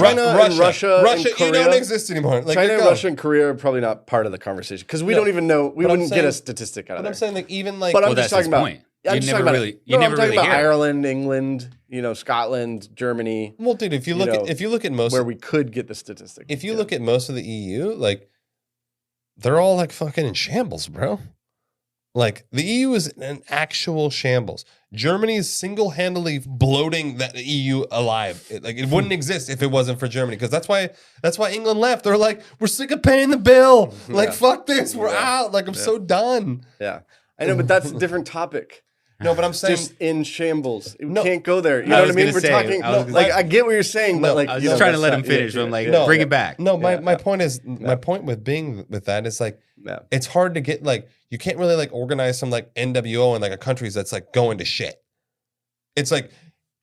Speaker 7: Russia and
Speaker 2: you
Speaker 7: Korea-
Speaker 2: don't exist anymore. Like,
Speaker 7: China,
Speaker 2: let go.
Speaker 7: Russia, and Korea are probably not part of the conversation because we
Speaker 2: No.
Speaker 7: don't even know. We
Speaker 2: But I'm
Speaker 7: wouldn't get
Speaker 2: saying-
Speaker 7: a statistic out of
Speaker 2: But
Speaker 7: there.
Speaker 2: I'm saying, like, even like,
Speaker 7: But I'm
Speaker 8: well,
Speaker 7: just
Speaker 8: that's his
Speaker 7: talking about.
Speaker 8: point.
Speaker 7: I'm
Speaker 8: You
Speaker 7: just
Speaker 8: never
Speaker 7: talking about
Speaker 8: really,
Speaker 7: it.
Speaker 8: you
Speaker 7: No,
Speaker 8: never
Speaker 7: I'm talking
Speaker 8: really
Speaker 7: about
Speaker 8: hear.
Speaker 7: Ireland, England, Scotland, Germany,
Speaker 2: well, dude, if you look
Speaker 7: know,
Speaker 2: at most,
Speaker 7: where we could get the statistic.
Speaker 2: if you look at most of the EU, like, they're all like fucking in shambles, bro. Like the EU is an actual shambles. Germany is single-handedly bloating that EU alive. It wouldn't exist if it wasn't for Germany, because that's why England left. They're like, we're sick of paying the bill. Like, fuck this, we're out. Like, I'm so done.
Speaker 7: Yeah, I know, but that's a different topic.
Speaker 2: No, but I'm saying
Speaker 7: Just in shambles. We
Speaker 2: No.
Speaker 7: can't go there. You know what I
Speaker 8: was
Speaker 7: mean?
Speaker 8: gonna
Speaker 7: We're
Speaker 8: say,
Speaker 7: talking.
Speaker 8: I was gonna
Speaker 7: Like,
Speaker 8: say-
Speaker 7: I get what you're saying, but like,
Speaker 8: I was
Speaker 7: you
Speaker 8: just
Speaker 7: know,
Speaker 8: trying to let him
Speaker 7: that's not-
Speaker 8: finish. But I'm like,
Speaker 2: No.
Speaker 8: bring it back.
Speaker 2: No, my point is my point with being with that is like
Speaker 7: Yeah.
Speaker 2: it's hard to get like you can't really like organize some like NWO in like a countries that's like going to shit. It's like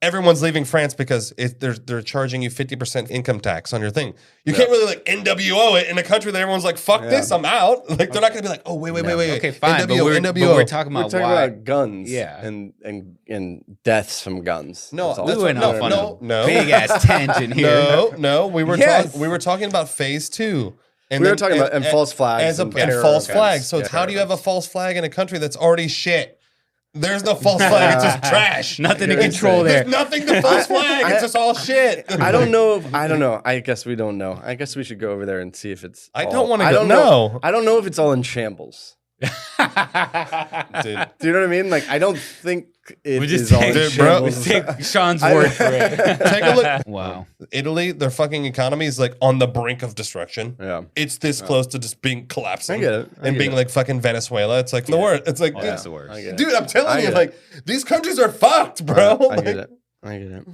Speaker 2: everyone's leaving France because they're charging you 50% income tax on your thing. You can't really like NWO it in a country that everyone's like, fuck this, I'm out. Like they're not gonna be like, oh wait.
Speaker 8: Okay, fine.
Speaker 2: NWO,
Speaker 8: but
Speaker 2: NWO.
Speaker 8: we're talking
Speaker 7: We're
Speaker 8: about
Speaker 7: talking
Speaker 8: why.
Speaker 7: about guns,
Speaker 8: Yeah.
Speaker 7: and deaths from guns.
Speaker 2: No,
Speaker 7: That's all.
Speaker 8: We
Speaker 2: that's
Speaker 8: went
Speaker 2: what-
Speaker 8: off on
Speaker 2: no,
Speaker 8: a
Speaker 2: no.
Speaker 8: big ass tangent here.
Speaker 2: No, we were
Speaker 7: Yes.
Speaker 2: we were talking about phase 2. And
Speaker 7: We were talking about- and false flags
Speaker 2: and
Speaker 7: and
Speaker 2: false
Speaker 7: terror
Speaker 2: flags.
Speaker 7: events.
Speaker 2: So it's
Speaker 7: Yeah,
Speaker 2: how do you have a false flag in a country that's already shit? There's no false flag. It's just trash.
Speaker 8: Nothing to control there.
Speaker 2: There's nothing to false flag. It's just all shit.
Speaker 7: I don't know. I don't know. I guess we don't know. I guess we should go over there and see if it's.
Speaker 2: I
Speaker 7: all-
Speaker 2: don't wanna
Speaker 7: I
Speaker 2: go-
Speaker 7: don't know.
Speaker 2: no.
Speaker 7: I don't know if it's all in shambles.
Speaker 2: Dude.
Speaker 7: Do you know what I mean? Like, I don't think it
Speaker 8: We just
Speaker 7: is all
Speaker 8: take,
Speaker 7: in
Speaker 2: Dude, bro,
Speaker 8: we
Speaker 7: shambles.
Speaker 8: take Sean's word for it.
Speaker 2: Take a look.
Speaker 8: Wow.
Speaker 2: Italy, their fucking economy is like on the brink of destruction.
Speaker 7: Yeah.
Speaker 2: It's this close to just being collapsing.
Speaker 7: I get it. I
Speaker 2: and
Speaker 7: get
Speaker 2: being
Speaker 7: it.
Speaker 2: like fucking Venezuela. It's like the worst. It's like,
Speaker 8: Oh,
Speaker 2: dude,
Speaker 8: that's the worst.
Speaker 7: I get it.
Speaker 2: dude, I'm telling
Speaker 7: I
Speaker 2: you,
Speaker 7: get
Speaker 2: like these countries are fucked, bro.
Speaker 7: I get it. I get it.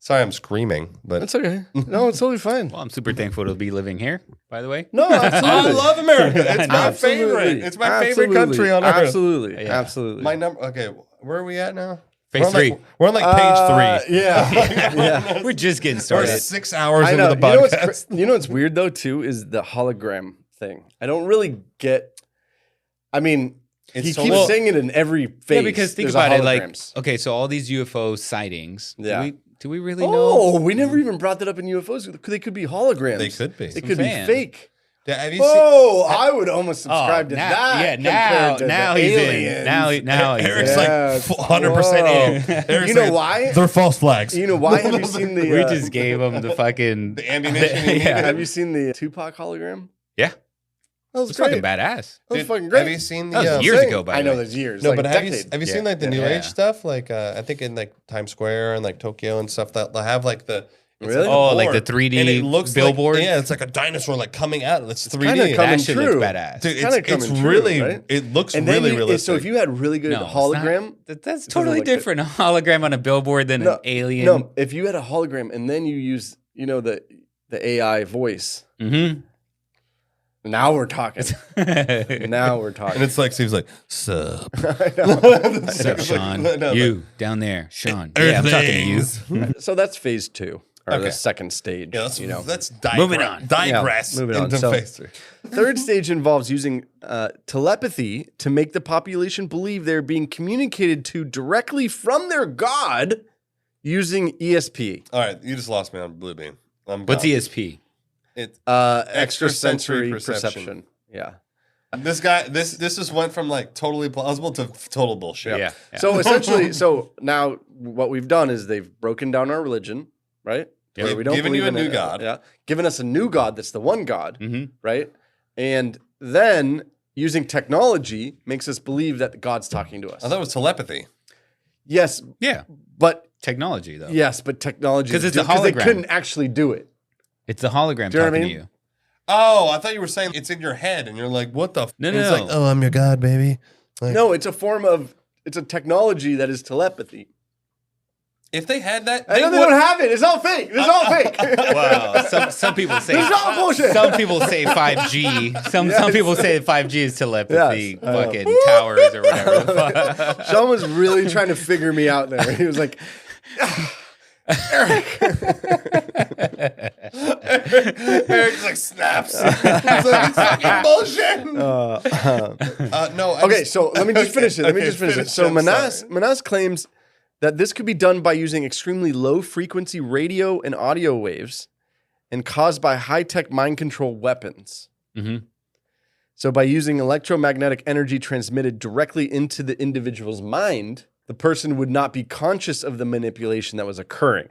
Speaker 2: Sorry, I'm screaming, but
Speaker 7: It's okay. No, it's totally fine.
Speaker 8: Well, I'm super thankful to be living here, by the way.
Speaker 7: No,
Speaker 2: I
Speaker 7: absolutely.
Speaker 2: love America. It's my
Speaker 7: Absolutely.
Speaker 2: favorite. It's my favorite country on earth.
Speaker 7: Absolutely.
Speaker 8: Yeah.
Speaker 7: Absolutely.
Speaker 2: My number. Okay, where are we at now?
Speaker 8: Phase
Speaker 2: we're on,
Speaker 8: 3.
Speaker 2: Like, we're on like page 3.
Speaker 7: Yeah. yeah.
Speaker 8: We're just getting
Speaker 2: We're
Speaker 8: started.
Speaker 2: 6 hours
Speaker 7: I
Speaker 2: into
Speaker 7: know.
Speaker 2: the
Speaker 7: You know, what's
Speaker 2: podcast.
Speaker 7: you know what's weird though too is the hologram thing. I don't really get. I mean,
Speaker 2: It's
Speaker 7: he
Speaker 2: so-
Speaker 7: keeps
Speaker 2: well-
Speaker 7: saying it in every phase.
Speaker 8: Yeah, because think
Speaker 7: There's
Speaker 8: about it. Like,
Speaker 7: holograms.
Speaker 8: okay, so all these UFO sightings.
Speaker 7: Yeah.
Speaker 8: Do we really know?
Speaker 7: Oh, we never even brought that up in UFOs. They could be holograms.
Speaker 2: They could be.
Speaker 7: They could be
Speaker 8: saying.
Speaker 7: fake.
Speaker 2: Yeah, have you seen?
Speaker 7: Oh, I would almost
Speaker 8: Oh,
Speaker 7: subscribe to
Speaker 8: now,
Speaker 7: that.
Speaker 8: yeah,
Speaker 7: compared to
Speaker 8: now
Speaker 7: the
Speaker 8: he's
Speaker 7: aliens.
Speaker 8: in. Now he's
Speaker 2: Eric's
Speaker 8: in.
Speaker 2: like
Speaker 7: Yes.
Speaker 2: 100% in. Eric's
Speaker 7: You know
Speaker 2: like,
Speaker 7: why?
Speaker 2: They're false flags.
Speaker 7: You know why? Have you seen the?
Speaker 8: We just gave him the fucking
Speaker 2: The ammunition he
Speaker 8: yeah.
Speaker 7: Have you seen the Tupac hologram?
Speaker 8: Yeah.
Speaker 7: That was
Speaker 8: It's fucking
Speaker 7: great.
Speaker 8: badass.
Speaker 7: That was
Speaker 2: Dude,
Speaker 7: fucking great.
Speaker 2: Have you seen the?
Speaker 8: That was
Speaker 2: um,
Speaker 8: years
Speaker 7: Saying-
Speaker 8: ago, by
Speaker 7: I
Speaker 8: the
Speaker 7: know
Speaker 8: way.
Speaker 7: there's years.
Speaker 2: No,
Speaker 7: like
Speaker 2: but have you
Speaker 7: decade.
Speaker 2: seen like the
Speaker 8: Yeah.
Speaker 2: new
Speaker 8: Yeah.
Speaker 2: age stuff? Like I think in like Times Square and like Tokyo and stuff that they have like the it's
Speaker 7: Really?
Speaker 2: a
Speaker 8: Oh, like
Speaker 2: board,
Speaker 8: the 3D
Speaker 2: and it looks
Speaker 8: billboard?
Speaker 2: Like, yeah, it's like a dinosaur like coming out. It's 3D.
Speaker 7: kinda coming
Speaker 8: That shit
Speaker 7: true.
Speaker 8: looks badass.
Speaker 2: Dude,
Speaker 7: kinda
Speaker 2: it's
Speaker 7: coming true,
Speaker 2: really
Speaker 7: right?
Speaker 2: it looks
Speaker 7: And then
Speaker 2: really
Speaker 7: you-
Speaker 2: realistic.
Speaker 7: So if you had really good
Speaker 8: No, it's
Speaker 7: hologram,
Speaker 8: not- that's
Speaker 7: doesn't
Speaker 8: totally
Speaker 7: look good.
Speaker 8: different. A hologram on a billboard than an alien.
Speaker 7: No, if you had a hologram and then you use, the AI voice,
Speaker 8: Mm-hmm.
Speaker 7: now we're talking. Now we're
Speaker 2: and
Speaker 7: talking.
Speaker 2: it's like Steve's like, sup.
Speaker 8: What's up, Sean?
Speaker 2: No,
Speaker 8: you down there, Sean. Yeah, I'm talking to you.
Speaker 7: So that's phase 2, or
Speaker 2: Okay.
Speaker 7: the second stage.
Speaker 2: Yeah, let's
Speaker 8: Moving on.
Speaker 2: digress
Speaker 7: Yeah, moving on.
Speaker 2: into
Speaker 7: So-
Speaker 2: phase 3.
Speaker 7: Third stage involves using telepathy to make the population believe they're being communicated to directly from their god using ESP,
Speaker 2: All right, you just lost me on Blue Beam. I'm
Speaker 8: What's
Speaker 2: gone.
Speaker 8: ESP?
Speaker 2: It's
Speaker 7: extrasensory perception. Yeah.
Speaker 2: this guy. This just went from like totally plausible to total bullshit.
Speaker 8: Yeah.
Speaker 7: So essentially, now what we've done is they've broken down our religion, right?
Speaker 8: Yeah.
Speaker 7: Where we don't
Speaker 2: Given you
Speaker 7: believe
Speaker 2: a
Speaker 7: in
Speaker 2: new God.
Speaker 7: Yeah. Given us a new God that's the one God,
Speaker 8: Mm-hmm.
Speaker 7: right? And then using technology makes us believe that God's talking to us.
Speaker 2: I thought it was telepathy.
Speaker 7: Yes,
Speaker 8: Yeah.
Speaker 7: but
Speaker 8: Technology, though.
Speaker 7: yes, but technology
Speaker 8: 'Cause it's a
Speaker 7: they
Speaker 8: hologram.
Speaker 7: couldn't actually do it.
Speaker 8: It's the hologram
Speaker 7: Do you know what I
Speaker 8: talking
Speaker 7: mean?
Speaker 8: to you.
Speaker 2: Oh, I thought you were saying it's in your head, and you're like, "What the?"
Speaker 8: No,
Speaker 2: and it's
Speaker 8: no.
Speaker 2: like, "Oh, I'm your god, baby." Like,
Speaker 7: No, it's a technology that is telepathy.
Speaker 2: if they had that,
Speaker 7: I know they don't have it. It's all fake. It's all fake.
Speaker 8: Well, some people say
Speaker 7: This is all bullshit.
Speaker 8: Some people say 5G. Some
Speaker 7: Yes.
Speaker 8: people say 5G is telepathy,
Speaker 7: Yes, I know.
Speaker 8: fucking towers or whatever. the fuck.
Speaker 7: Sean was really trying to figure me out there. He was like,
Speaker 2: Eric's like snaps. It's like, it's fucking bullshit. No.
Speaker 7: okay, so let me just finish it. Let me
Speaker 2: Okay,
Speaker 7: just finish it.
Speaker 2: finish
Speaker 7: So
Speaker 2: it,
Speaker 7: Monast claims that this could be done by using extremely low frequency radio and audio waves and caused by high-tech mind control weapons.
Speaker 8: Mhm.
Speaker 7: So by using electromagnetic energy transmitted directly into the individual's mind, the person would not be conscious of the manipulation that was occurring.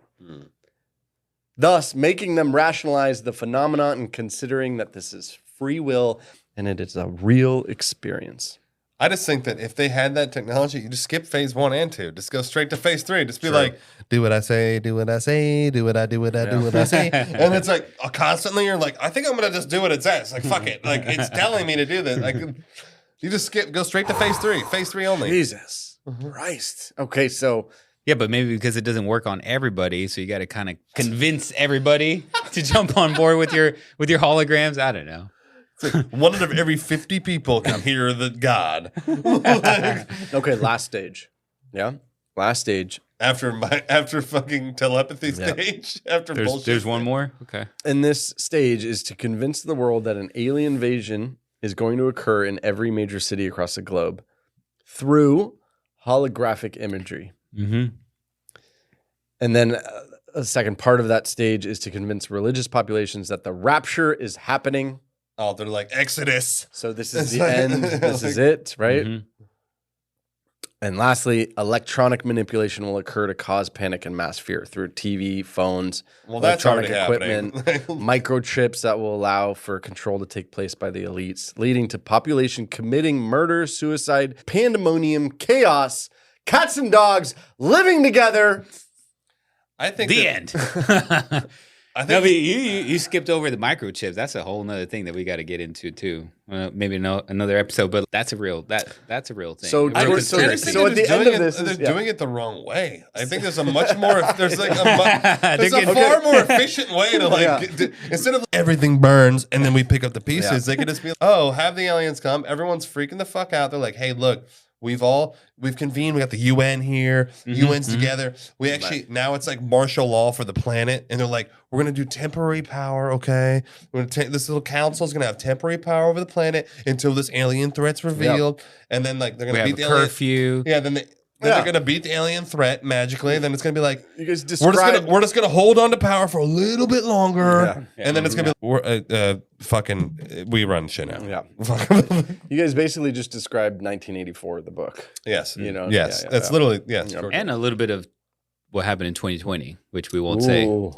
Speaker 7: Thus, making them rationalize the phenomenon and considering that this is free will and it is a real experience.
Speaker 2: I just think that if they had that technology, you just skip phase 1 and 2. Just go straight to phase 3. Just be like, do what I say, do what I say, do what I do, what I do, what I say. And it's like constantly you're like, I think I'm going to just do what it says. Like, fuck it. Like, it's telling me to do this. Like, you just go straight to phase 3. Phase 3 only.
Speaker 7: Jesus Christ. Okay, so...
Speaker 8: Yeah, but maybe because it doesn't work on everybody, so you got to kind of convince everybody to jump on board with your holograms. I don't know.
Speaker 2: It's like one out of every 50 people can hear the God.
Speaker 7: Okay, last stage. Yeah, last stage.
Speaker 2: After fucking telepathy stage. After bullshit.
Speaker 8: There's one more. Okay.
Speaker 7: And this stage is to convince the world that an alien invasion is going to occur in every major city across the globe through holographic imagery.
Speaker 8: Mm-hmm.
Speaker 7: And then a second part of that stage is to convince religious populations that the rapture is happening.
Speaker 2: Oh, they're like, Exodus.
Speaker 7: So this is the end. This is it, right?
Speaker 8: Mm-hmm.
Speaker 7: And lastly, electronic manipulation will occur to cause panic and mass fear through TV, phones,
Speaker 2: Well, that's
Speaker 7: electronic
Speaker 2: already
Speaker 7: equipment,
Speaker 2: happening.
Speaker 7: microchips that will allow for control to take place by the elites, leading to population committing murder, suicide, pandemonium, chaos, cats and dogs living together.
Speaker 2: I think
Speaker 8: The
Speaker 2: that-
Speaker 8: end.
Speaker 2: I
Speaker 8: No,
Speaker 2: think
Speaker 8: but you skipped over the microchips. That's a whole nother thing that we got to get into too. Maybe another episode, but that's a real that's a real thing.
Speaker 7: So-
Speaker 8: A real
Speaker 7: so-
Speaker 8: conspiracy.
Speaker 7: so at the end of this
Speaker 2: they're
Speaker 7: is- yeah.
Speaker 2: doing it the wrong way. I think there's a much more there's like a
Speaker 8: They're getting-
Speaker 2: far more efficient way to like
Speaker 7: Yeah.
Speaker 2: instead of everything burns and then we pick up the pieces. They could just be like, oh, have the aliens come. Everyone's freaking the fuck out. They're like, hey, look. We've convened. We got the UN here. UN's together. We actually now it's like martial law for the planet, and they're like, we're gonna do temporary power. Okay, we're gonna take this little council is gonna have temporary power over the planet until this alien threat's revealed, and then like they're
Speaker 8: we
Speaker 2: gonna
Speaker 8: have
Speaker 2: beat
Speaker 8: a
Speaker 2: the alien.
Speaker 8: curfew.
Speaker 2: Yeah, then they're gonna beat the alien threat magically. Then it's gonna be like
Speaker 7: You guys
Speaker 2: we're
Speaker 7: describe.
Speaker 2: just gonna hold on to power for a little bit longer,
Speaker 7: Yeah.
Speaker 2: and then it's gonna be we're fucking we run shit now.
Speaker 7: Yeah. You guys basically just described 1984, the book.
Speaker 2: Yes,
Speaker 7: You know,
Speaker 2: yes,
Speaker 7: yeah,
Speaker 2: that's
Speaker 7: yeah.
Speaker 2: literally yes.
Speaker 7: Yeah.
Speaker 8: And a little bit of what happened in 2020, which we won't say.
Speaker 7: Ooh,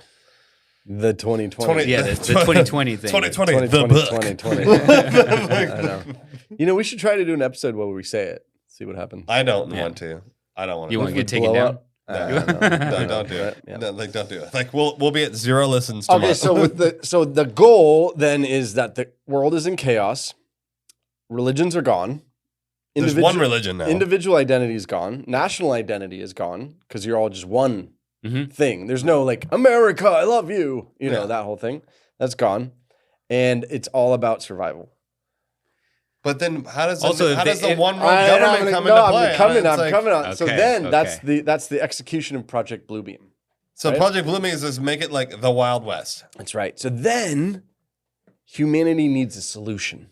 Speaker 7: the 2020.
Speaker 8: Yeah, the 2020 thing.
Speaker 2: 2020, the book.
Speaker 7: 2020. I know. You know, we should try to do an episode where we say it. See what happens.
Speaker 2: I don't want to. I don't want to.
Speaker 8: You want to
Speaker 7: We
Speaker 8: get taken
Speaker 7: blow
Speaker 8: down?
Speaker 7: up.
Speaker 2: No, don't do it.
Speaker 7: Yeah.
Speaker 2: No, like, don't do it. Like, we'll be at 0 listens
Speaker 7: Okay,
Speaker 2: tomorrow.
Speaker 7: so the goal then is that the world is in chaos. Religions are gone.
Speaker 2: There's one religion now.
Speaker 7: Individual identity is gone. National identity is gone because you're all just one
Speaker 8: Mhm.
Speaker 7: thing. There's no like America, I love you. You know
Speaker 2: Yeah.
Speaker 7: that whole thing. That's gone, and it's all about survival.
Speaker 2: But then, how does
Speaker 8: Also,
Speaker 2: how
Speaker 8: if
Speaker 2: does
Speaker 8: they-
Speaker 2: the one world government come into play?
Speaker 7: I'm coming.
Speaker 2: It's
Speaker 7: I'm
Speaker 2: like-
Speaker 7: coming on. So
Speaker 8: Okay,
Speaker 7: then that's
Speaker 8: okay.
Speaker 7: the execution of Project Bluebeam.
Speaker 2: So
Speaker 7: right?
Speaker 2: Project Bluebeam is just make it like the Wild West.
Speaker 7: That's right. So then humanity needs a solution.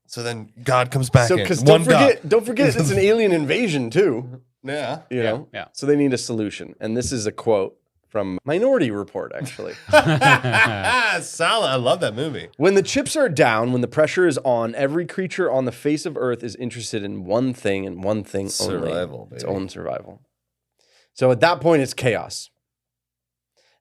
Speaker 2: So then God comes back
Speaker 7: So
Speaker 2: in.
Speaker 7: because
Speaker 2: One God.
Speaker 7: don't forget it's an alien invasion too.
Speaker 2: Yeah.
Speaker 7: You know?
Speaker 8: yeah.
Speaker 7: So they need a solution. And this is a quote from Minority Report, actually.
Speaker 2: Solid. I love that movie.
Speaker 7: When the chips are down, when the pressure is on, every creature on the face of Earth is interested in one thing and one thing only.
Speaker 2: Survival,
Speaker 7: Its
Speaker 2: baby.
Speaker 7: own survival. So at that point, it's chaos.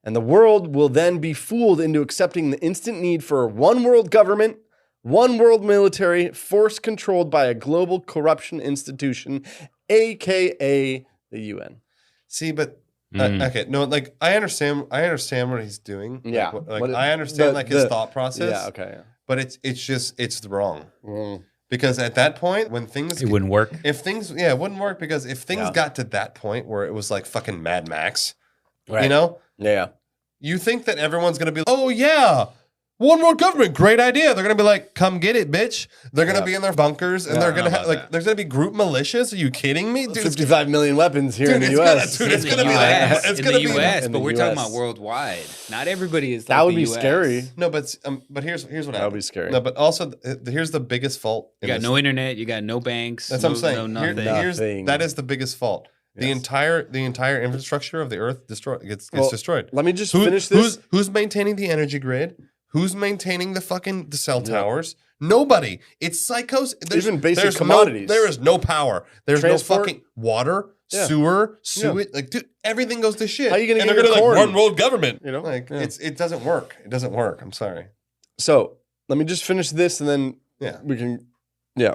Speaker 7: And the world will then be fooled into accepting the instant need for one world government, one world military, force controlled by a global corruption institution, aka the UN.
Speaker 2: See, but okay, no, like I understand what he's doing. Like,
Speaker 7: Yeah.
Speaker 2: like
Speaker 7: What-
Speaker 2: I understand
Speaker 7: the-
Speaker 2: his
Speaker 7: the-
Speaker 2: thought process.
Speaker 7: Yeah, okay.
Speaker 2: But it's wrong. Because at that point, when things
Speaker 8: It wouldn't work.
Speaker 2: if things it wouldn't work because if things
Speaker 7: Yeah.
Speaker 2: got to that point where it was like fucking Mad Max,
Speaker 7: Right.
Speaker 2: you know,
Speaker 7: Yeah.
Speaker 2: you think that everyone's gonna be, oh yeah, one world government, great idea. They're gonna be like, come get it, bitch. They're gonna
Speaker 7: Yeah.
Speaker 2: be in their bunkers and
Speaker 7: Yeah,
Speaker 2: they're
Speaker 7: I
Speaker 2: gonna
Speaker 8: know
Speaker 2: have
Speaker 8: about
Speaker 2: like, there's gonna be group militias. Are you kidding me, dude?
Speaker 7: 55 million weapons here in the
Speaker 2: it's
Speaker 7: US.
Speaker 2: gonna- dude, it's
Speaker 8: in
Speaker 2: gonna
Speaker 8: the
Speaker 2: be like-
Speaker 8: US,
Speaker 2: it's
Speaker 8: in
Speaker 2: gonna
Speaker 8: the
Speaker 2: be-
Speaker 8: US,
Speaker 7: in
Speaker 8: but
Speaker 7: the
Speaker 8: we're talking
Speaker 7: US.
Speaker 8: about worldwide. Not everybody is.
Speaker 7: That
Speaker 8: like
Speaker 7: would
Speaker 8: the
Speaker 7: be
Speaker 8: US.
Speaker 7: scary.
Speaker 2: No, but here's what
Speaker 7: That would
Speaker 2: happens.
Speaker 7: be scary.
Speaker 2: No, but also here's the biggest fault.
Speaker 8: You got no internet. You got no banks.
Speaker 2: That's
Speaker 8: no,
Speaker 2: what I'm saying.
Speaker 8: No
Speaker 2: Here-
Speaker 8: nothing.
Speaker 2: that is the biggest fault. The
Speaker 7: Yes.
Speaker 2: entire infrastructure of the Earth gets
Speaker 7: Well,
Speaker 2: destroyed.
Speaker 7: Let me just finish this.
Speaker 2: Who's maintaining the energy grid? Who's maintaining the cell towers? Nobody. It's psychos.
Speaker 7: Even basic
Speaker 2: there's
Speaker 7: commodities.
Speaker 2: there is no power. There's
Speaker 7: Transport?
Speaker 2: no fucking water,
Speaker 7: Yeah.
Speaker 2: sewer, sewage. Like, dude, everything goes to shit.
Speaker 7: How you gonna
Speaker 2: and
Speaker 7: get
Speaker 2: they're
Speaker 7: your
Speaker 2: gonna
Speaker 7: corn?
Speaker 2: like one world government.
Speaker 7: You know?
Speaker 2: like
Speaker 7: Yeah.
Speaker 2: it doesn't work. It doesn't work. I'm sorry.
Speaker 7: So let me just finish this and then
Speaker 2: Yeah.
Speaker 7: we can, yeah.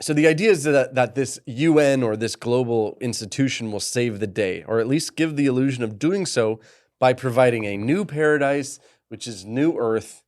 Speaker 7: So the idea is that this UN or this global institution will save the day, or at least give the illusion of doing so by providing a new paradise, which is new Earth,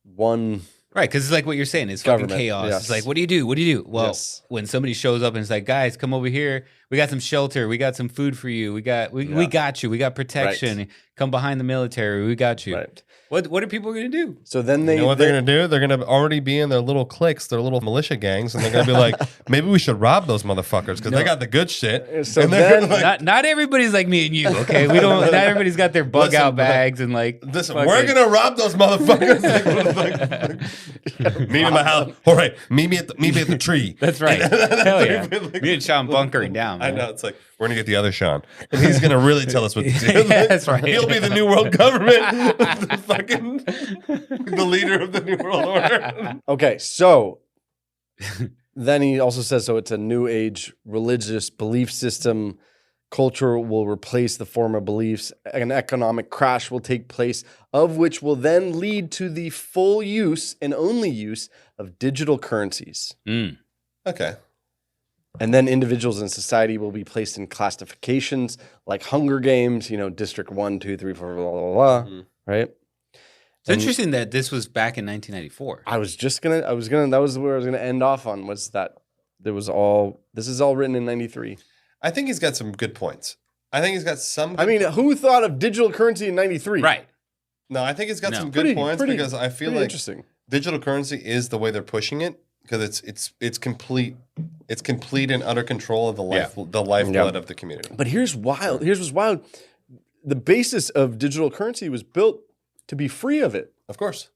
Speaker 7: one.
Speaker 8: Right, because it's like what you're saying. It's fucking
Speaker 7: Government,
Speaker 8: chaos.
Speaker 7: yes.
Speaker 8: It's like, what do you do? What do you do? Well,
Speaker 7: Yes.
Speaker 8: when somebody shows up and it's like, guys, come over here. We got some shelter. We got some food for you. We got you. We got protection.
Speaker 7: Right.
Speaker 8: Come behind the military. We got you.
Speaker 7: Right.
Speaker 8: What are people going to do?
Speaker 7: So then they
Speaker 2: You know what they're going to do? They're going to already be in their little cliques, their little militia gangs, and they're going to be like, maybe we should rob those motherfuckers because they got the good shit.
Speaker 7: So
Speaker 2: and they're
Speaker 7: then-
Speaker 2: gonna, like,
Speaker 8: Not everybody's like me and you, okay? We don't. Not everybody's got their bug
Speaker 2: Listen,
Speaker 8: out bags and like.
Speaker 2: listen,
Speaker 8: fucking-
Speaker 2: we're going to rob those motherfuckers. Meet in my house. All right, meet me at the tree.
Speaker 8: That's right. Hell yeah.
Speaker 2: Like-
Speaker 8: Me and Sean bunkering down.
Speaker 2: I
Speaker 8: Man.
Speaker 2: know. It's like, we're going to get the other Sean. And he's going to really tell us what to do.
Speaker 8: Yeah, that's right.
Speaker 2: He'll be the new world government. the leader of the new world order.
Speaker 7: Okay, so then he also says, so it's a new age religious belief system. Culture will replace the former beliefs. An economic crash will take place, of which will then lead to the full use and only use of digital currencies.
Speaker 8: Mm.
Speaker 2: Okay.
Speaker 7: And then individuals in society will be placed in classifications like Hunger Games, District 1, 2, 3, 4, blah, blah, blah, right?
Speaker 8: It's interesting that this was back in 1994.
Speaker 7: that was where I was gonna end off on, was that this is all written in 93.
Speaker 2: I think he's got some good points. I think he's got some.
Speaker 7: I mean, who thought of digital currency in 93?
Speaker 8: Right.
Speaker 2: No, I think he's got
Speaker 8: No.
Speaker 2: some good
Speaker 7: Pretty-
Speaker 2: points
Speaker 7: pretty-
Speaker 2: because I feel
Speaker 7: Pretty
Speaker 2: like
Speaker 7: interesting.
Speaker 2: digital currency is the way they're pushing it because it's complete. It's complete and utter control of the lifeblood of the community.
Speaker 7: But here's what's wild. The basis of digital currency was built to be free of it.
Speaker 2: Of course.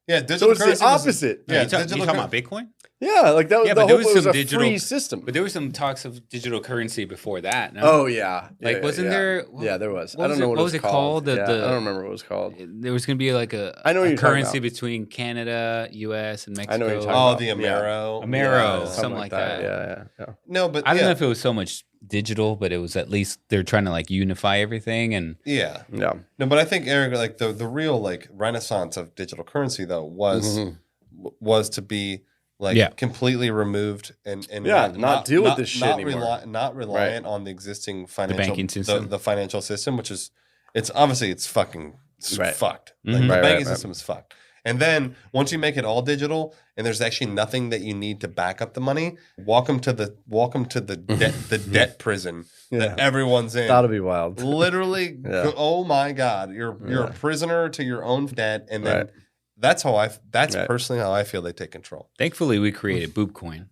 Speaker 2: Yeah, digital
Speaker 7: So it's
Speaker 2: currency
Speaker 7: the opposite.
Speaker 2: Yeah,
Speaker 8: you talking
Speaker 2: digital
Speaker 8: about Bitcoin?
Speaker 7: Yeah, like that was
Speaker 8: Yeah,
Speaker 7: the
Speaker 8: but there
Speaker 7: whole
Speaker 8: was
Speaker 7: it was
Speaker 8: some
Speaker 7: a
Speaker 8: digital
Speaker 7: free system.
Speaker 8: But there was some talks of digital currency before that. No?
Speaker 7: Oh yeah.
Speaker 8: Like,
Speaker 7: Yeah,
Speaker 8: wasn't
Speaker 7: yeah.
Speaker 8: there-
Speaker 7: Yeah, there was.
Speaker 8: what
Speaker 7: I
Speaker 8: was
Speaker 7: don't know
Speaker 8: it-
Speaker 7: what it was called.
Speaker 8: The-
Speaker 7: Yeah,
Speaker 8: the-
Speaker 7: I don't remember what it was called.
Speaker 8: There was going to be like
Speaker 7: I know what
Speaker 8: a
Speaker 7: you're talking
Speaker 8: currency
Speaker 7: about.
Speaker 8: between Canada, U.S., and Mexico.
Speaker 7: I know what you're talking
Speaker 2: Oh,
Speaker 7: about.
Speaker 2: the
Speaker 7: Yeah.
Speaker 2: Amero.
Speaker 8: Amero,
Speaker 2: Yeah.
Speaker 8: something like that.
Speaker 7: Yeah.
Speaker 2: No, but
Speaker 8: I don't know if it was so much digital, but it was at least they're trying to like unify everything. And
Speaker 2: Yeah.
Speaker 7: Yeah.
Speaker 2: No, but I think Eric, like the real like renaissance of digital currency though was to be like
Speaker 8: Yeah.
Speaker 2: completely removed and
Speaker 7: not deal with this shit
Speaker 2: not
Speaker 7: anymore.
Speaker 2: not reliant on the existing financial
Speaker 8: banking system.
Speaker 2: the financial system, which is it's fucking
Speaker 7: Right.
Speaker 2: fucked.
Speaker 8: Mhm.
Speaker 2: Like, the
Speaker 7: Right,
Speaker 2: banking
Speaker 7: right.
Speaker 2: system is fucked. And then once you make it all digital and there's actually nothing that you need to back up the money, welcome to the debt prison that everyone's in.
Speaker 7: That'll be wild.
Speaker 2: Literally,
Speaker 7: Yeah.
Speaker 2: oh my God, you're a prisoner to your own debt, and then
Speaker 7: Right.
Speaker 2: that's
Speaker 7: Right.
Speaker 2: personally how I feel they take control.
Speaker 8: thankfully, we created Boop Coin.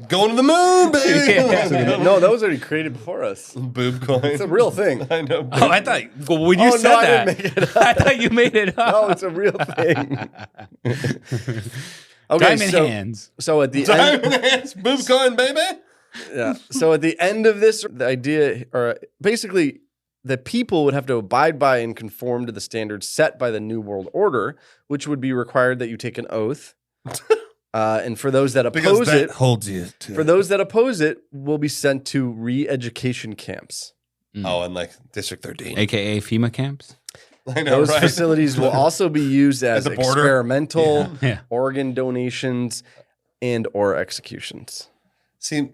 Speaker 2: Going to the moon, baby.
Speaker 8: Yeah.
Speaker 7: No, that was already created before us.
Speaker 2: Boob coin.
Speaker 7: It's a real thing.
Speaker 2: I know.
Speaker 8: Oh, I thought when you
Speaker 7: Oh,
Speaker 8: said
Speaker 7: no, I
Speaker 8: that,
Speaker 7: didn't make it up.
Speaker 8: I thought you made it up.
Speaker 7: No, it's a real thing. Okay,
Speaker 8: Diamond hands.
Speaker 7: so at the end,
Speaker 2: Diamond hands, boob coin, baby.
Speaker 7: yeah. So at the end of this, the idea, or basically, the people would have to abide by and conform to the standards set by the New World Order, which would be required that you take an oath. And for those that oppose it,
Speaker 2: holds you.
Speaker 7: for those that oppose it, will be sent to re-education camps.
Speaker 2: Oh, and like District 13.
Speaker 8: AKA FEMA camps.
Speaker 2: I know,
Speaker 7: Those
Speaker 2: right?
Speaker 7: facilities will also be used as
Speaker 2: the border.
Speaker 7: experimental
Speaker 8: Yeah.
Speaker 7: organ donations and or executions.
Speaker 2: See,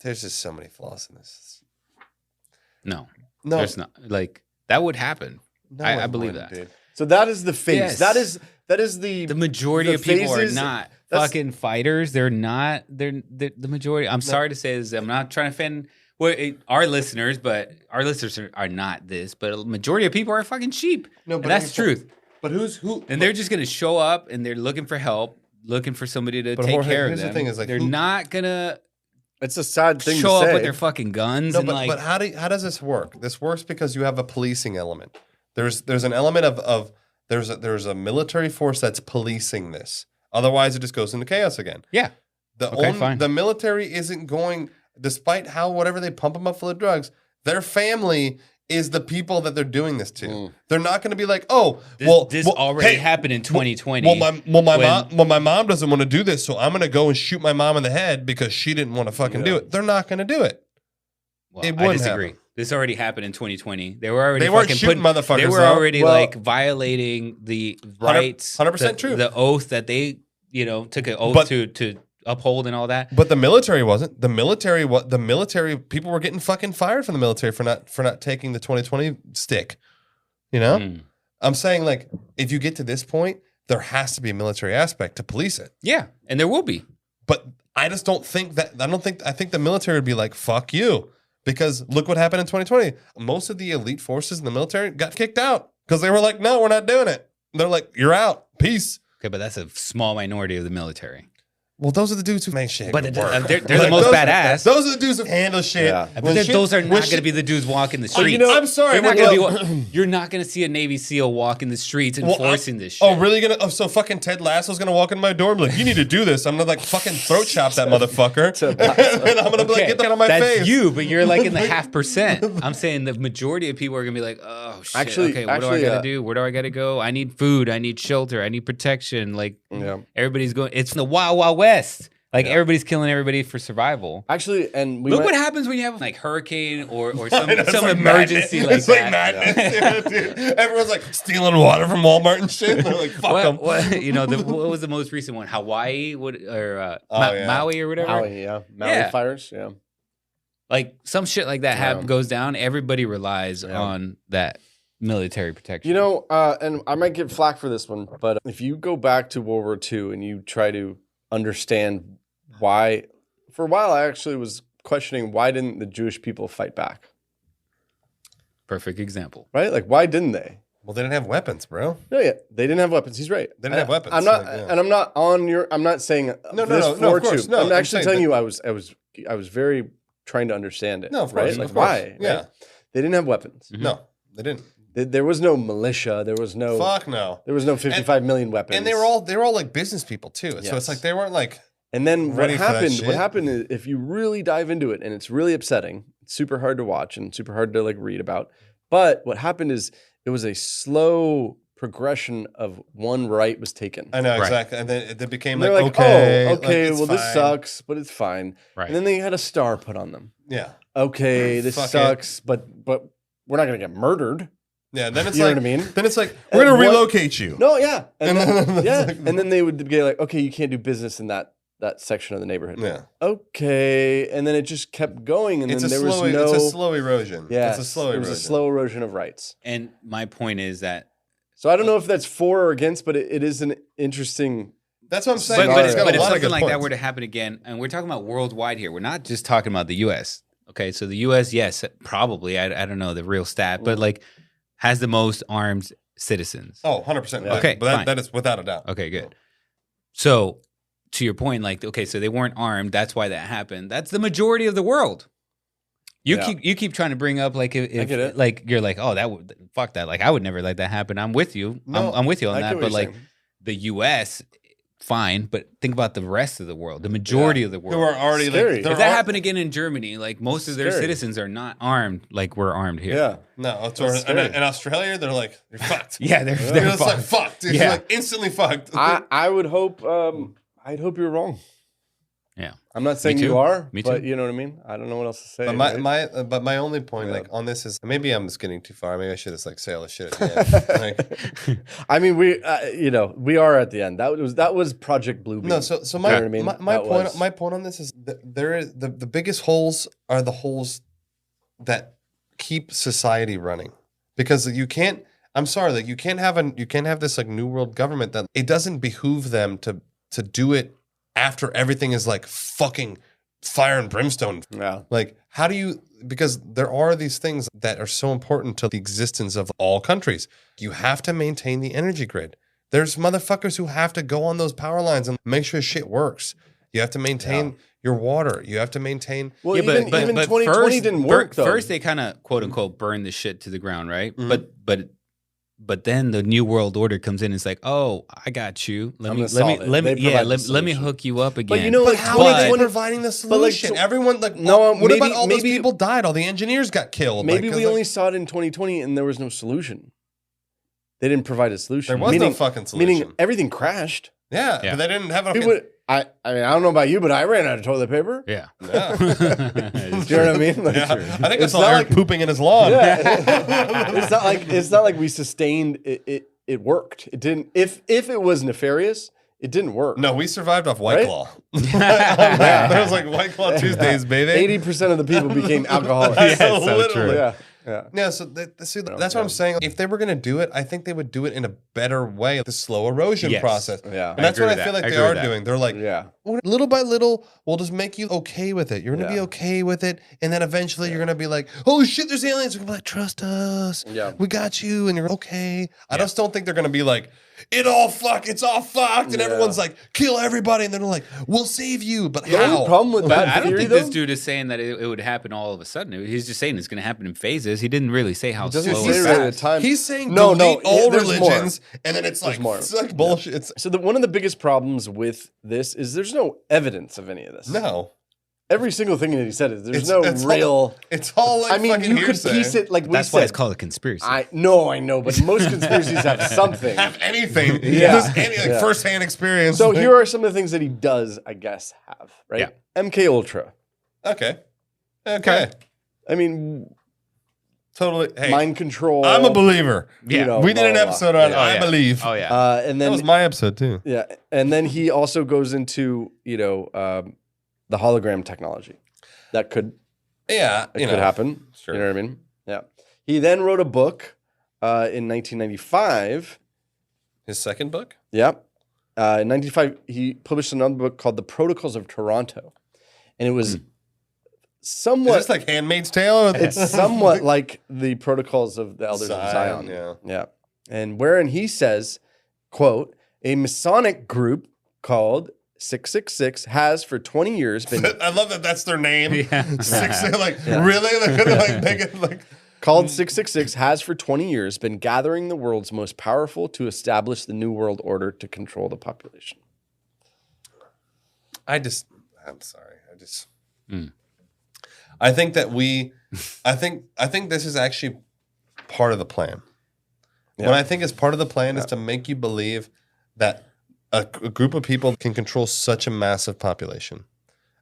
Speaker 2: there's just so many flaws in this.
Speaker 8: No,
Speaker 2: No,
Speaker 8: there's not. Like that would happen.
Speaker 2: no
Speaker 8: I
Speaker 2: one
Speaker 8: believe
Speaker 2: would,
Speaker 8: that.
Speaker 2: dude.
Speaker 7: So that is the phase.
Speaker 8: Yes.
Speaker 7: That is the
Speaker 8: The majority
Speaker 7: the
Speaker 8: of people
Speaker 7: phases-
Speaker 8: are not
Speaker 7: that's-
Speaker 8: fucking fighters. They're not. They're the majority. I'm sorry to say this. I'm not trying to offend our listeners, but our listeners are not this. But a majority of people are fucking sheep.
Speaker 2: No,
Speaker 8: and
Speaker 2: but
Speaker 8: that's the truth.
Speaker 2: But who?
Speaker 8: And they're just gonna show up and they're looking for help, looking for somebody to
Speaker 2: But
Speaker 8: take
Speaker 2: Jorge,
Speaker 8: care of
Speaker 2: here's the
Speaker 8: them.
Speaker 2: thing is, like,
Speaker 8: they're
Speaker 2: who-
Speaker 8: not gonna
Speaker 7: It's a sad thing
Speaker 8: show
Speaker 7: to
Speaker 8: up
Speaker 7: say.
Speaker 8: with their fucking guns
Speaker 2: No,
Speaker 8: and
Speaker 2: but,
Speaker 8: like.
Speaker 2: but how does this work? This works because you have a policing element. There's an element of there's a military force that's policing this. Otherwise, it just goes into chaos again.
Speaker 8: Yeah. Fine.
Speaker 2: The military isn't going, despite how whatever they pump them up full of drugs. Their family is the people that they're doing this to. They're not going to be like, oh,
Speaker 8: This already happened in 2020.
Speaker 2: my mom doesn't want to do this, so I'm going to go and shoot my mom in the head because she didn't want to fucking do it. They're not going to do it.
Speaker 8: Well,
Speaker 2: It
Speaker 8: I
Speaker 2: wouldn't
Speaker 8: disagree.
Speaker 2: happen.
Speaker 8: This already happened in 2020. They were already
Speaker 2: They weren't
Speaker 8: fucking
Speaker 2: shooting motherfuckers,
Speaker 8: They were
Speaker 2: though.
Speaker 8: already
Speaker 7: Well-
Speaker 8: like violating the rights,
Speaker 2: 100%
Speaker 8: the,
Speaker 2: true.
Speaker 8: the oath that they took an oath
Speaker 2: But-
Speaker 8: to uphold and all that.
Speaker 2: But the military wasn't. The military people were getting fucking fired from the military for not taking the 2020 stick. You know?
Speaker 8: Mm.
Speaker 2: I'm saying, like, if you get to this point, there has to be a military aspect to police it.
Speaker 8: Yeah, and there will be.
Speaker 2: But I just don't think that. I think the military would be like, fuck you. Because look what happened in 2020. Most of the elite forces in the military got kicked out because they were like, no, we're not doing it. They're like, you're out. Peace.
Speaker 8: Okay, but that's a small minority of the military.
Speaker 2: Well, those are the dudes who make shit.
Speaker 8: But
Speaker 2: work.
Speaker 8: they're the most badass.
Speaker 2: Those are the dudes who handle shit.
Speaker 7: Yeah.
Speaker 8: But those are not going to be the dudes walking the streets.
Speaker 2: I'm sorry.
Speaker 8: They're not gonna be, you're not going to see a Navy SEAL walk in the streets enforcing this shit.
Speaker 2: Oh, really? So fucking Ted Lasso's going to walk in my door and be like, you need to do this. I'm going to like fucking throat chop that motherfucker. And I'm going to be like, get that on my
Speaker 8: That's
Speaker 2: face.
Speaker 8: you, but you're like in the 0.5%. I'm saying the majority of people are going to be like, oh, shit. Okay, what do I got to do? Where do I got to go? I need food. I need shelter. I need protection. Like, everybody's going, it's the Wild Wild West. Like everybody's killing everybody for survival.
Speaker 7: Actually, and
Speaker 8: look what happens when you have like hurricane or some emergency like
Speaker 2: it's
Speaker 8: that.
Speaker 2: Madness. Dude. Everyone's like stealing water from Walmart and shit. They're like, fuck them.
Speaker 8: What was the most recent one? Hawaii or Maui or whatever?
Speaker 7: Maui fires, yeah.
Speaker 8: Like some shit like that goes down. Everybody relies on that military protection.
Speaker 7: You know, and I might get flack for this one, but if you go back to World War II and you try to understand why, for a while I actually was questioning why didn't the Jewish people fight back?
Speaker 8: Perfect example.
Speaker 7: Right? Like, why didn't they?
Speaker 2: Well, they didn't have weapons, bro.
Speaker 7: No, yeah, they didn't have weapons. He's right.
Speaker 2: They didn't have weapons.
Speaker 7: I'm not, and I'm not on your. I'm not saying
Speaker 2: no,
Speaker 7: this
Speaker 2: no,
Speaker 7: for
Speaker 2: of course,
Speaker 7: you.
Speaker 2: no,
Speaker 7: I'm actually telling
Speaker 2: that,
Speaker 7: you, I was very trying to understand it.
Speaker 2: No, of course,
Speaker 7: right? Like,
Speaker 2: of course.
Speaker 7: why?
Speaker 2: Yeah,
Speaker 7: right? They didn't have weapons.
Speaker 8: Mm-hmm.
Speaker 2: No, they didn't.
Speaker 7: There was no militia. There was no.
Speaker 2: Fuck no.
Speaker 7: There was no 55 million weapons.
Speaker 2: And they were all like business people too. So it's like they weren't like.
Speaker 7: And then what happened?
Speaker 2: Shit.
Speaker 7: What happened is, if you really dive into it, and it's really upsetting, it's super hard to watch and super hard to like read about. But what happened is it was a slow progression of one right was taken.
Speaker 2: I know exactly, and then it became
Speaker 7: and
Speaker 2: like okay,
Speaker 7: well this sucks, but it's fine.
Speaker 8: Right.
Speaker 7: And then they had a star put on them.
Speaker 2: Yeah.
Speaker 7: Okay, this sucks, but we're not gonna get murdered.
Speaker 2: Yeah, then it's
Speaker 7: you
Speaker 2: like,
Speaker 7: know what I mean?
Speaker 2: Then it's like, we're going to relocate you.
Speaker 7: No, yeah. And then,
Speaker 2: yeah. Like,
Speaker 7: and then they would be like, okay, you can't do business in that section of the neighborhood.
Speaker 2: Yeah.
Speaker 7: Okay. And then it just kept going. And
Speaker 2: it's
Speaker 7: then there
Speaker 2: slow,
Speaker 7: was no.
Speaker 2: It's a slow erosion.
Speaker 7: Yeah.
Speaker 2: It's a slow erosion.
Speaker 7: It was a slow erosion of rights.
Speaker 8: And my point is that.
Speaker 7: So I don't know if that's for or against, but it is an interesting.
Speaker 2: That's what I'm saying.
Speaker 8: But
Speaker 2: it's got
Speaker 8: if
Speaker 2: a lot of
Speaker 8: something
Speaker 2: good
Speaker 8: like
Speaker 2: points.
Speaker 8: that were to happen again, and we're talking about worldwide here, we're not just talking about the U.S. Okay, so the U.S., yes, probably, I don't know the real stat, but like has the most armed citizens.
Speaker 2: Oh, 100%.
Speaker 7: Yeah.
Speaker 8: Okay,
Speaker 2: but
Speaker 8: fine.
Speaker 2: that is without a doubt.
Speaker 8: Okay, good. So to your point, like, okay, so they weren't armed. That's why that happened. That's the majority of the world. You keep trying to bring up like if
Speaker 7: I get it.
Speaker 8: like you're like, oh, that would fuck that. Like I would never let that happen. I'm with you.
Speaker 2: No,
Speaker 8: I'm with you on
Speaker 7: I
Speaker 8: that.
Speaker 7: get what
Speaker 8: But
Speaker 7: you're
Speaker 8: like
Speaker 7: saying.
Speaker 8: the U.S. fine, but think about the rest of the world, the majority of the world.
Speaker 2: Who are already
Speaker 7: Scary.
Speaker 2: like,
Speaker 8: If that happened again in Germany, like most of their
Speaker 7: Scary.
Speaker 8: citizens are not armed like we're armed here.
Speaker 7: Yeah.
Speaker 2: No, it's
Speaker 7: scary.
Speaker 2: in Australia, they're like, you're fucked.
Speaker 8: Yeah, they're
Speaker 2: You're just like,
Speaker 8: fucked.
Speaker 2: fucked. Dude.
Speaker 8: Yeah.
Speaker 2: You're like instantly fucked.
Speaker 7: I would hope, I'd hope you're wrong.
Speaker 8: Yeah.
Speaker 7: I'm not saying
Speaker 8: too.
Speaker 7: you are,
Speaker 8: Me
Speaker 7: but
Speaker 8: too.
Speaker 7: you know what I mean? I don't know what else to say.
Speaker 2: But
Speaker 7: right?
Speaker 2: my only point like on this is maybe I'm just getting too far. Maybe I should just like say all this shit at the end. Like,
Speaker 7: I mean, we are at the end. That was Project Bluebeam.
Speaker 2: no, so
Speaker 7: You know what I mean?
Speaker 2: my point on this is that there is the biggest holes are the holes that keep society running because you can't. I'm sorry, like you can't have this like new world government that it doesn't behoove them to do it after everything is like fucking fire and brimstone.
Speaker 7: Yeah.
Speaker 2: Like, how do you, because there are these things that are so important to the existence of all countries. You have to maintain the energy grid. There's motherfuckers who have to go on those power lines and make sure shit works. You have to maintain your water. You have to maintain.
Speaker 7: Well,
Speaker 8: Yeah,
Speaker 7: even 2020 didn't work though.
Speaker 8: First, they kind of quote unquote burn the shit to the ground, right?
Speaker 2: Mhm.
Speaker 8: But then the new world order comes in. And it's like, oh, I got you.
Speaker 7: I'm gonna solve it. They provide the
Speaker 8: Let me
Speaker 7: solution.
Speaker 8: hook you up again.
Speaker 7: you know,
Speaker 2: But
Speaker 7: like,
Speaker 2: how are they
Speaker 7: 2020
Speaker 2: providing the
Speaker 7: but, like,
Speaker 2: solution?
Speaker 7: so-
Speaker 2: Everyone like,
Speaker 7: No,
Speaker 2: what
Speaker 7: maybe-
Speaker 2: about all those
Speaker 7: maybe-
Speaker 2: people died? All the engineers got killed.
Speaker 7: Maybe
Speaker 2: like,
Speaker 7: we
Speaker 2: 'cause,
Speaker 7: only
Speaker 2: like,
Speaker 7: saw it in 2020 and there was no solution. They didn't provide a solution.
Speaker 2: there was no fucking solution.
Speaker 7: Meaning everything crashed.
Speaker 2: yeah,
Speaker 8: Yeah.
Speaker 2: but they didn't have a.
Speaker 7: People, I mean, I don't know about you, but I ran out of toilet paper.
Speaker 8: yeah.
Speaker 2: Yeah.
Speaker 7: Do you know what I mean? Like,
Speaker 2: Yeah. I think I
Speaker 7: It's
Speaker 2: saw
Speaker 7: not
Speaker 2: Eric pooping in his lawn.
Speaker 7: it's not like we sustained it. It worked. It didn't. If it was nefarious, it didn't work.
Speaker 2: No, we survived off White
Speaker 7: Right?
Speaker 2: Claw. There was like White Claw Tuesdays, baby.
Speaker 7: 80% of the people became alcoholics.
Speaker 1: Yeah, it's so
Speaker 2: Literally.
Speaker 1: true.
Speaker 7: Yeah.
Speaker 2: Yeah, so see, that's what I'm saying. If they were going to do it, I think they would do it in a better way, the slow erosion
Speaker 1: Yes.
Speaker 2: process.
Speaker 7: Yeah.
Speaker 2: And that's
Speaker 1: agree
Speaker 2: what I
Speaker 1: with
Speaker 2: feel
Speaker 1: that.
Speaker 2: like
Speaker 1: I
Speaker 2: they
Speaker 1: agree
Speaker 2: are
Speaker 1: with that.
Speaker 2: doing. They're like,
Speaker 7: Yeah.
Speaker 2: little by little, we'll just make you okay with it. You're going to be okay with it. And then eventually you're going to be like, holy shit, there's aliens. You're going to be like, trust us.
Speaker 7: Yeah.
Speaker 2: We got you. And you're okay. I just don't think they're going to be like, it's all fucked. And everyone's like, kill everybody. And they're like, we'll save you. But
Speaker 7: The only
Speaker 2: how?
Speaker 7: problem with that
Speaker 8: I don't
Speaker 7: theory,
Speaker 8: think
Speaker 7: though,
Speaker 8: this dude is saying that it would happen all of a sudden. He's just saying it's going to happen in phases. He didn't really say how
Speaker 7: doesn't
Speaker 8: slow
Speaker 7: say
Speaker 8: or
Speaker 7: right at
Speaker 8: fast.
Speaker 7: a time.
Speaker 2: He's saying
Speaker 7: No,
Speaker 2: delete all
Speaker 7: there's more.
Speaker 2: religions. And then it's like,
Speaker 7: more.
Speaker 2: it's like bullshit. It's,
Speaker 7: So one of the biggest problems with this is there's no evidence of any of this.
Speaker 2: no.
Speaker 7: Every single thing that he said is there's
Speaker 2: It's
Speaker 7: no real.
Speaker 2: It's all like
Speaker 7: I mean,
Speaker 2: fucking
Speaker 7: you could
Speaker 2: hearsay.
Speaker 7: piece it like we
Speaker 8: That's
Speaker 7: said.
Speaker 8: why it's called a conspiracy.
Speaker 7: I know, but most conspiracies have something.
Speaker 2: Have anything.
Speaker 7: Yeah.
Speaker 2: Just any like
Speaker 7: Yeah.
Speaker 2: first-hand experience.
Speaker 7: So here are some of the things that he does, I guess, have, right?
Speaker 8: Yeah.
Speaker 7: MK Ultra.
Speaker 2: Okay.
Speaker 7: I mean,
Speaker 2: Totally. Hey,
Speaker 7: mind control.
Speaker 2: I'm a believer.
Speaker 7: you know,
Speaker 2: We did an
Speaker 7: blah, blah,
Speaker 2: episode
Speaker 7: blah.
Speaker 2: on I
Speaker 8: yeah.
Speaker 2: Believe.
Speaker 8: Oh yeah.
Speaker 7: And
Speaker 2: That
Speaker 7: then
Speaker 2: was my episode too.
Speaker 7: yeah, and then he also goes into the hologram technology that could
Speaker 2: Yeah.
Speaker 7: could happen.
Speaker 2: Sure.
Speaker 7: You know what I mean? Yeah. He then wrote a book in 1995.
Speaker 2: His second book?
Speaker 7: Yep. In 1995, he published another book called The Protocols of Toronto, and it was
Speaker 2: Is
Speaker 7: somewhat.
Speaker 2: this like Handmaid's Tale?
Speaker 7: It's somewhat like the Protocols of the Elders of
Speaker 2: Zion,
Speaker 7: Zion.
Speaker 2: yeah.
Speaker 7: And wherein he says, "quote A Masonic group called 666 has for 20 years been
Speaker 2: I love that that's their name.
Speaker 8: Yeah.
Speaker 2: Really? They're gonna like make it like
Speaker 7: called 666 has for 20 years been gathering the world's most powerful to establish the new world order to control the population."
Speaker 2: I'm sorry. I think that I think this is actually part of the plan.
Speaker 7: Yeah.
Speaker 2: What I think is part of the plan is to make you believe that a group of people can control such a massive population.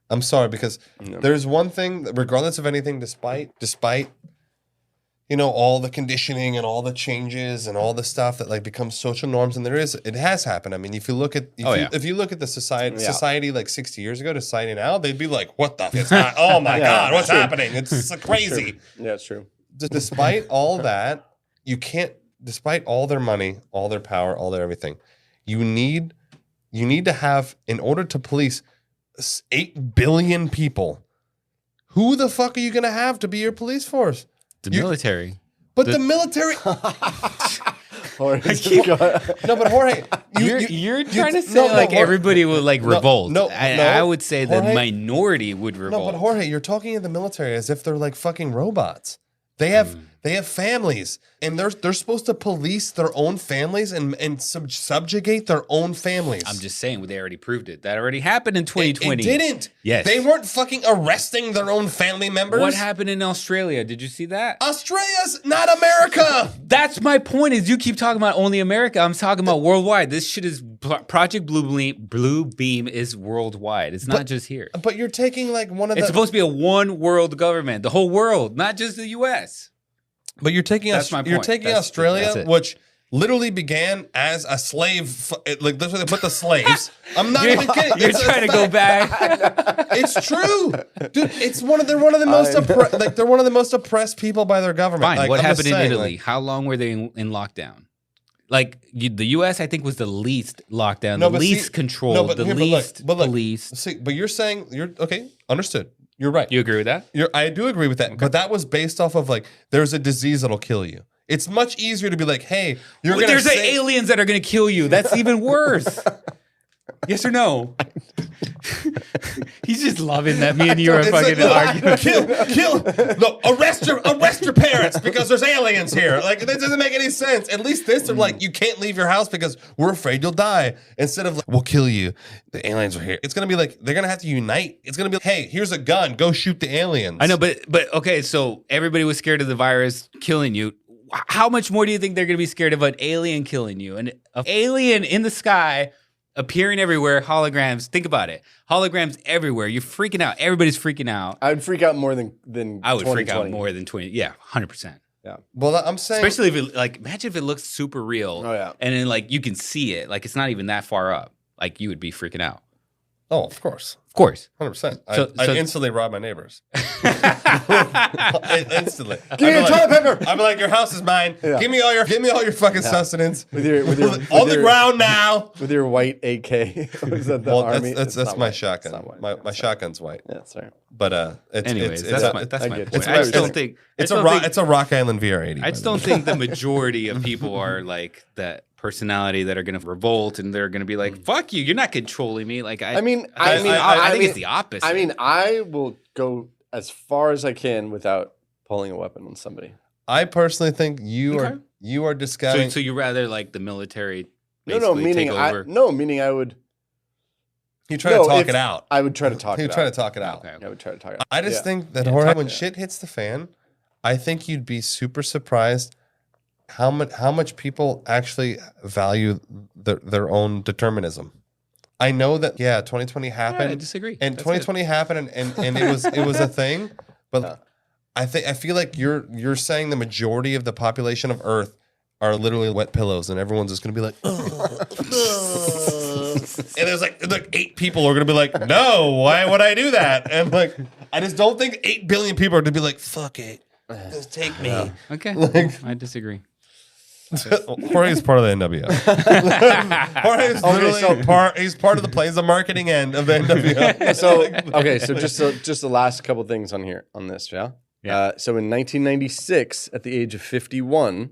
Speaker 2: I'm sorry, because there's one thing that regardless of anything, despite all the conditioning and all the changes and all the stuff that like becomes social norms, and it has happened. I mean, if you look at if you look at the society like 60 years ago to society now, they'd be like, what the it's not, oh my god, what's happening? It's crazy.
Speaker 7: Yeah, it's true.
Speaker 2: Despite all that, you can't, despite all their money, all their power, all their everything, you need to have, in order to police 8 billion people, who the fuck are you going to have to be your police force?
Speaker 8: The military.
Speaker 2: But the military. No, but Jorge,
Speaker 8: you're trying to say
Speaker 2: Jorge,
Speaker 8: everybody will like revolt.
Speaker 2: no,
Speaker 8: I would say the
Speaker 2: Jorge,
Speaker 8: minority would revolt.
Speaker 2: No, but Jorge, you're talking of the military as if they're like fucking robots. They have families, and they're supposed to police their own families and subjugate their own families.
Speaker 8: I'm just saying they already proved it. That already happened in 2020.
Speaker 2: It didn't.
Speaker 8: Yes.
Speaker 2: They weren't fucking arresting their own family members.
Speaker 8: What happened in Australia? Did you see that?
Speaker 2: Australia's not America.
Speaker 8: That's my point. Is you keep talking about only America. I'm talking about worldwide. This shit is Project Blue Beam is worldwide. It's not just here.
Speaker 2: But you're taking like one of
Speaker 8: It's
Speaker 2: the.
Speaker 8: supposed to be a one world government, the whole world, not just the U.S.
Speaker 2: But you're taking
Speaker 8: That's my
Speaker 2: You're
Speaker 8: point.
Speaker 2: taking
Speaker 8: That's
Speaker 2: Australia,
Speaker 8: it.
Speaker 2: which literally began as a slave. Like that's where they put the slaves. I'm not even kidding.
Speaker 8: You're
Speaker 2: It's
Speaker 8: trying to go back.
Speaker 2: It's true, dude. They're one of the most they're one of the most oppressed people by their government.
Speaker 8: Fine.
Speaker 2: Like,
Speaker 8: What
Speaker 2: I'm just
Speaker 8: happened in
Speaker 2: saying,
Speaker 8: Italy?
Speaker 2: like,
Speaker 8: How long were they in lockdown? Like the U.S., I think was the least lockdown,
Speaker 2: No,
Speaker 8: the
Speaker 2: but
Speaker 8: least
Speaker 2: see-
Speaker 8: controlled,
Speaker 2: no, but
Speaker 8: the
Speaker 2: here, but look,
Speaker 8: least
Speaker 2: but look,
Speaker 8: policed.
Speaker 2: See, but you're saying okay. Understood. You're right.
Speaker 8: You agree with that?
Speaker 2: I do agree with that. But that was based off of like there's a disease that'll kill you. It's much easier to be like, hey, you're gonna.
Speaker 8: There's aliens that are going to kill you. That's even worse. Yes or no? He's just loving that me and you are
Speaker 2: It's
Speaker 8: fucking
Speaker 2: like,
Speaker 8: arguing.
Speaker 2: kill. No, arrest your parents because there's aliens here. Like that doesn't make any sense. At least this, they're like, you can't leave your house because we're afraid you'll die. Instead of like, we'll kill you. The aliens are here. It's gonna be like they're gonna have to unite. It's gonna be like, hey, here's a gun. Go shoot the aliens.
Speaker 8: I know, but okay. So everybody was scared of the virus killing you. How much more do you think they're going to be scared of an alien killing you? An alien in the sky appearing everywhere, holograms. Think about it. Holograms everywhere. You're freaking out. Everybody's freaking out.
Speaker 7: I would freak out more than
Speaker 8: I would freak out
Speaker 7: 2020.
Speaker 8: more than 20. Yeah, 100%.
Speaker 7: Yeah.
Speaker 2: Well, I'm saying,
Speaker 8: Especially if it, like, imagine if it looks super real.
Speaker 7: Oh, yeah.
Speaker 8: And then, like, you can see it. Like, it's not even that far up. like you would be freaking out.
Speaker 2: Oh, of course.
Speaker 8: Of course.
Speaker 2: 100%.
Speaker 8: So-
Speaker 2: I'd instantly rob my neighbors. Instantly.
Speaker 7: Give me a toilet paper.
Speaker 2: I'd be like, your house is mine.
Speaker 7: Yeah.
Speaker 2: Give me all your fucking sustenance.
Speaker 7: With your
Speaker 2: On the ground now.
Speaker 7: with your white AK. Was that the
Speaker 2: Well,
Speaker 7: army?
Speaker 2: that's
Speaker 7: It's not
Speaker 2: my
Speaker 7: white.
Speaker 2: shotgun.
Speaker 7: It's not white.
Speaker 2: My shotgun's white.
Speaker 7: Yeah, sorry.
Speaker 2: But
Speaker 8: Anyways,
Speaker 2: it's
Speaker 8: that's
Speaker 2: a-
Speaker 8: my
Speaker 7: I
Speaker 8: point.
Speaker 7: get you.
Speaker 8: I just don't think
Speaker 2: it's a Rock Island VR80.
Speaker 8: I just don't think the majority of people are like that personality that are going to revolt and they're going to be like, "Fuck you! You're not controlling me." Like
Speaker 7: I think
Speaker 8: it's the opposite.
Speaker 7: I mean, I will go as far as I can without pulling a weapon on somebody.
Speaker 2: I personally think you
Speaker 8: Okay.
Speaker 2: are discounting.
Speaker 8: so you rather like the military?
Speaker 7: No,
Speaker 8: Basically
Speaker 7: meaning
Speaker 8: take over?
Speaker 7: meaning I would.
Speaker 2: You try to talk it out.
Speaker 7: I would try to talk.
Speaker 2: You
Speaker 7: it
Speaker 2: try
Speaker 7: out.
Speaker 2: to talk it out.
Speaker 8: Okay.
Speaker 7: I would try to talk it out.
Speaker 2: I just
Speaker 7: Yeah.
Speaker 2: think that Jorge, when shit hits the fan, I think you'd be super surprised how much people actually value their own determinism. I know that 2020 happened.
Speaker 8: I disagree.
Speaker 2: And
Speaker 8: That's
Speaker 2: 2020 happened and it was a thing, but I feel like you're saying the majority of the population of Earth are literally wet pillows, and everyone's just gonna be like, and there's like 8 people are gonna be like, no, why would I do that? And like, I just don't think 8 billion people are gonna be like, fuck it, just take me.
Speaker 8: Okay, I disagray.
Speaker 2: Jorge is part of the NWO. Jorge is literally he's part of the plays the marketing end of the NWO.
Speaker 7: So just the last couple things on this, yeah. So in 1996, at the age of 51,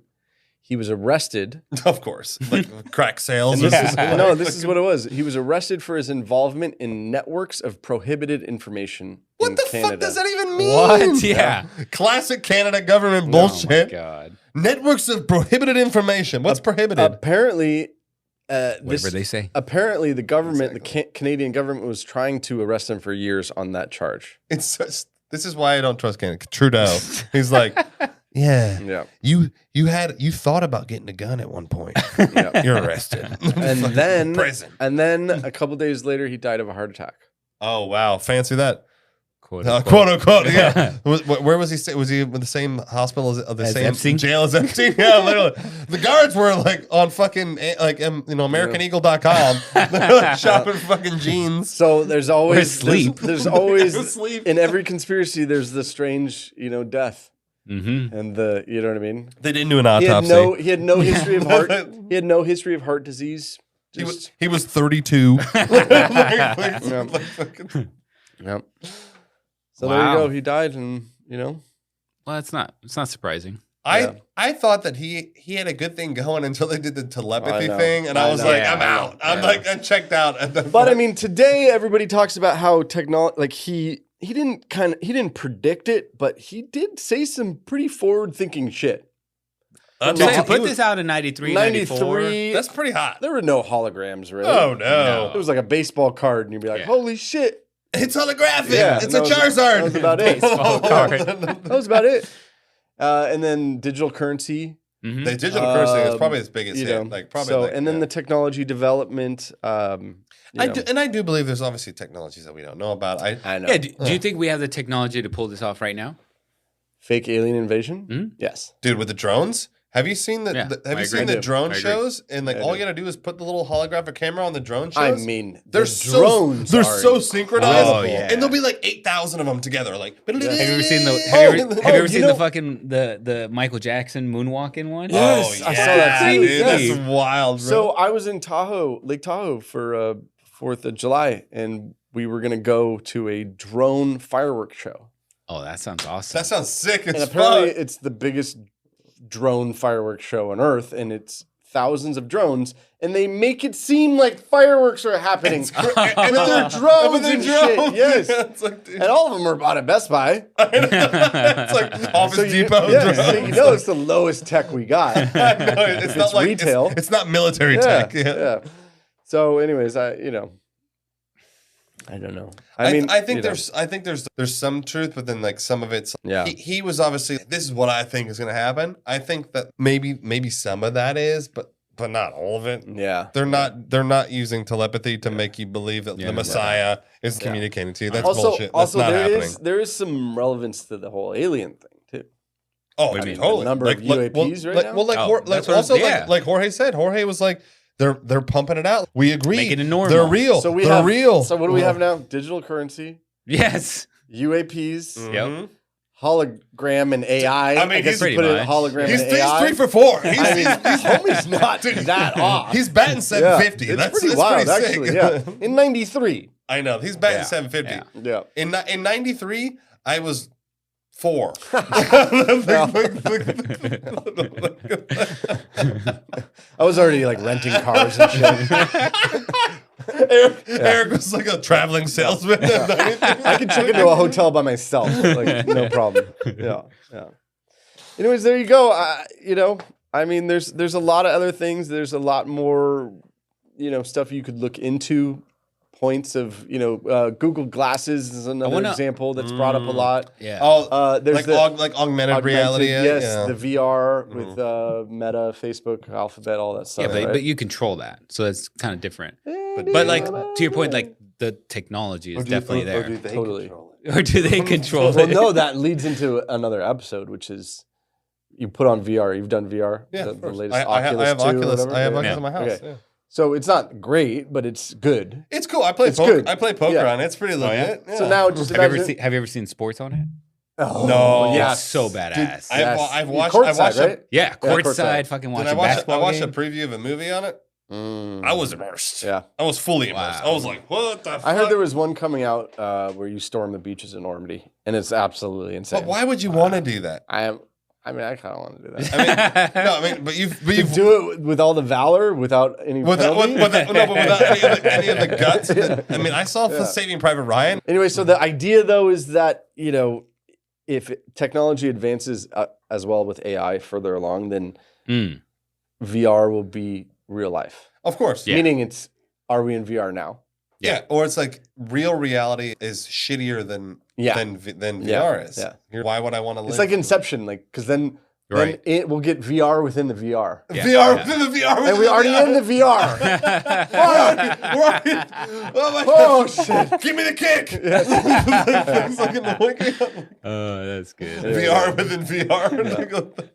Speaker 7: he was arrested.
Speaker 2: Of course, like crack sales.
Speaker 7: This is what it was. He was arrested for his involvement in networks of prohibited information.
Speaker 2: What
Speaker 7: in
Speaker 2: the
Speaker 7: Canada.
Speaker 2: fuck does that even mean?
Speaker 8: What? Yeah.
Speaker 2: Classic Canada government bullshit.
Speaker 8: Oh my god.
Speaker 2: Networks of prohibited information. What's prohibited?
Speaker 7: Apparently,
Speaker 8: Whatever they say.
Speaker 7: Apparently, the government, the Canadian government, was trying to arrest him for years on that charge.
Speaker 2: This is why I don't trust Canada. Trudeau. He's like, yeah. You thought about getting a gun at one point.
Speaker 7: Yeah.
Speaker 2: You're arrested.
Speaker 7: And then
Speaker 2: prison.
Speaker 7: And then a couple days later, he died of a heart attack.
Speaker 2: Oh wow, fancy that.
Speaker 8: Quote
Speaker 2: Unquote, yeah. Where was he? Was he in the same hospital as same
Speaker 8: Epstein?
Speaker 2: jail as Epstein? Yeah, literally. The guards were like on fucking AmericanEagle.com. They're like shopping fucking jeans.
Speaker 7: So there's always
Speaker 8: sleep.
Speaker 7: There's always
Speaker 2: Sleep.
Speaker 7: in every conspiracy. There's the strange, death,
Speaker 8: Mm-hmm.
Speaker 7: and the you know what I mean.
Speaker 2: They didn't do an autopsy.
Speaker 7: He had no history of heart. He had no history of heart disease.
Speaker 2: He was 32.
Speaker 7: Yep. So
Speaker 8: Wow.
Speaker 7: there you go. He died, and
Speaker 8: Well, it's not surprising.
Speaker 2: I thought that he had a good thing going until they did the telepathy
Speaker 7: know.
Speaker 2: thing, and I was like,
Speaker 8: Yeah,
Speaker 2: I'm out. I'm
Speaker 8: yeah.
Speaker 2: like, I checked out. At that
Speaker 7: But I
Speaker 2: point.
Speaker 7: mean, today everybody talks about how technology, like he didn't predict it, but he did say some pretty forward-thinking shit.
Speaker 8: To put this out in 93, 94.
Speaker 7: 93,
Speaker 2: that's pretty hot.
Speaker 7: there were no holograms, really.
Speaker 2: Oh no,
Speaker 7: It was like a baseball card, and you'd be like,
Speaker 8: Yeah.
Speaker 7: "Holy shit!"
Speaker 2: it's holographic.
Speaker 7: Yeah,
Speaker 2: It's
Speaker 7: and
Speaker 2: a
Speaker 7: that was-
Speaker 2: Charizard.
Speaker 7: that was about it.
Speaker 8: Baseball card.
Speaker 7: That was about it. And then digital currency.
Speaker 8: Mhm.
Speaker 2: The digital currency is probably his biggest hit. Like probably.
Speaker 7: So,
Speaker 2: like,
Speaker 7: and then
Speaker 2: yeah.
Speaker 7: the technology development.
Speaker 2: I do believe there's obviously technologies that we don't know about.
Speaker 7: I know.
Speaker 8: Yeah, do you think we have the technology to pull this off right now?
Speaker 7: Fake alien invasion.
Speaker 8: Mhm.
Speaker 7: Yes.
Speaker 2: Dude, with the drones. Have you seen
Speaker 8: Yeah,
Speaker 2: have
Speaker 8: I
Speaker 2: you seen
Speaker 8: agree.
Speaker 2: the drone
Speaker 8: I agree.
Speaker 2: shows? And like
Speaker 7: I
Speaker 2: all
Speaker 7: do.
Speaker 2: you gotta do is put the little holographic camera on the drone
Speaker 7: I
Speaker 2: shows.
Speaker 7: mean,
Speaker 2: They're
Speaker 7: the drones.
Speaker 2: They're
Speaker 7: are
Speaker 2: so synchronized.
Speaker 8: Oh, yeah.
Speaker 2: And there'll be like 8,000 of them together. Like,
Speaker 8: Have you ever seen the
Speaker 2: Oh,
Speaker 8: have you ever seen the fucking the Michael Jackson moonwalking one?
Speaker 7: Yes, I saw that too.
Speaker 2: Dude,
Speaker 7: Yes.
Speaker 2: that's wild, bro.
Speaker 7: So I was in Lake Tahoe for 4th of July, and we were gonna go to a drone fireworks show.
Speaker 8: Oh, that sounds awesome.
Speaker 2: that sounds sick
Speaker 7: And
Speaker 2: as
Speaker 7: apparently,
Speaker 2: fuck.
Speaker 7: it's the biggest drone fireworks show on Earth, and it's thousands of drones, and they make it seem like fireworks are happening.
Speaker 2: And
Speaker 7: With their drones and shit. Yes.
Speaker 2: Yeah, it's like, dude.
Speaker 7: And all of them are bought at Best Buy.
Speaker 2: It's like Office
Speaker 7: So you,
Speaker 2: Depot.
Speaker 7: yeah,
Speaker 2: drones.
Speaker 7: so it's the lowest tech we got.
Speaker 2: No, it's not like
Speaker 7: retail.
Speaker 2: It's not military tech. Yeah.
Speaker 7: So, anyways, I don't know.
Speaker 2: I think there's some truth, but then like some of it's
Speaker 7: Yeah.
Speaker 2: He was obviously this is what I think is going to happen. I think that maybe some of that is, but not all of it.
Speaker 7: Yeah.
Speaker 2: They're not using telepathy to make you believe that the Messiah is communicating to you. That's bullshit. That's not happening.
Speaker 7: There is some relevance to the whole alien thing too.
Speaker 2: Oh,
Speaker 8: I mean,
Speaker 2: totally.
Speaker 7: the number of UAPs right now?
Speaker 2: Well,
Speaker 8: Oh, that's what
Speaker 2: also
Speaker 8: yeah.
Speaker 2: like Jorge said. Jorge was like, They're pumping it out. We agree.
Speaker 8: Making it normal.
Speaker 2: They're real.
Speaker 7: So
Speaker 2: They're real.
Speaker 7: So what do we have now? Digital currency,
Speaker 8: Yes.
Speaker 7: UAPs,
Speaker 8: Yep.
Speaker 7: hologram, and AI.
Speaker 2: I mean,
Speaker 7: I guess
Speaker 2: he's
Speaker 7: you
Speaker 8: pretty
Speaker 7: put in
Speaker 8: much.
Speaker 7: hologram
Speaker 2: He's
Speaker 7: and AI.
Speaker 2: 3 for 4.
Speaker 7: I mean, homie's not that off.
Speaker 2: He's batting 750.
Speaker 7: Yeah,
Speaker 2: that's
Speaker 7: pretty wild,
Speaker 2: pretty
Speaker 7: actually.
Speaker 2: sick.
Speaker 7: Yeah, in '93.
Speaker 2: I know. He's batting
Speaker 8: Yeah.
Speaker 2: 750.
Speaker 8: Yeah.
Speaker 7: Yeah.
Speaker 2: In 93, I was 4.
Speaker 7: I was already like renting cars and shit.
Speaker 2: Eric was like a traveling salesman.
Speaker 7: I could check into a hotel by myself, like no problem. Yeah. Anyways, there you go. I mean, there's a lot of other things. There's a lot more, stuff you could look into. Points of, Google Glasses is another example that's brought up a lot.
Speaker 8: Yeah.
Speaker 7: There's
Speaker 2: like augmented reality.
Speaker 7: Yes,
Speaker 2: Yeah.
Speaker 7: the VR with Meta, Facebook, Alphabet, all that stuff.
Speaker 8: Yeah, but,
Speaker 7: right?
Speaker 8: but you control that. So that's kind of different. But like to your point, like the technology is definitely there.
Speaker 7: Totally.
Speaker 8: Or do they control
Speaker 7: Well,
Speaker 8: it?
Speaker 7: no, that leads into another episode, which is you put on VR. You've done VR?
Speaker 2: Yeah,
Speaker 7: the
Speaker 2: of course.
Speaker 7: latest
Speaker 2: I have
Speaker 7: 2 or
Speaker 2: Oculus.
Speaker 7: whatever?
Speaker 2: I have
Speaker 7: Yeah.
Speaker 2: Oculus in my house.
Speaker 7: Okay.
Speaker 2: Yeah.
Speaker 7: So it's not great, but it's good.
Speaker 2: It's cool. I play
Speaker 7: It's
Speaker 2: poker.
Speaker 7: good.
Speaker 2: I play poker
Speaker 7: Yeah.
Speaker 2: on it. It's pretty legit. Yeah.
Speaker 7: So now just
Speaker 8: Have
Speaker 7: imagine.
Speaker 8: you ever seen sports on it?
Speaker 7: Oh,
Speaker 2: No.
Speaker 7: yes.
Speaker 8: It's so badass.
Speaker 2: I've watched.
Speaker 7: Courtside,
Speaker 2: I watched.
Speaker 7: right?
Speaker 8: Yeah,
Speaker 7: courtside.
Speaker 8: courtside, fucking
Speaker 2: Did
Speaker 8: watching
Speaker 2: I watch? I
Speaker 8: basketball
Speaker 2: watched a
Speaker 8: game.
Speaker 2: preview of a movie on it. I was immersed.
Speaker 7: Yeah.
Speaker 2: I was fully immersed.
Speaker 8: Wow.
Speaker 2: I was like, what the fuck?
Speaker 7: I heard there was one coming out where you storm the beaches in Normandy, and it's absolutely insane.
Speaker 2: But why would you want to do that?
Speaker 7: I kind of want to do that.
Speaker 2: But
Speaker 7: You
Speaker 2: you've
Speaker 7: do it with all the valor, without any penalty?
Speaker 2: without any of the guts. I mean, I saw Saving Private Ryan.
Speaker 7: Anyway, so the idea though is that if technology advances as well with AI further along, then VR will be real life.
Speaker 2: Of course.
Speaker 8: Yeah.
Speaker 7: Meaning are we in VR now?
Speaker 2: Yeah. Or it's like real reality is shittier than VR is.
Speaker 7: Yeah.
Speaker 2: Why would I want to live?
Speaker 7: It's like Inception, because then it will get VR within the VR.
Speaker 8: Yeah.
Speaker 2: VR within the VR.
Speaker 7: And we're already in the VR.
Speaker 2: Oh my
Speaker 7: Oh,
Speaker 2: God.
Speaker 7: shit.
Speaker 2: Give me the kick. It's like
Speaker 8: Oh, that's good.
Speaker 2: VR within VR.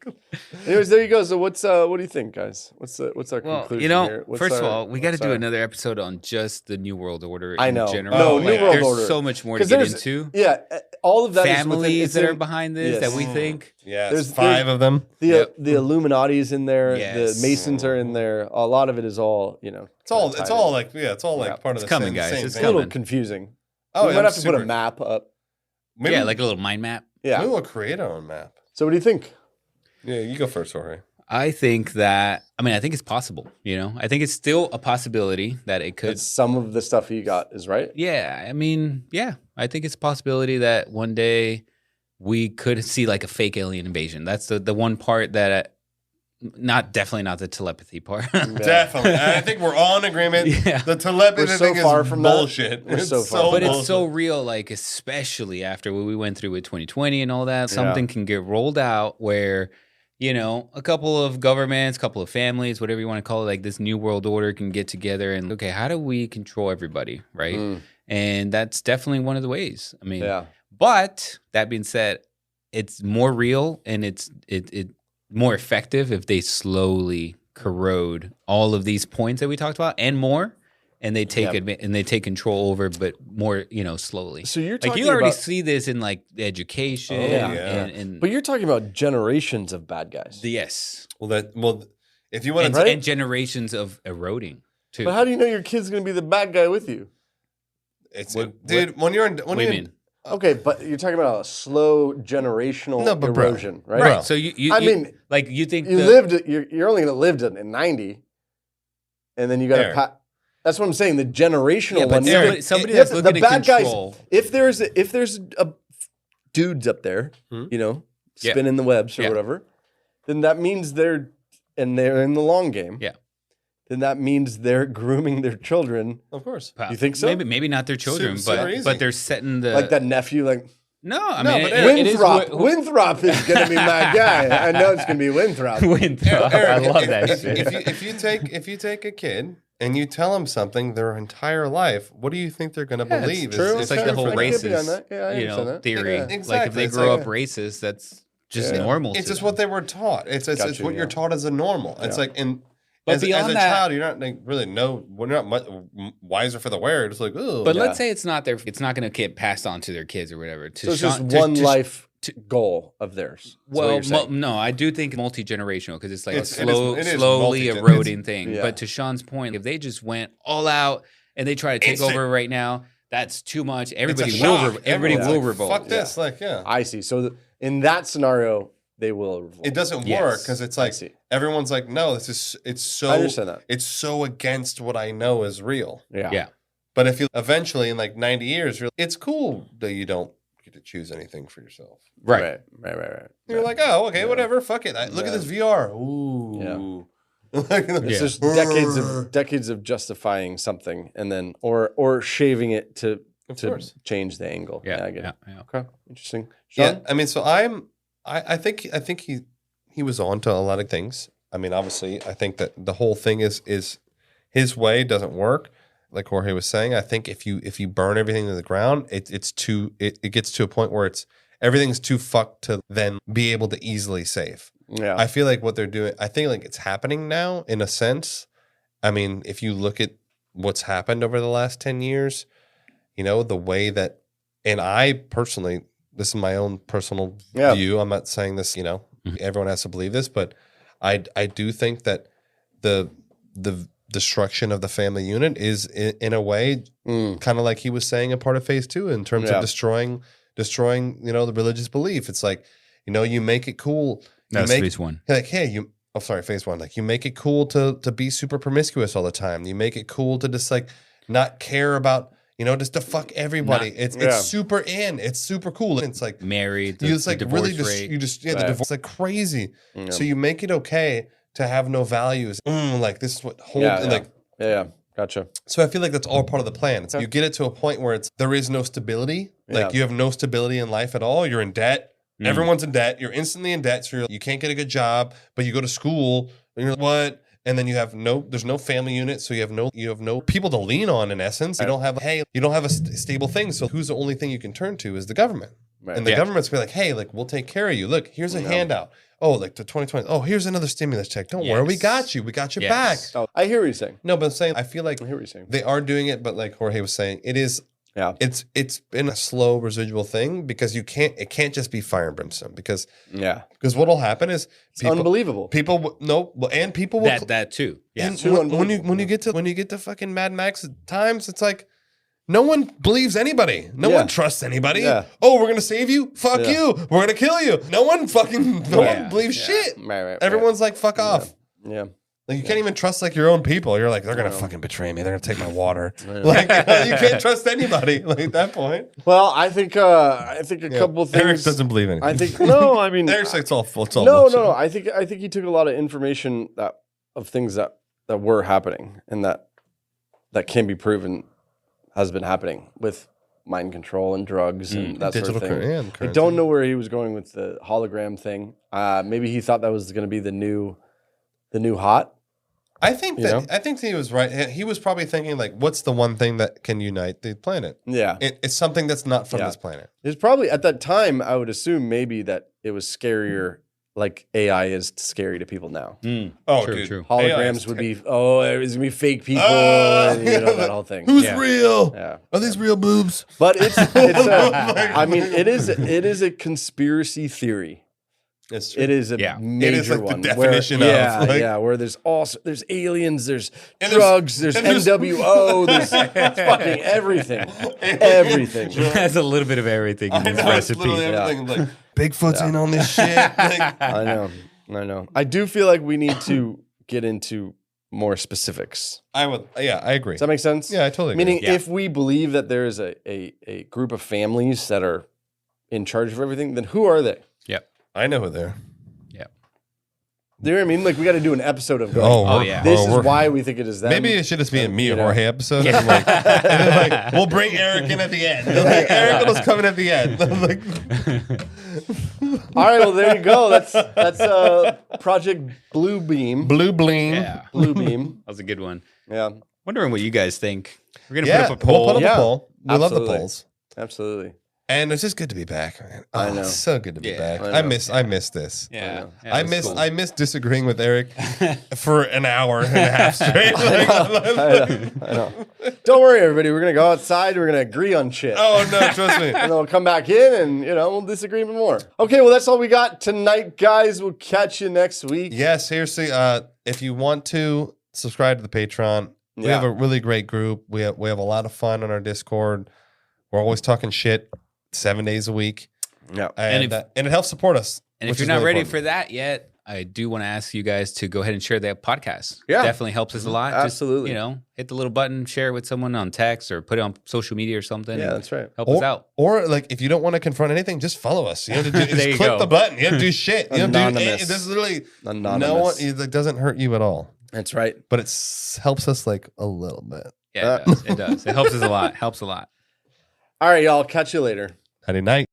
Speaker 7: Anyways, there you go. So what do you think, guys? What's our conclusion here?
Speaker 8: First of all, we got to do another episode on just the New World Order
Speaker 7: I
Speaker 8: in
Speaker 7: know.
Speaker 8: general.
Speaker 7: No,
Speaker 2: New
Speaker 8: Like,
Speaker 7: World
Speaker 8: there's
Speaker 7: Order.
Speaker 8: so much more to
Speaker 7: 'Cause
Speaker 8: get
Speaker 7: there's-
Speaker 8: into.
Speaker 7: Yeah, all of that
Speaker 8: Families that are
Speaker 7: behind.
Speaker 8: behind this that we think.
Speaker 2: Yeah,
Speaker 7: There's-
Speaker 2: there's 5 of them.
Speaker 7: The Illuminati is in there.
Speaker 8: Yes.
Speaker 7: The Masons are in there. A lot of it is all
Speaker 2: It's all like part of the
Speaker 8: coming,
Speaker 2: same,
Speaker 8: guys.
Speaker 2: same
Speaker 8: It's
Speaker 7: It's a
Speaker 2: thing.
Speaker 7: little
Speaker 8: coming.
Speaker 7: confusing.
Speaker 2: Oh,
Speaker 7: we
Speaker 2: yeah,
Speaker 7: might have to put
Speaker 2: super.
Speaker 7: a map up.
Speaker 2: Maybe,
Speaker 8: Yeah, like a little mind map.
Speaker 7: Yeah.
Speaker 2: maybe we'll create our own map.
Speaker 7: So what do you think?
Speaker 2: Yeah, you go first, Jorge.
Speaker 8: I think it's possible. I think it's still a possibility that it could.
Speaker 7: Some of the stuff you got is right.
Speaker 8: Yeah, I think it's a possibility that one day we could see like a fake alien invasion. That's the one part that, definitely not the telepathy part.
Speaker 2: Definitely. I think we're all in agreement.
Speaker 8: Yeah.
Speaker 2: The telepathy
Speaker 7: We're so
Speaker 2: thing
Speaker 7: far
Speaker 2: is
Speaker 7: from that.
Speaker 2: bullshit.
Speaker 7: We're
Speaker 2: It's
Speaker 7: so far.
Speaker 8: But
Speaker 2: bullshit.
Speaker 8: it's so real, like especially after what we went through with 2020 and all that, something can get rolled out where, a couple of governments, couple of families, whatever you want to call it, like this new world order can get together and, okay, how do we control everybody, right? And that's definitely one of the ways. I mean, but that being said, it's more real and it's more effective if they slowly corrode all of these points that we talked about and more. And they take and they take control over, but more, slowly.
Speaker 7: So you're
Speaker 8: like
Speaker 7: talking
Speaker 8: you already
Speaker 7: about-
Speaker 8: see this in like education, and
Speaker 7: But you're talking about generations of bad guys.
Speaker 8: yes,
Speaker 2: if you want
Speaker 8: and,
Speaker 2: to
Speaker 8: and generations of eroding too.
Speaker 7: But how do you know your kid's going to be the bad guy with you?
Speaker 2: when you're in,
Speaker 8: what do you mean?
Speaker 7: Okay, but you're talking about a slow generational erosion, right?
Speaker 8: Right. So you you think
Speaker 7: you're only going to live to 90, and then you got to. That's what I'm saying. The generational
Speaker 8: but
Speaker 7: one.
Speaker 8: somebody that's looking
Speaker 7: the
Speaker 8: to
Speaker 7: bad
Speaker 8: control.
Speaker 7: guys. If there's a dudes up there, spinning the webs or whatever, then that means they're in the long game.
Speaker 8: Yeah.
Speaker 7: Then that means they're grooming their children.
Speaker 2: Of course.
Speaker 7: You think so?
Speaker 8: Maybe not their children,
Speaker 2: Super easy.
Speaker 8: but they're setting the
Speaker 7: Like that nephew, like.
Speaker 8: No, I
Speaker 2: No,
Speaker 8: mean
Speaker 2: but
Speaker 8: it is
Speaker 7: Winthrop is going to be my guy. I know it's going to be Winthrop.
Speaker 8: Winthrop. I love that shit.
Speaker 2: If you take a kid and you tell them something their entire life, what do you think they're going to believe?
Speaker 7: it's true.
Speaker 8: It's like the
Speaker 2: true
Speaker 8: whole
Speaker 2: for them.
Speaker 8: racist,
Speaker 7: Yeah, I understand that.
Speaker 8: theory.
Speaker 7: Yeah,
Speaker 8: Like if
Speaker 2: exactly.
Speaker 8: they
Speaker 2: It's
Speaker 8: grow
Speaker 2: like-
Speaker 8: up racist, that's just normal.
Speaker 2: It's
Speaker 8: to
Speaker 2: just
Speaker 8: them.
Speaker 2: what they were taught. It's
Speaker 7: Got
Speaker 2: what
Speaker 7: you,
Speaker 2: you're taught as a normal. It's like, and
Speaker 8: But
Speaker 2: as
Speaker 8: beyond
Speaker 2: a
Speaker 8: that,
Speaker 2: child, you're not like, really we're not much wiser for the wear. It's like, oh.
Speaker 8: But let's say it's not going to get passed on to their kids or whatever.
Speaker 7: So it's just one life goal of theirs.
Speaker 8: Well, no, I do think multi-generational because it's like
Speaker 2: It is
Speaker 8: slowly eroding thing. Yeah. But to Sean's point, if they just went all out and they try to take over right now, that's too much. Everybody will revolt.
Speaker 2: Fuck this,
Speaker 7: I see. So in that scenario, they will revolt.
Speaker 2: It doesn't work because it's like everyone's like, no, it's so.
Speaker 7: I understand that.
Speaker 2: It's so against what I know is real.
Speaker 8: Yeah.
Speaker 2: But if you eventually in like 90 years, it's cool that you don't get to choose anything for yourself.
Speaker 8: Right.
Speaker 2: You're like, oh, okay, whatever, fuck it. Look at this VR. Ooh.
Speaker 7: It's just decades of justifying something and then or shaving it to change the angle. I get it. Okay, interesting. Sean?
Speaker 2: Yeah, I mean, so I think he was on to a lot of things. I mean, obviously, I think that the whole thing is his way doesn't work. Like Jorge was saying, I think if you burn everything to the ground, it gets to a point where everything's too fucked to then be able to easily save.
Speaker 7: Yeah.
Speaker 2: I feel like what they're doing, I think like it's happening now in a sense. I mean, if you look at what's happened over the last 10 years, the way that, and I personally, this is my own personal view. I'm not saying this, everyone has to believe this, but I do think that the destruction of the family unit is in a way kind of like he was saying a part of phase 2 in terms of destroying, the religious belief. It's like, you make it cool.
Speaker 8: That's phase 1.
Speaker 2: Like, hey, phase 1. Like, you make it cool to be super promiscuous all the time. You make it cool to just like not care about, just to fuck everybody. It's super in. It's super cool. It's like
Speaker 8: married.
Speaker 2: You just like really just the divorce is like crazy. Yeah. So you make it okay to have no values. Like this is what
Speaker 7: gotcha.
Speaker 2: So I feel like that's all part of the plan. It's you get it to a point where there is no stability. Like you have no stability in life at all. You're in debt. Everyone's in debt. You're instantly in debt. So you can't get a good job, but you go to school and you're like, what? And then there's no family unit. So you have no people to lean on in essence. You don't have a stable thing. So who's the only thing you can turn to is the government. Right. And the government's be like, hey, like we'll take care of you. Look, here's a handout. Oh, like the 2020. Oh, here's another stimulus check. Don't worry, we got you. We got your back.
Speaker 7: Oh, I hear what you're saying.
Speaker 2: No, but I'm saying I feel like
Speaker 7: I hear what you're saying.
Speaker 2: They are doing it, but like Jorge was saying, it is. Yeah, it's been a slow residual thing because it can't just be fire and brimstone because what'll happen is
Speaker 7: unbelievable.
Speaker 2: People will
Speaker 8: that too. Yeah,
Speaker 2: and when you get to fucking Mad Max times, it's like no one believes anybody. No one trusts anybody. Yeah. Oh, we're gonna save you. Fuck you. We're gonna kill you. No one believes shit. Right. Everyone's like fuck off.
Speaker 7: Yeah.
Speaker 2: Like you can't even trust like your own people. You're like, they're gonna fucking betray me. They're gonna take my water. Like you can't trust anybody. Like at that point.
Speaker 7: Well, I think a couple of things.
Speaker 2: Eric doesn't believe anything.
Speaker 7: I think no. I mean,
Speaker 2: Eric's like it's all full.
Speaker 7: No. I think he took a lot of information of things that were happening and that can be proven has been happening with mind control and drugs and that sort of thing. I don't know where he was going with the hologram thing. Maybe he thought that was going to be the new hot.
Speaker 2: I think he was right. He was probably thinking like, what's the one thing that can unite the planet?
Speaker 7: Yeah.
Speaker 2: It's something that's not from this planet.
Speaker 7: It's probably at that time, I would assume maybe that it was scarier, like AI is scary to people now.
Speaker 2: Oh, true.
Speaker 7: Holograms would be, it's going to be fake people, and, that whole thing.
Speaker 2: Who's real? Yeah. Are these real boobs?
Speaker 7: But it is a conspiracy theory.
Speaker 2: That's true.
Speaker 7: It is a major
Speaker 2: it is like
Speaker 7: one.
Speaker 2: The definition
Speaker 7: where there's aliens, there's drugs, there's NWO, there's fucking everything. Everything.
Speaker 8: It has a little bit of everything in this recipe.
Speaker 2: Everything. Like, Bigfoot's in on this shit. Like,
Speaker 7: I know. I do feel like we need to get into more specifics.
Speaker 2: I agree.
Speaker 7: Does that make sense?
Speaker 2: Yeah, I totally agree.
Speaker 7: Meaning if we believe that there is a group of families that are in charge of everything, then who are they?
Speaker 8: Yep.
Speaker 2: I know who they are.
Speaker 8: Yeah.
Speaker 7: Do you know what I mean? Like, we got to do an episode of
Speaker 8: going,
Speaker 7: this is why we think it is them.
Speaker 2: Maybe it should just be a me or Jorge episode. Yeah. And like, we'll bring Eric in at the end. Like, Eric was coming at the end.
Speaker 7: All right, well, there you go. That's Project Blue Beam.
Speaker 2: Blue Beam.
Speaker 8: Yeah.
Speaker 7: Blue Beam.
Speaker 8: That was a good one.
Speaker 7: Yeah.
Speaker 8: Wondering what you guys think. We're going to put up a poll.
Speaker 2: We'll put up a poll. We love the polls.
Speaker 7: Absolutely.
Speaker 2: And it's just good to be back, man. Oh,
Speaker 7: I know.
Speaker 2: It's so good to be back.
Speaker 7: I
Speaker 2: I miss this.
Speaker 8: Yeah.
Speaker 2: I miss disagreeing with Eric for an hour and a half straight.
Speaker 7: I know. Don't worry, everybody. We're gonna go outside. We're gonna agree on shit.
Speaker 2: Oh no, trust me.
Speaker 7: And then we'll come back in, and we'll disagree even more. Okay, well that's all we got tonight, guys. We'll catch you next week.
Speaker 2: Yeah, seriously. If you want to subscribe to the Patreon, we have a really great group. We have a lot of fun on our Discord. We're always talking shit 7 days a week.
Speaker 7: Yeah,
Speaker 2: and it helps support us.
Speaker 8: And if you're not ready for that yet, I do want to ask you guys to go ahead and share that podcast.
Speaker 7: Yeah.
Speaker 8: Definitely helps us a lot.
Speaker 7: Absolutely.
Speaker 8: Just, hit the little button, share it with someone on text or put it on social media or something.
Speaker 7: Yeah, that's right.
Speaker 8: Help us out.
Speaker 2: Or like if you don't want to confront anything, just follow us. You have to do,
Speaker 8: There you
Speaker 2: click
Speaker 8: go.
Speaker 2: the button. You have to do shit. You have to do,
Speaker 7: Anonymous.
Speaker 2: this is literally
Speaker 7: Anonymous.
Speaker 2: no one. It doesn't hurt you at all.
Speaker 7: That's right.
Speaker 2: But it helps us like a little bit.
Speaker 8: Yeah, it does. It does. It helps us a lot. Helps a lot.
Speaker 7: All right, y'all. Catch you later.
Speaker 2: Night night.